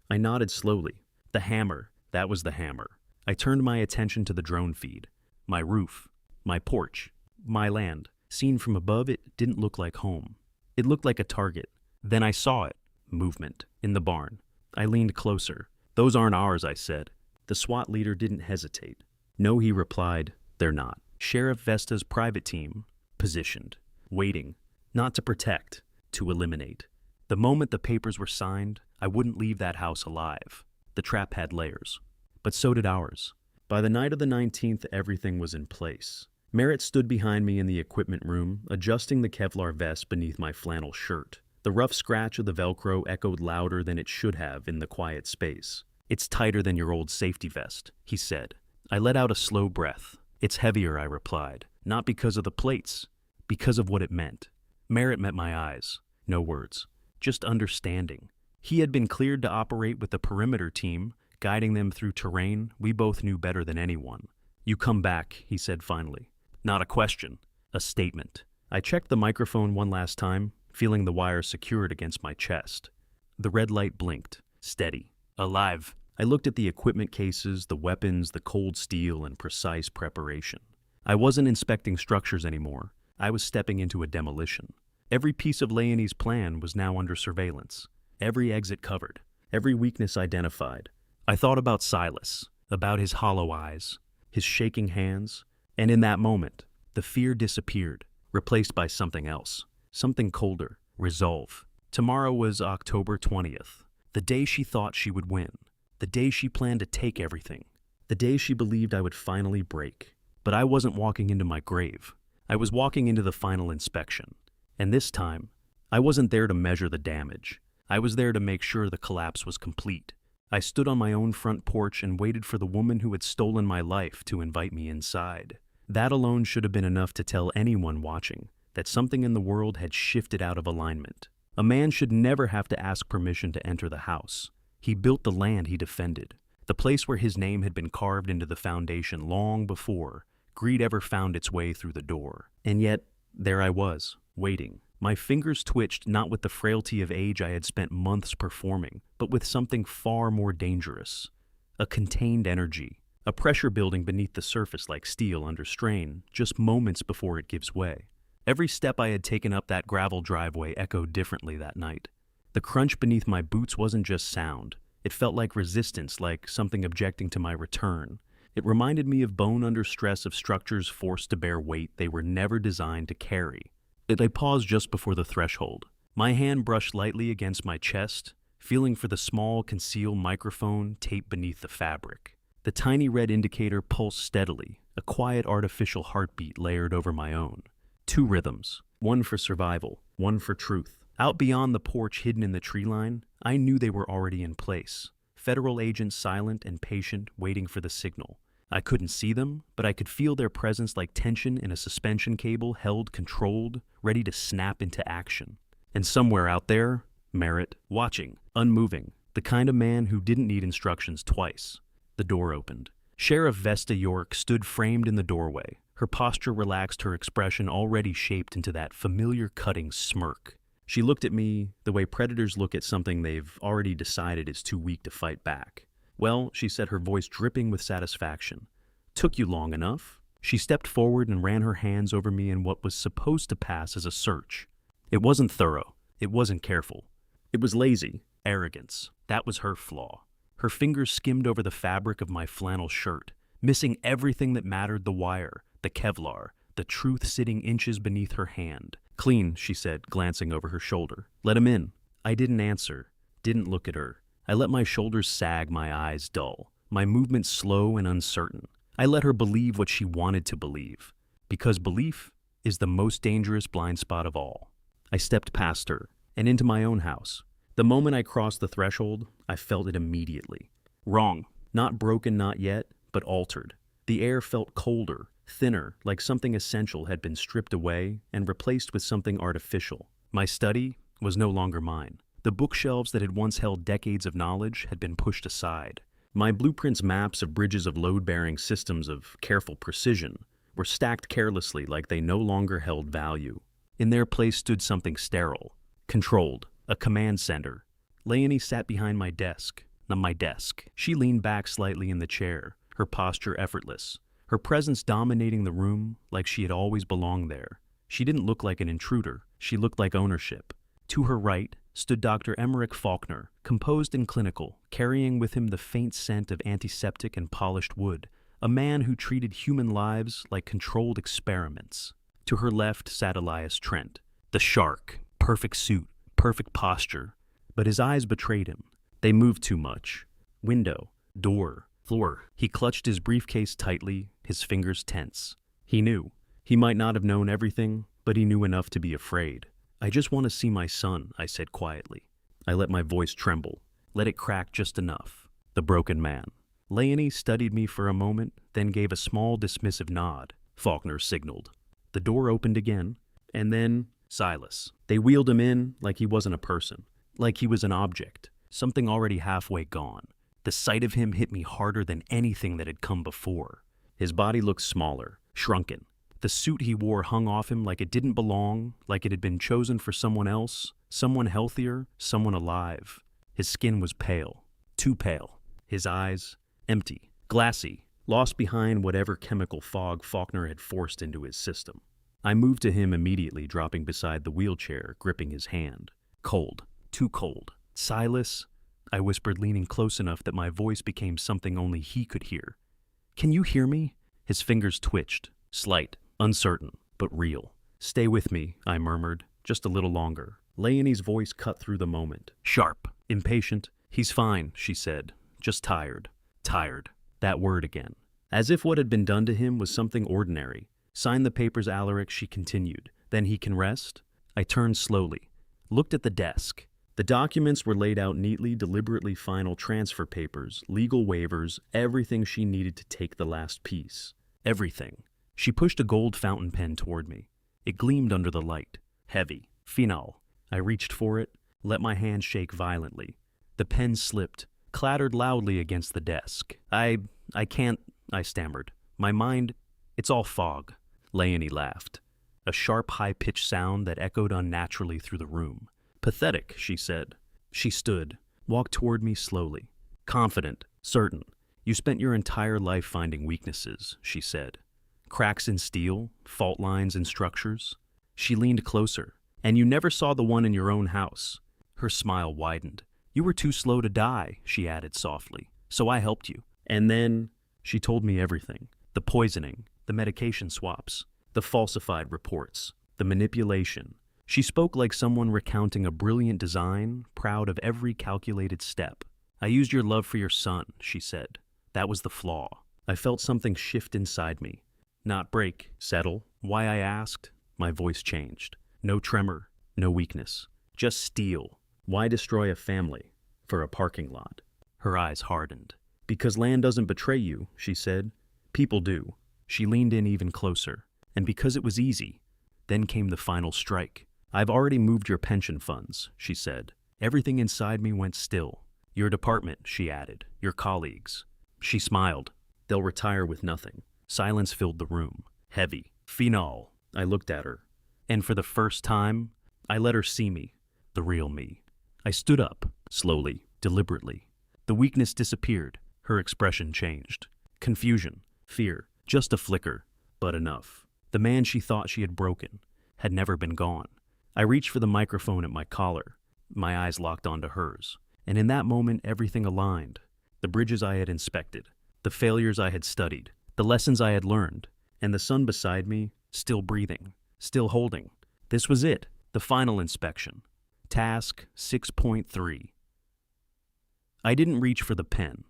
I nodded slowly. "The hammer, that was the hammer." I turned my attention to the drone feed. My roof, my porch, my land. Seen from above, it didn't look like home. It looked like a target. Then I saw it. Movement. In the barn. I leaned closer. "Those aren't ours," I said. The SWAT leader didn't hesitate. "No," he replied. "They're not. Sheriff Vesta's private team, positioned, waiting, not to protect, to eliminate." The moment the papers were signed, I wouldn't leave that house alive. The trap had layers. But so did ours. By the night of the 19th, everything was in place. Merritt stood behind me in the equipment room, adjusting the Kevlar vest beneath my flannel shirt. The rough scratch of the Velcro echoed louder than it should have in the quiet space. "It's tighter than your old safety vest," he said. I let out a slow breath. "It's heavier," I replied. "Not because of the plates, because of what it meant." Merritt met my eyes. No words. Just understanding. He had been cleared to operate with the perimeter team, guiding them through terrain we both knew better than anyone. "You come back," he said finally. "Not a question, a statement." I checked the microphone one last time, feeling the wire secured against my chest. The red light blinked. Steady. Alive. I looked at the equipment cases, the weapons, the cold steel, and precise preparation. I wasn't inspecting structures anymore. I was stepping into a demolition. Every piece of Leonie's plan was now under surveillance. Every exit covered. Every weakness identified. I thought about Silas, about his hollow eyes, his shaking hands, and in that moment, the fear disappeared, replaced by something else. Something colder. Resolve. Tomorrow was October 20th. The day she thought she would win. The day she planned to take everything. The day she believed I would finally break. But I wasn't walking into my grave. I was walking into the final inspection. And this time, I wasn't there to measure the damage. I was there to make sure the collapse was complete. I stood on my own front porch and waited for the woman who had stolen my life to invite me inside. That alone should have been enough to tell anyone watching that something in the world had shifted out of alignment. A man should never have to ask permission to enter the house. He built the land he defended. the place where his name had been carved into the foundation long before greed ever found its way through the door. And yet, there I was, waiting. My fingers twitched not with the frailty of age I had spent months performing, but with something far more dangerous. A contained energy, a pressure building beneath the surface like steel under strain, just moments before it gives way. Every step I had taken up that gravel driveway echoed differently that night. The crunch beneath my boots wasn't just sound. It felt like resistance, like something objecting to my return. It reminded me of bone under stress of structures forced to bear weight they were never designed to carry. I paused just before the threshold. My hand brushed lightly against my chest, feeling for the small, concealed microphone taped beneath the fabric. The tiny red indicator pulsed steadily, a quiet artificial heartbeat layered over my own. 2 rhythms, one for survival, one for truth. Out beyond the porch hidden in the tree line, I knew they were already in place. Federal agents silent and patient, waiting for the signal. I couldn't see them, but I could feel their presence like tension in a suspension cable held controlled, ready to snap into action. And somewhere out there, Merritt, watching, unmoving, the kind of man who didn't need instructions twice. The door opened. Sheriff Vesta York stood framed in the doorway. Her posture relaxed, her expression already shaped into that familiar cutting smirk. She looked at me the way predators look at something they've already decided is too weak to fight back. "Well," she said, her voice dripping with satisfaction. "Took you long enough." She stepped forward and ran her hands over me in what was supposed to pass as a search. It wasn't thorough. It wasn't careful. It was lazy. Arrogance. That was her flaw. Her fingers skimmed over the fabric of my flannel shirt, missing everything that mattered: the wire, the Kevlar, the truth sitting inches beneath her hand. "Clean," she said, glancing over her shoulder. "Let him in." I didn't answer, didn't look at her. I let my shoulders sag, my eyes dull, my movements slow and uncertain. I let her believe what she wanted to believe, because belief is the most dangerous blind spot of all. I stepped past her and into my own house. The moment I crossed the threshold, I felt it immediately. Wrong. Not broken, not yet, but altered. The air felt colder, thinner, like something essential had been stripped away and replaced with something artificial. My study was no longer mine. The bookshelves that had once held decades of knowledge had been pushed aside. My blueprints, maps of bridges of load-bearing systems of careful precision, were stacked carelessly like they no longer held value. In their place stood something sterile, controlled, a command center. Leonie sat behind my desk. Not my desk. She leaned back slightly in the chair, her posture effortless, her presence dominating the room like she had always belonged there. She didn't look like an intruder. She looked like ownership. To her right stood Dr. Emmerich Faulkner, composed and clinical, carrying with him the faint scent of antiseptic and polished wood, a man who treated human lives like controlled experiments. To her left sat Elias Trent, the shark, perfect suit, perfect posture, but his eyes betrayed him. They moved too much. Window, door, floor. He clutched his briefcase tightly, his fingers tense. He knew. He might not have known everything, but he knew enough to be afraid. "I just want to see my son," I said quietly. I let my voice tremble, let it crack just enough. The broken man. Leonie studied me for a moment, then gave a small dismissive nod. Faulkner signaled. The door opened again, and then Silas. They wheeled him in like he wasn't a person, like he was an object, something already halfway gone. The sight of him hit me harder than anything that had come before. His body looked smaller, shrunken. The suit he wore hung off him like it didn't belong, like it had been chosen for someone else, someone healthier, someone alive. His skin was pale, too pale. His eyes, empty, glassy, lost behind whatever chemical fog Faulkner had forced into his system. I moved to him immediately, dropping beside the wheelchair, gripping his hand. Cold, too cold. "Silas," I whispered, leaning close enough that my voice became something only he could hear. "Can you hear me?" His fingers twitched, slight, uncertain, but real. "Stay with me," I murmured, "just a little longer." Leonie's voice cut through the moment, sharp, impatient. "He's fine," she said, "just tired." Tired. That word again. As if what had been done to him was something ordinary. "Sign the papers, Alaric," she continued. "Then he can rest?" I turned slowly, looked at the desk. The documents were laid out neatly, deliberately: final transfer papers, legal waivers, everything she needed to take the last piece. Everything. She pushed a gold fountain pen toward me. It gleamed under the light. Heavy. Final. I reached for it, let my hand shake violently. The pen slipped, clattered loudly against the desk. I can't, I stammered. My mind, it's all fog. Leonie laughed, a sharp, high-pitched sound that echoed unnaturally through the room. Pathetic, she said. She stood, walked toward me slowly. Confident, certain. You spent your entire life finding weaknesses, she said. Cracks in steel, fault lines in structures. She leaned closer. And you never saw the one in your own house. Her smile widened. You were too slow to die, she added softly. So I helped you. And then she told me everything. The poisoning, the medication swaps, the falsified reports, the manipulation. She spoke like someone recounting a brilliant design, proud of every calculated step. I used your love for your son, she said. That was the flaw. I felt something shift inside me. Not break, settle. Why, I asked. My voice changed. No tremor, no weakness. Just steel. Why destroy a family? For a parking lot. Her eyes hardened. Because land doesn't betray you, she said. People do. She leaned in even closer. And because it was easy. Then came the final strike. I've already moved your pension funds, she said. Everything inside me went still. Your department, she added. Your colleagues. She smiled. They'll retire with nothing. Silence filled the room. Heavy. Phenol. I looked at her. And for the first time, I let her see me. The real me. I stood up, slowly, deliberately. The weakness disappeared. Her expression changed. Confusion. Fear. Just a flicker. But enough. The man she thought she had broken had never been gone. I reached for the microphone at my collar. My eyes locked onto hers. And in that moment, everything aligned. The bridges I had inspected. The failures I had studied. The lessons I had learned. And the son beside me, still breathing. Still holding. This was it. The final inspection. Task 6.3. I didn't reach for the pen.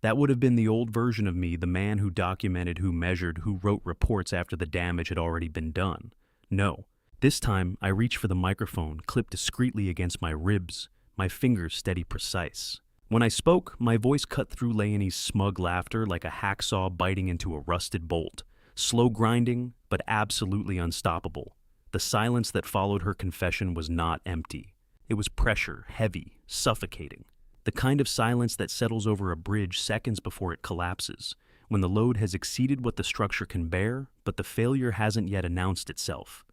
That would have been the old version of me, the man who documented, who measured, who wrote reports after the damage had already been done. No. This time, I reached for the microphone, clipped discreetly against my ribs, my fingers steady precise. When I spoke, my voice cut through Leonie's smug laughter like a hacksaw biting into a rusted bolt. Slow grinding, but absolutely unstoppable. The silence that followed her confession was not empty. It was pressure, heavy, suffocating. The kind of silence that settles over a bridge seconds before it collapses, when the load has exceeded what the structure can bear, but the failure hasn't yet announced itself.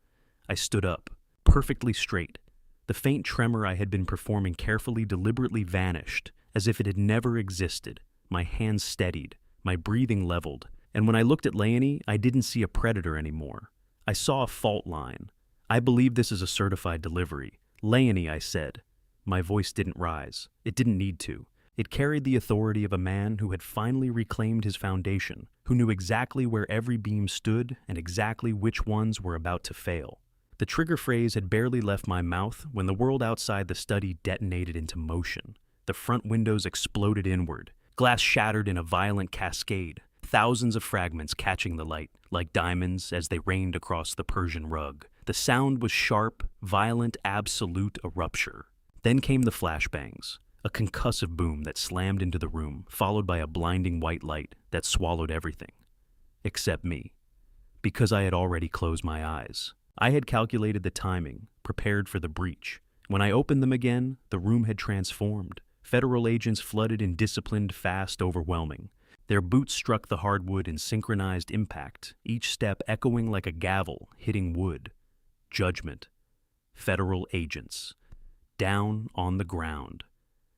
I stood up, perfectly straight. The faint tremor I had been performing carefully, deliberately vanished, as if it had never existed. My hands steadied, my breathing leveled, and when I looked at Leonie, I didn't see a predator anymore. I saw a fault line. I believe this is a certified delivery. Leonie, I said. My voice didn't rise. It didn't need to. It carried the authority of a man who had finally reclaimed his foundation, who knew exactly where every beam stood and exactly which ones were about to fail. The trigger phrase had barely left my mouth when the world outside the study detonated into motion. The front windows exploded inward. Glass shattered in a violent cascade, thousands of fragments catching the light, like diamonds as they rained across the Persian rug. The sound was sharp, violent, absolute, a rupture. Then came the flashbangs, a concussive boom that slammed into the room, followed by a blinding white light that swallowed everything. Except me. Because I had already closed my eyes. I had calculated the timing, prepared for the breach. When I opened them again, the room had transformed. Federal agents flooded in disciplined, fast, overwhelming. Their boots struck the hardwood in synchronized impact, each step echoing like a gavel hitting wood. Judgment. Federal agents. Down on the ground.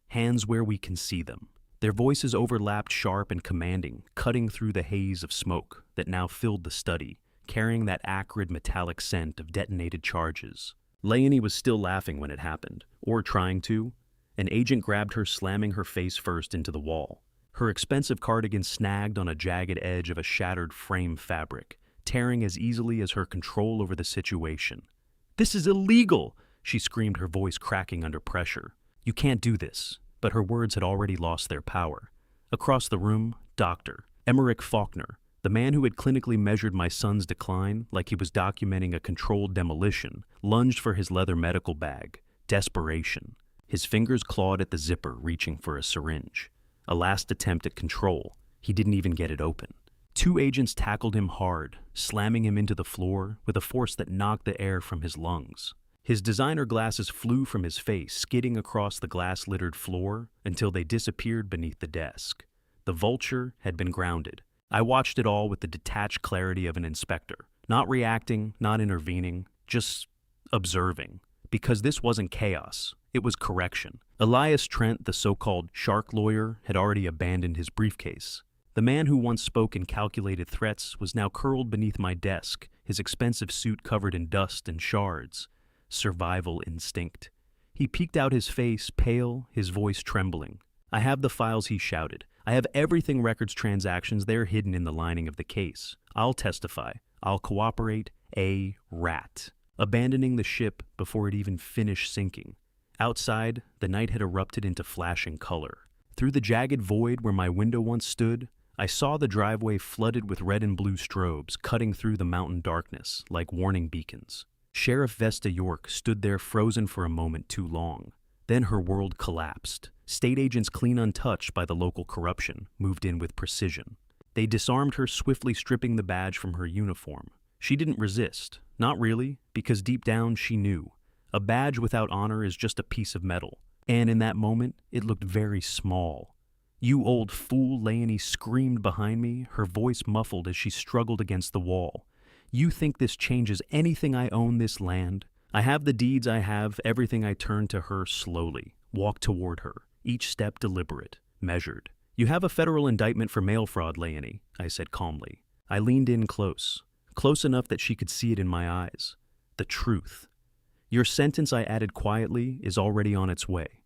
Hands where we can see them. Their voices overlapped sharp and commanding, cutting through the haze of smoke that now filled the study, carrying that acrid metallic scent of detonated charges. Leonie was still laughing when it happened, or trying to. An agent grabbed her, slamming her face first into the wall. Her expensive cardigan snagged on a jagged edge of a shattered frame fabric, tearing as easily as her control over the situation. "This is illegal!" she screamed, her voice cracking under pressure. "You can't do this." But her words had already lost their power. Across the room, Dr. Emmerich Faulkner, the man who had clinically measured my son's decline like he was documenting a controlled demolition, lunged for his leather medical bag. Desperation. His fingers clawed at the zipper, reaching for a syringe. A last attempt at control. He didn't even get it open. Two agents tackled him hard, slamming him into the floor with a force that knocked the air from his lungs. His designer glasses flew from his face, skidding across the glass-littered floor until they disappeared beneath the desk. The vulture had been grounded. I watched it all with the detached clarity of an inspector, not reacting, not intervening, just observing. Because this wasn't chaos, it was correction. Elias Trent, the so-called shark lawyer, had already abandoned his briefcase. The man who once spoke in calculated threats was now curled beneath my desk, his expensive suit covered in dust and shards. Survival instinct. He peeked out his face, pale, his voice trembling. "I have the files," he shouted. "I have everything records transactions. They're hidden in the lining of the case. I'll testify. I'll cooperate. A rat." Abandoning the ship before it even finished sinking. Outside, the night had erupted into flashing color. Through the jagged void where my window once stood, I saw the driveway flooded with red and blue strobes cutting through the mountain darkness like warning beacons. Sheriff Vesta York stood there frozen for a moment too long. Then her world collapsed. State agents, clean untouched by the local corruption, moved in with precision. They disarmed her, swiftly stripping the badge from her uniform. She didn't resist. Not really, because deep down she knew. A badge without honor is just a piece of metal. And in that moment, it looked very small. "You old fool," Leonie screamed behind me, her voice muffled as she struggled against the wall. "You think this changes anything I own this land? I have the deeds I have." Everything. I turned to her slowly, walked toward her, each step deliberate, measured. "You have a federal indictment for mail fraud, Leonie," I said calmly. I leaned in close enough that she could see it in my eyes. "The truth. Your sentence," I added quietly, "is already on its way."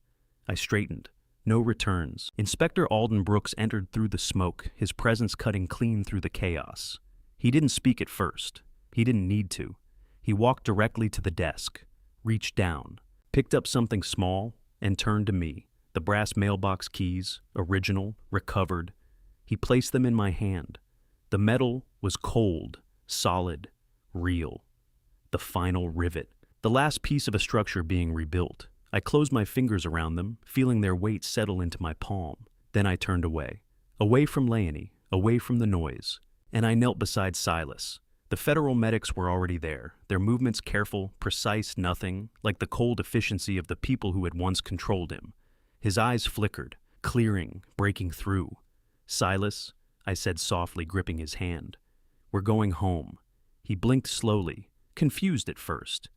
I straightened. No returns. Inspector Alden Brooks entered through the smoke, his presence cutting clean through the chaos. He didn't speak at first. He didn't need to. He walked directly to the desk, reached down, picked up something small, and turned to me. The brass mailbox keys, original, recovered. He placed them in my hand. The metal was cold, solid, real. The final rivet. The last piece of a structure being rebuilt. I closed my fingers around them, feeling their weight settle into my palm. Then I turned away. Away from Leonie, away from the noise. And I knelt beside Silas. The federal medics were already there, their movements careful, precise, nothing, like the cold efficiency of the people who had once controlled him. His eyes flickered, clearing, breaking through. "Silas," I said softly, gripping his hand. "We're going home." He blinked slowly, confused at first.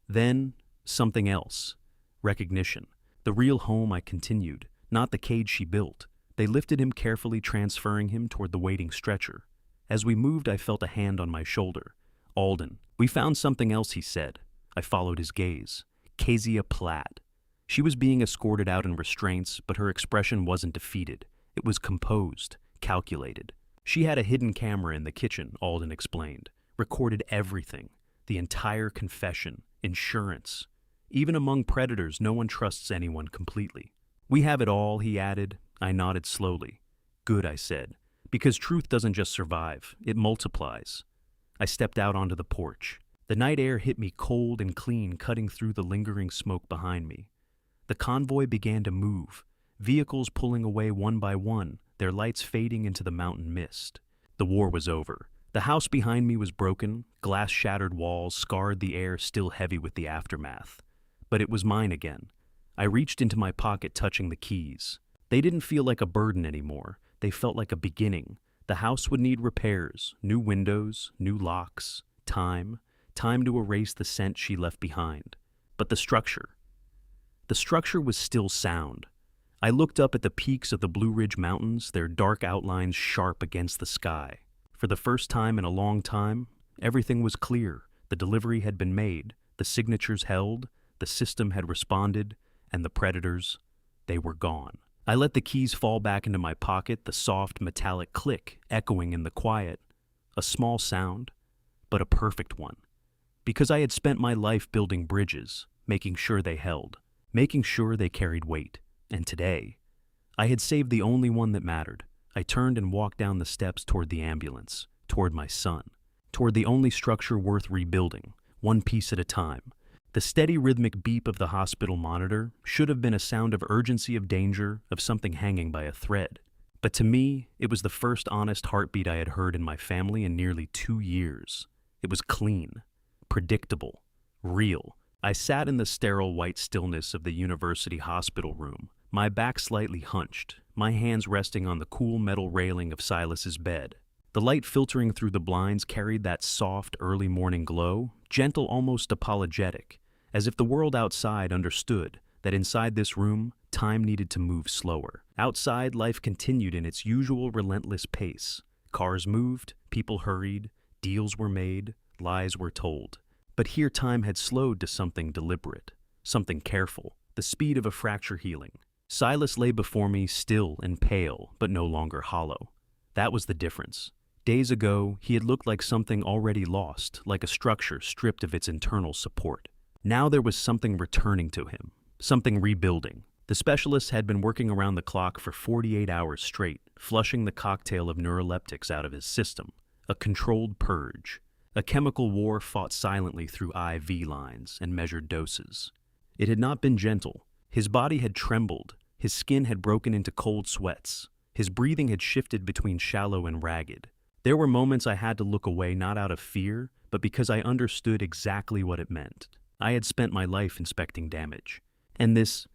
Then, something else. Recognition. "The real home," I continued, "not the cage she built." They lifted him carefully, transferring him toward the waiting stretcher. As we moved, I felt a hand on my shoulder. "Alden, we found something else," he said. I followed his gaze. Kezia Platt. She was being escorted out in restraints, but her expression wasn't defeated. It was composed, calculated. "She had a hidden camera in the kitchen," Alden explained. "Recorded everything. The entire confession, insurance. Even among predators, no one trusts anyone completely. We have it all," he added. I nodded slowly. "Good," I said. "Because truth doesn't just survive, it multiplies." I stepped out onto the porch. The night air hit me cold and clean, cutting through the lingering smoke behind me. The convoy began to move, vehicles pulling away one by one, their lights fading into the mountain mist. The war was over. The house behind me was broken, glass-shattered walls scarred the air, still heavy with the aftermath. But it was mine again. I reached into my pocket, touching the keys. They didn't feel like a burden anymore. They felt like a beginning. The house would need repairs, new windows, new locks, time to erase the scent she left behind. But the structure was still sound. I looked up at the peaks of the Blue Ridge Mountains, their dark outlines sharp against the sky. For the first time in a long time, everything was clear. The delivery had been made, the signatures held, the system had responded, and the predators, they were gone. I let the keys fall back into my pocket, the soft metallic click echoing in the quiet. A small sound, but a perfect one. Because I had spent my life building bridges, making sure they held, making sure they carried weight. And today, I had saved the only one that mattered. I turned and walked down the steps toward the ambulance, toward my son, toward the only structure worth rebuilding, one piece at a time. The steady rhythmic beep of the hospital monitor should have been a sound of urgency, of danger, of something hanging by a thread. But to me, it was the first honest heartbeat I had heard in my family in nearly 2 years. It was clean, predictable, real. I sat in the sterile white stillness of the university hospital room, my back slightly hunched, my hands resting on the cool metal railing of Silas's bed. The light filtering through the blinds carried that soft, early morning glow, gentle, almost apologetic, as if the world outside understood that inside this room, time needed to move slower. Outside, life continued in its usual relentless pace. Cars moved, people hurried, deals were made, lies were told. But here time had slowed to something deliberate, something careful, the speed of a fracture healing. Silas lay before me still and pale, but no longer hollow. That was the difference. Days ago, he had looked like something already lost, like a structure stripped of its internal support. Now there was something returning to him, something rebuilding. The specialist had been working around the clock for 48 hours straight, flushing the cocktail of neuroleptics out of his system, a controlled purge. A chemical war fought silently through IV lines and measured doses. It had not been gentle. His body had trembled, his skin had broken into cold sweats, his breathing had shifted between shallow and ragged. There were moments I had to look away not out of fear, but because I understood exactly what it meant. I had spent my life inspecting damage. And this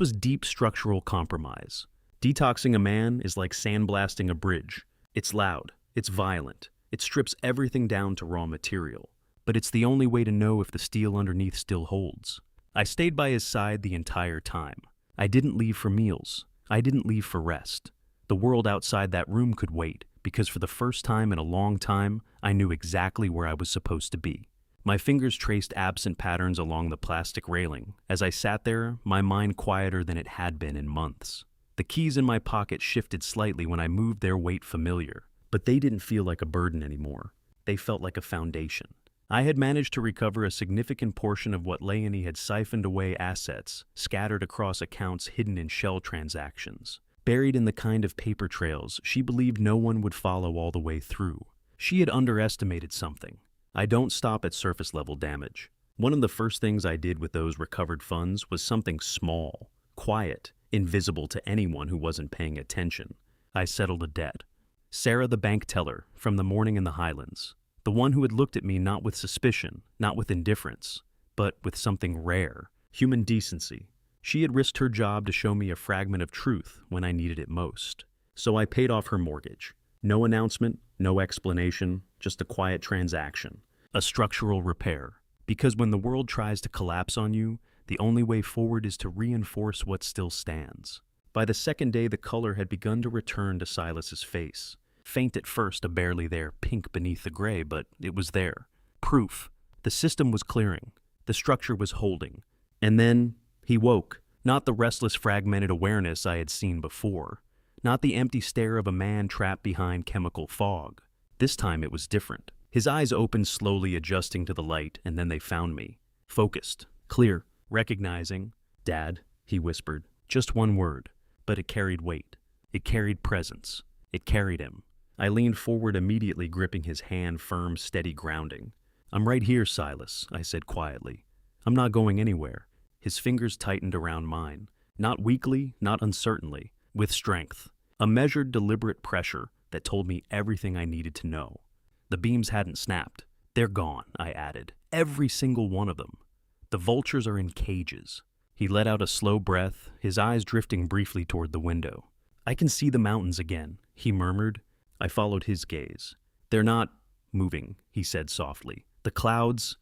was deep structural compromise. Detoxing a man is like sandblasting a bridge. It's loud, it's violent. It strips everything down to raw material, but it's the only way to know if the steel underneath still holds. I stayed by his side the entire time. I didn't leave for meals. I didn't leave for rest. The world outside that room could wait, because for the first time in a long time, I knew exactly where I was supposed to be. My fingers traced absent patterns along the plastic railing. As I sat there, my mind quieter than it had been in months. The keys in my pocket shifted slightly when I moved their weight familiar. But they didn't feel like a burden anymore. They felt like a foundation. I had managed to recover a significant portion of what Leonie had siphoned away, assets scattered across accounts hidden in shell transactions, buried in the kind of paper trails she believed no one would follow all the way through. She had underestimated something. I don't stop at surface-level damage. One of the first things I did with those recovered funds was something small, quiet, invisible to anyone who wasn't paying attention. I settled a debt. Sarah, the bank teller, from the morning in the Highlands. The one who had looked at me not with suspicion, not with indifference, but with something rare, human decency. She had risked her job to show me a fragment of truth when I needed it most. So I paid off her mortgage. No announcement, no explanation, just a quiet transaction. A structural repair. Because when the world tries to collapse on you, the only way forward is to reinforce what still stands. By the second day, the color had begun to return to Silas's face. Faint at first, a barely there pink beneath the gray, but it was there. Proof. The system was clearing. The structure was holding. And then he woke. Not the restless, fragmented awareness I had seen before. Not the empty stare of a man trapped behind chemical fog. This time it was different. His eyes opened slowly, adjusting to the light, and then they found me. Focused. Clear. Recognizing. "Dad," he whispered. Just one word. But it carried weight. It carried presence. It carried him. I leaned forward, immediately gripping his hand, firm, steady grounding. "I'm right here, Silas," I said quietly. "I'm not going anywhere." His fingers tightened around mine. Not weakly, not uncertainly, with strength. A measured, deliberate pressure that told me everything I needed to know. The beams hadn't snapped. "They're gone," I added. "Every single one of them. The vultures are in cages." He let out a slow breath, his eyes drifting briefly toward the window. "I can see the mountains again," he murmured. I followed his gaze. "They're not moving," he said softly. "The clouds,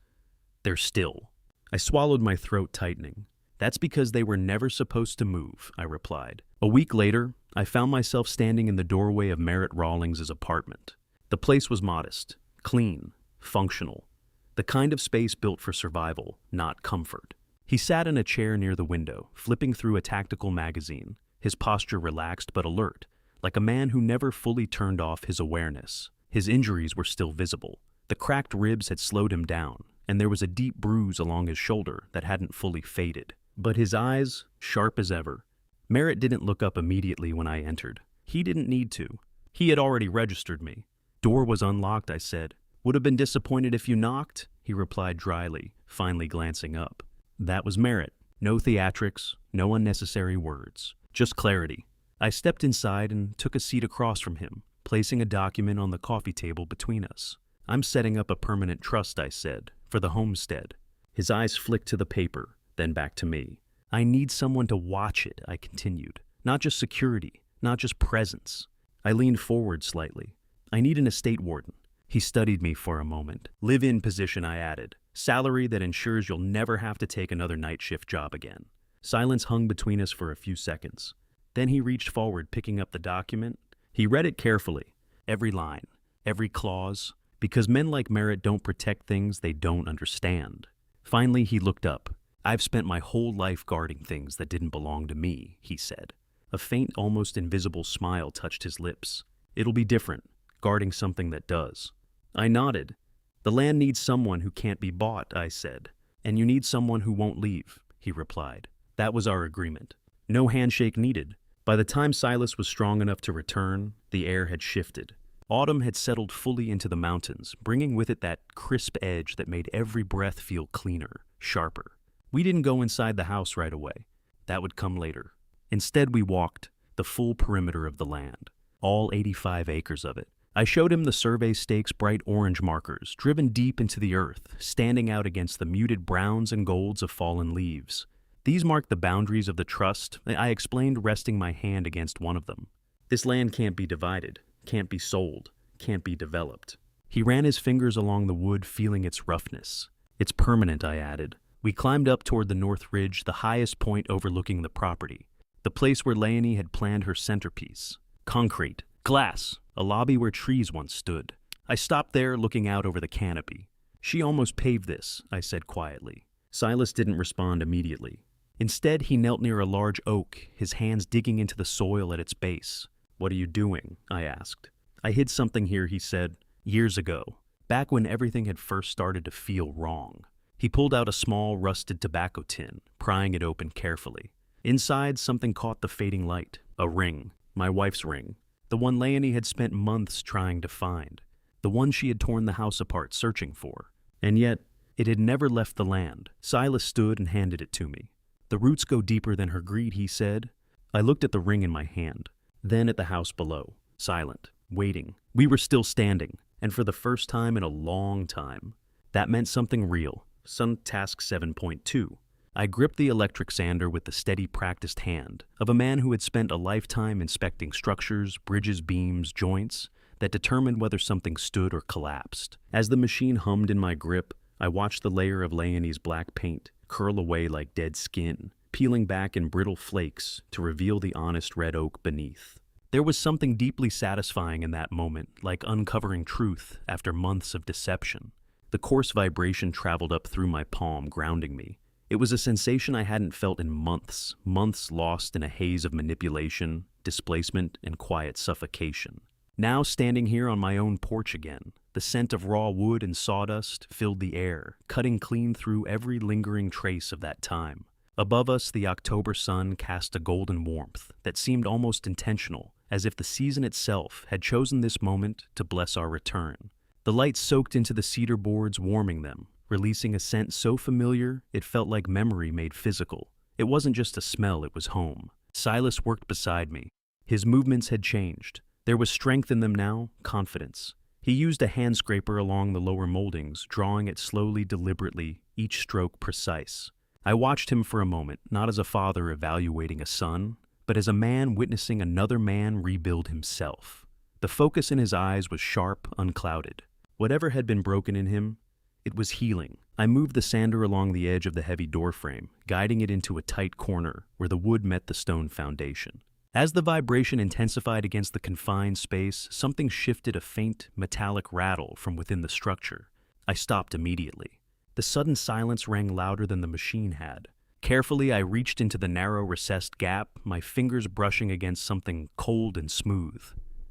they're still." I swallowed, my throat tightening. "That's because they were never supposed to move," I replied. A week later, I found myself standing in the doorway of Merritt Rawlings's apartment. The place was modest, clean, functional. The kind of space built for survival, not comfort. He sat in a chair near the window, flipping through a tactical magazine, his posture relaxed but alert, like a man who never fully turned off his awareness. His injuries were still visible. The cracked ribs had slowed him down, and there was a deep bruise along his shoulder that hadn't fully faded. But his eyes, sharp as ever. Merritt didn't look up immediately when I entered. He didn't need to. He had already registered me. "Door was unlocked," I said. "Would have been disappointed if you knocked," he replied dryly, finally glancing up. That was Merritt. No theatrics, no unnecessary words. Just clarity. I stepped inside and took a seat across from him, placing a document on the coffee table between us. "I'm setting up a permanent trust," I said, "for the homestead." His eyes flicked to the paper, then back to me. I need someone to watch it, I continued. Not just security, not just presence. I leaned forward slightly. I need an estate warden. He studied me for a moment. Live-in position, I added. Salary that ensures you'll never have to take another night shift job again. Silence hung between us for a few seconds. Then he reached forward, picking up the document. He read it carefully. Every line, every clause, because men like Merritt don't protect things they don't understand. Finally, he looked up. I've spent my whole life guarding things that didn't belong to me, he said. A faint, almost invisible smile touched his lips. It'll be different, guarding something that does. I nodded. The land needs someone who can't be bought, I said. And you need someone who won't leave, he replied. That was our agreement. No handshake needed. By the time Silas was strong enough to return, the air had shifted. Autumn had settled fully into the mountains, bringing with it that crisp edge that made every breath feel cleaner, sharper. We didn't go inside the house right away. That would come later. Instead, we walked the full perimeter of the land, all 85 acres of it. I showed him the survey stakes' bright orange markers, driven deep into the earth, standing out against the muted browns and golds of fallen leaves. These marked the boundaries of the trust, I explained, resting my hand against one of them. This land can't be divided, can't be sold, can't be developed. He ran his fingers along the wood, feeling its roughness. It's permanent, I added. We climbed up toward the north ridge, the highest point overlooking the property. The place where Leonie had planned her centerpiece. Concrete, glass, a lobby where trees once stood. I stopped there, looking out over the canopy. She almost paved this, I said quietly. Silas didn't respond immediately. Instead, he knelt near a large oak, his hands digging into the soil at its base. What are you doing? I asked. I hid something here, he said, years ago, back when everything had first started to feel wrong. He pulled out a small, rusted tobacco tin, prying it open carefully. Inside, something caught the fading light. A ring. My wife's ring. The one Leonie had spent months trying to find. The one she had torn the house apart searching for. And yet, it had never left the land. Silas stood and handed it to me. The roots go deeper than her greed, he said. I looked at the ring in my hand, then at the house below, silent, waiting. We were still standing, and for the first time in a long time. That meant something real. Sun Task 7.2. I gripped the electric sander with the steady, practiced hand of a man who had spent a lifetime inspecting structures, bridges, beams, joints that determined whether something stood or collapsed. As the machine hummed in my grip, I watched the layer of Leonie's black paint curl away like dead skin, peeling back in brittle flakes to reveal the honest red oak beneath. There was something deeply satisfying in that moment, like uncovering truth after months of deception. The coarse vibration traveled up through my palm, grounding me. It was a sensation I hadn't felt in months lost in a haze of manipulation, displacement, and quiet suffocation. Now, standing here on my own porch again, the scent of raw wood and sawdust filled the air, cutting clean through every lingering trace of that time. Above us, the October sun cast a golden warmth that seemed almost intentional, as if the season itself had chosen this moment to bless our return. The light soaked into the cedar boards, warming them, releasing a scent so familiar it felt like memory made physical. It wasn't just a smell, it was home. Silas worked beside me. His movements had changed. There was strength in them now, confidence. He used a hand scraper along the lower moldings, drawing it slowly, deliberately, each stroke precise. I watched him for a moment, not as a father evaluating a son, but as a man witnessing another man rebuild himself. The focus in his eyes was sharp, unclouded. Whatever had been broken in him, it was healing. I moved the sander along the edge of the heavy doorframe, guiding it into a tight corner where the wood met the stone foundation. As the vibration intensified against the confined space, something shifted, a faint, metallic rattle from within the structure. I stopped immediately. The sudden silence rang louder than the machine had. Carefully, I reached into the narrow, recessed gap, my fingers brushing against something cold and smooth.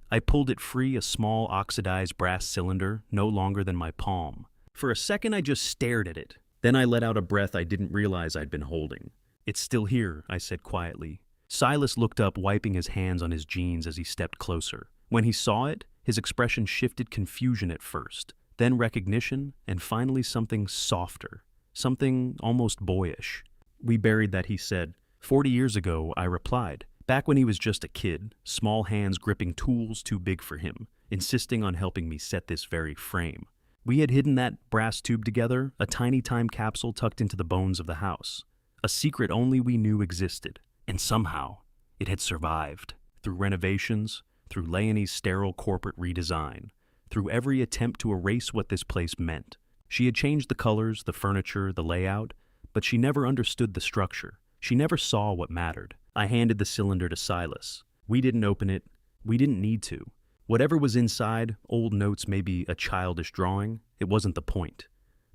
I pulled it free, a small, oxidized brass cylinder, no longer than my palm. For a second, I just stared at it. Then I let out a breath I didn't realize I'd been holding. "It's still here," I said quietly. Silas looked up, wiping his hands on his jeans as he stepped closer. When he saw it, his expression shifted, confusion at first, then recognition, and finally something softer, something almost boyish. "We buried that," he said. 40 years ago," I replied. "Back when he was just a kid, small hands gripping tools too big for him, insisting on helping me set this very frame. We had hidden that brass tube together, a tiny time capsule tucked into the bones of the house. A secret only we knew existed. And somehow, it had survived. Through renovations, through Leonie's sterile corporate redesign, through every attempt to erase what this place meant. She had changed the colors, the furniture, the layout, but she never understood the structure. She never saw what mattered. I handed the cylinder to Silas. We didn't open it. We didn't need to. Whatever was inside, old notes, maybe a childish drawing, it wasn't the point.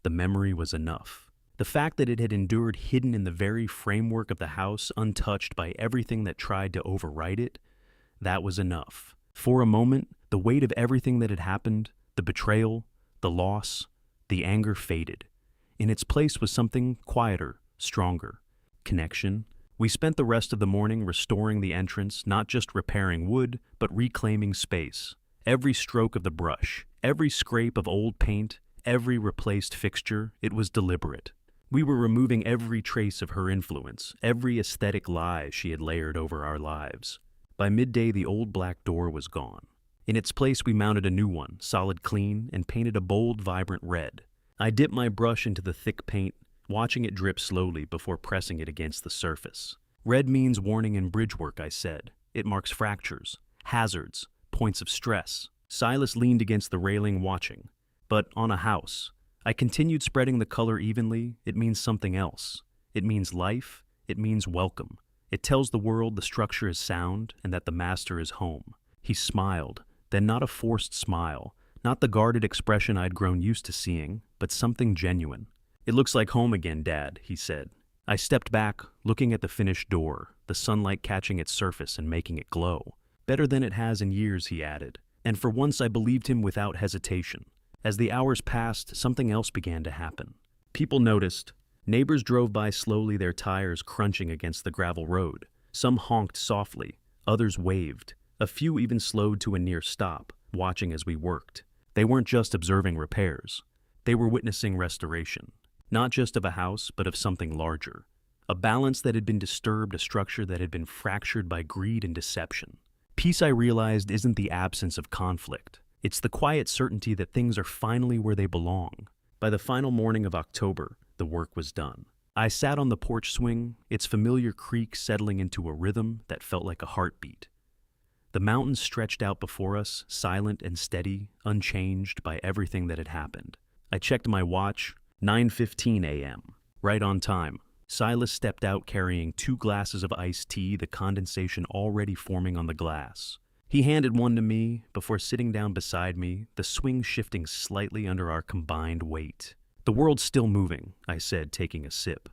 The memory was enough. The fact that it had endured hidden in the very framework of the house, untouched by everything that tried to overwrite it, that was enough. For a moment, the weight of everything that had happened, the betrayal, the loss, the anger faded. In its place was something quieter, stronger. Connection. We spent the rest of the morning restoring the entrance, not just repairing wood, but reclaiming space. Every stroke of the brush, every scrape of old paint, every replaced fixture, it was deliberate. We were removing every trace of her influence, every aesthetic lie she had layered over our lives. By midday, the old black door was gone. In its place, we mounted a new one, solid clean, and painted a bold, vibrant red. I dipped my brush into the thick paint, watching it drip slowly before pressing it against the surface. Red means warning in bridge work, I said. It marks fractures, hazards, points of stress. Silas leaned against the railing watching. But on a house, I continued spreading the color evenly. It means something else. It means life. It means welcome. It tells the world the structure is sound and that the master is home. He smiled, then not a forced smile, not the guarded expression I'd grown used to seeing, but something genuine. "It looks like home again, Dad," he said. I stepped back, looking at the finished door, the sunlight catching its surface and making it glow. "Better than it has in years," he added. And for once I believed him without hesitation. As the hours passed, something else began to happen. People noticed. Neighbors drove by slowly, their tires crunching against the gravel road. Some honked softly, others waved. A few even slowed to a near stop, watching as we worked. They weren't just observing repairs. They were witnessing restoration. Not just of a house, but of something larger. A balance that had been disturbed, a structure that had been fractured by greed and deception. Peace, I realized, isn't the absence of conflict. It's the quiet certainty that things are finally where they belong. By the final morning of October, the work was done. I sat on the porch swing, its familiar creak settling into a rhythm that felt like a heartbeat. The mountains stretched out before us, silent and steady, unchanged by everything that had happened. I checked my watch, 9:15 a.m., right on time. Silas stepped out carrying 2 glasses of iced tea, the condensation already forming on the glass. He handed one to me before sitting down beside me, the swing shifting slightly under our combined weight. "The world's still moving," I said, taking a sip.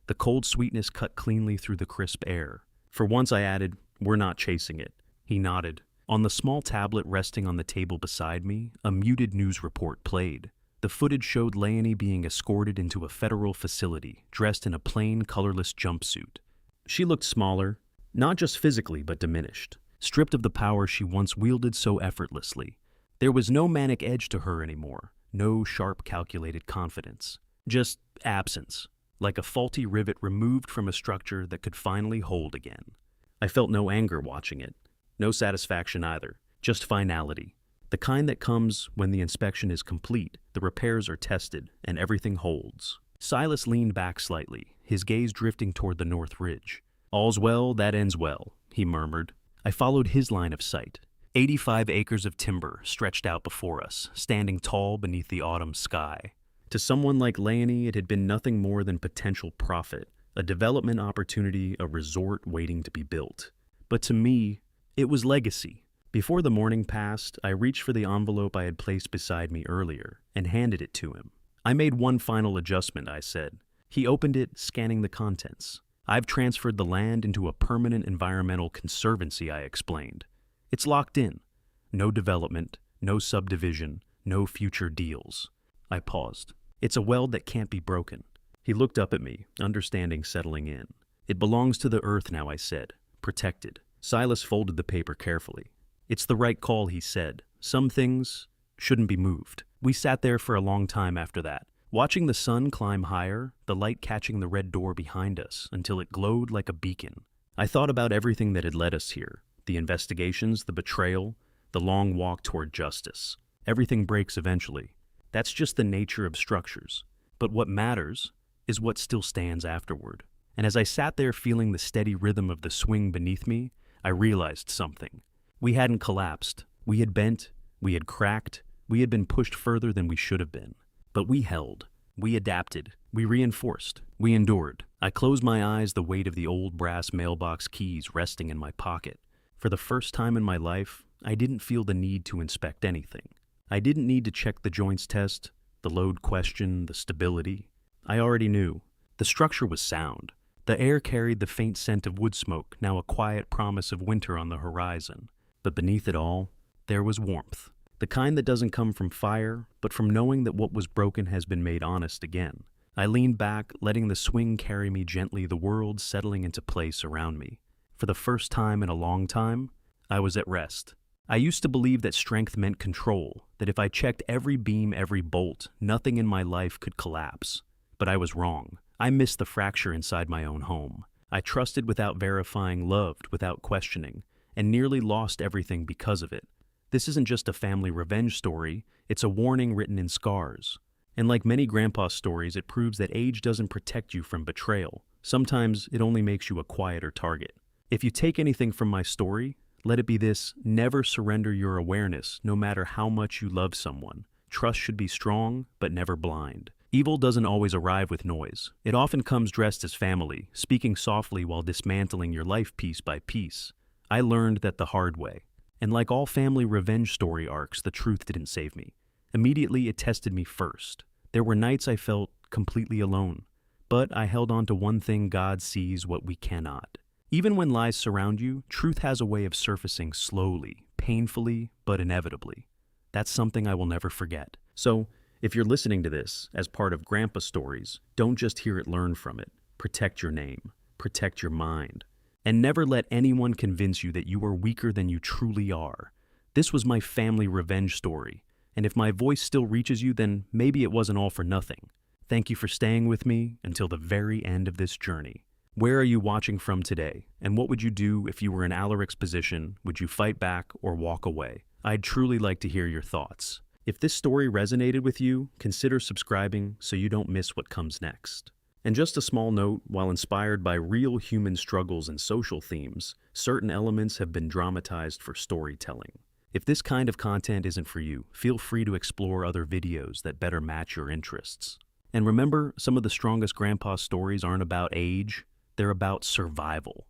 The cold sweetness cut cleanly through the crisp air. For once, I added, "We're not chasing it." He nodded. On the small tablet resting on the table beside me, a muted news report played. The footage showed Leonie being escorted into a federal facility, dressed in a plain, colorless jumpsuit. She looked smaller, not just physically, but diminished, stripped of the power she once wielded so effortlessly. There was no manic edge to her anymore, no sharp, calculated confidence. Just absence, like a faulty rivet removed from a structure that could finally hold again. I felt no anger watching it, no satisfaction either, just finality. The kind that comes when the inspection is complete, the repairs are tested, and everything holds. Silas leaned back slightly, his gaze drifting toward the north ridge. "All's well that ends well," he murmured. I followed his line of sight. 85 acres of timber stretched out before us, standing tall beneath the autumn sky. To someone like Leonie, it had been nothing more than potential profit, a development opportunity, a resort waiting to be built. But to me, it was legacy. Before the morning passed, I reached for the envelope I had placed beside me earlier and handed it to him. "I made one final adjustment," I said. He opened it, scanning the contents. "I've transferred the land into a permanent environmental conservancy," I explained. "It's locked in. No development, no subdivision, no future deals." I paused. "It's a weld that can't be broken." He looked up at me, understanding settling in. "It belongs to the earth now," I said. "Protected." Silas folded the paper carefully. "It's the right call," he said. "Some things shouldn't be moved." We sat there for a long time after that, watching the sun climb higher, the light catching the red door behind us until it glowed like a beacon. I thought about everything that had led us here, the investigations, the betrayal, the long walk toward justice. Everything breaks eventually. That's just the nature of structures. But what matters is what still stands afterward. And as I sat there feeling the steady rhythm of the swing beneath me, I realized something. We hadn't collapsed. We had bent. We had cracked. We had been pushed further than we should have been. But we held. We adapted. We reinforced. We endured. I closed my eyes, the weight of the old brass mailbox keys resting in my pocket. For the first time in my life, I didn't feel the need to inspect anything. I didn't need to check the joints test, the load question, the stability. I already knew. The structure was sound. The air carried the faint scent of wood smoke, now a quiet promise of winter on the horizon. But beneath it all, there was warmth. The kind that doesn't come from fire, but from knowing that what was broken has been made honest again. I leaned back, letting the swing carry me gently, the world settling into place around me. For the first time in a long time, I was at rest. I used to believe that strength meant control, that if I checked every beam, every bolt, nothing in my life could collapse. But I was wrong. I missed the fracture inside my own home. I trusted without verifying, loved without questioning, and nearly lost everything because of it. This isn't just a family revenge story, it's a warning written in scars. And like many grandpa stories, it proves that age doesn't protect you from betrayal. Sometimes it only makes you a quieter target. If you take anything from my story, let it be this: never surrender your awareness, no matter how much you love someone. Trust should be strong, but never blind. Evil doesn't always arrive with noise. It often comes dressed as family, speaking softly while dismantling your life piece by piece. I learned that the hard way. And like all family revenge story arcs, the truth didn't save me. Immediately, it tested me first. There were nights I felt completely alone. But I held on to one thing: God sees what we cannot. Even when lies surround you, truth has a way of surfacing slowly, painfully, but inevitably. That's something I will never forget. So, if you're listening to this as part of Grandpa Stories, don't just hear it, learn from it. Protect your name. Protect your mind. And never let anyone convince you that you are weaker than you truly are. This was my family revenge story, and if my voice still reaches you, then maybe it wasn't all for nothing. Thank you for staying with me until the very end of this journey. Where are you watching from today? And what would you do if you were in Alaric's position? Would you fight back or walk away? I'd truly like to hear your thoughts. If this story resonated with you, consider subscribing so you don't miss what comes next. And just a small note, while inspired by real human struggles and social themes, certain elements have been dramatized for storytelling. If this kind of content isn't for you, feel free to explore other videos that better match your interests. And remember, some of the strongest grandpa stories aren't about age, they're about survival.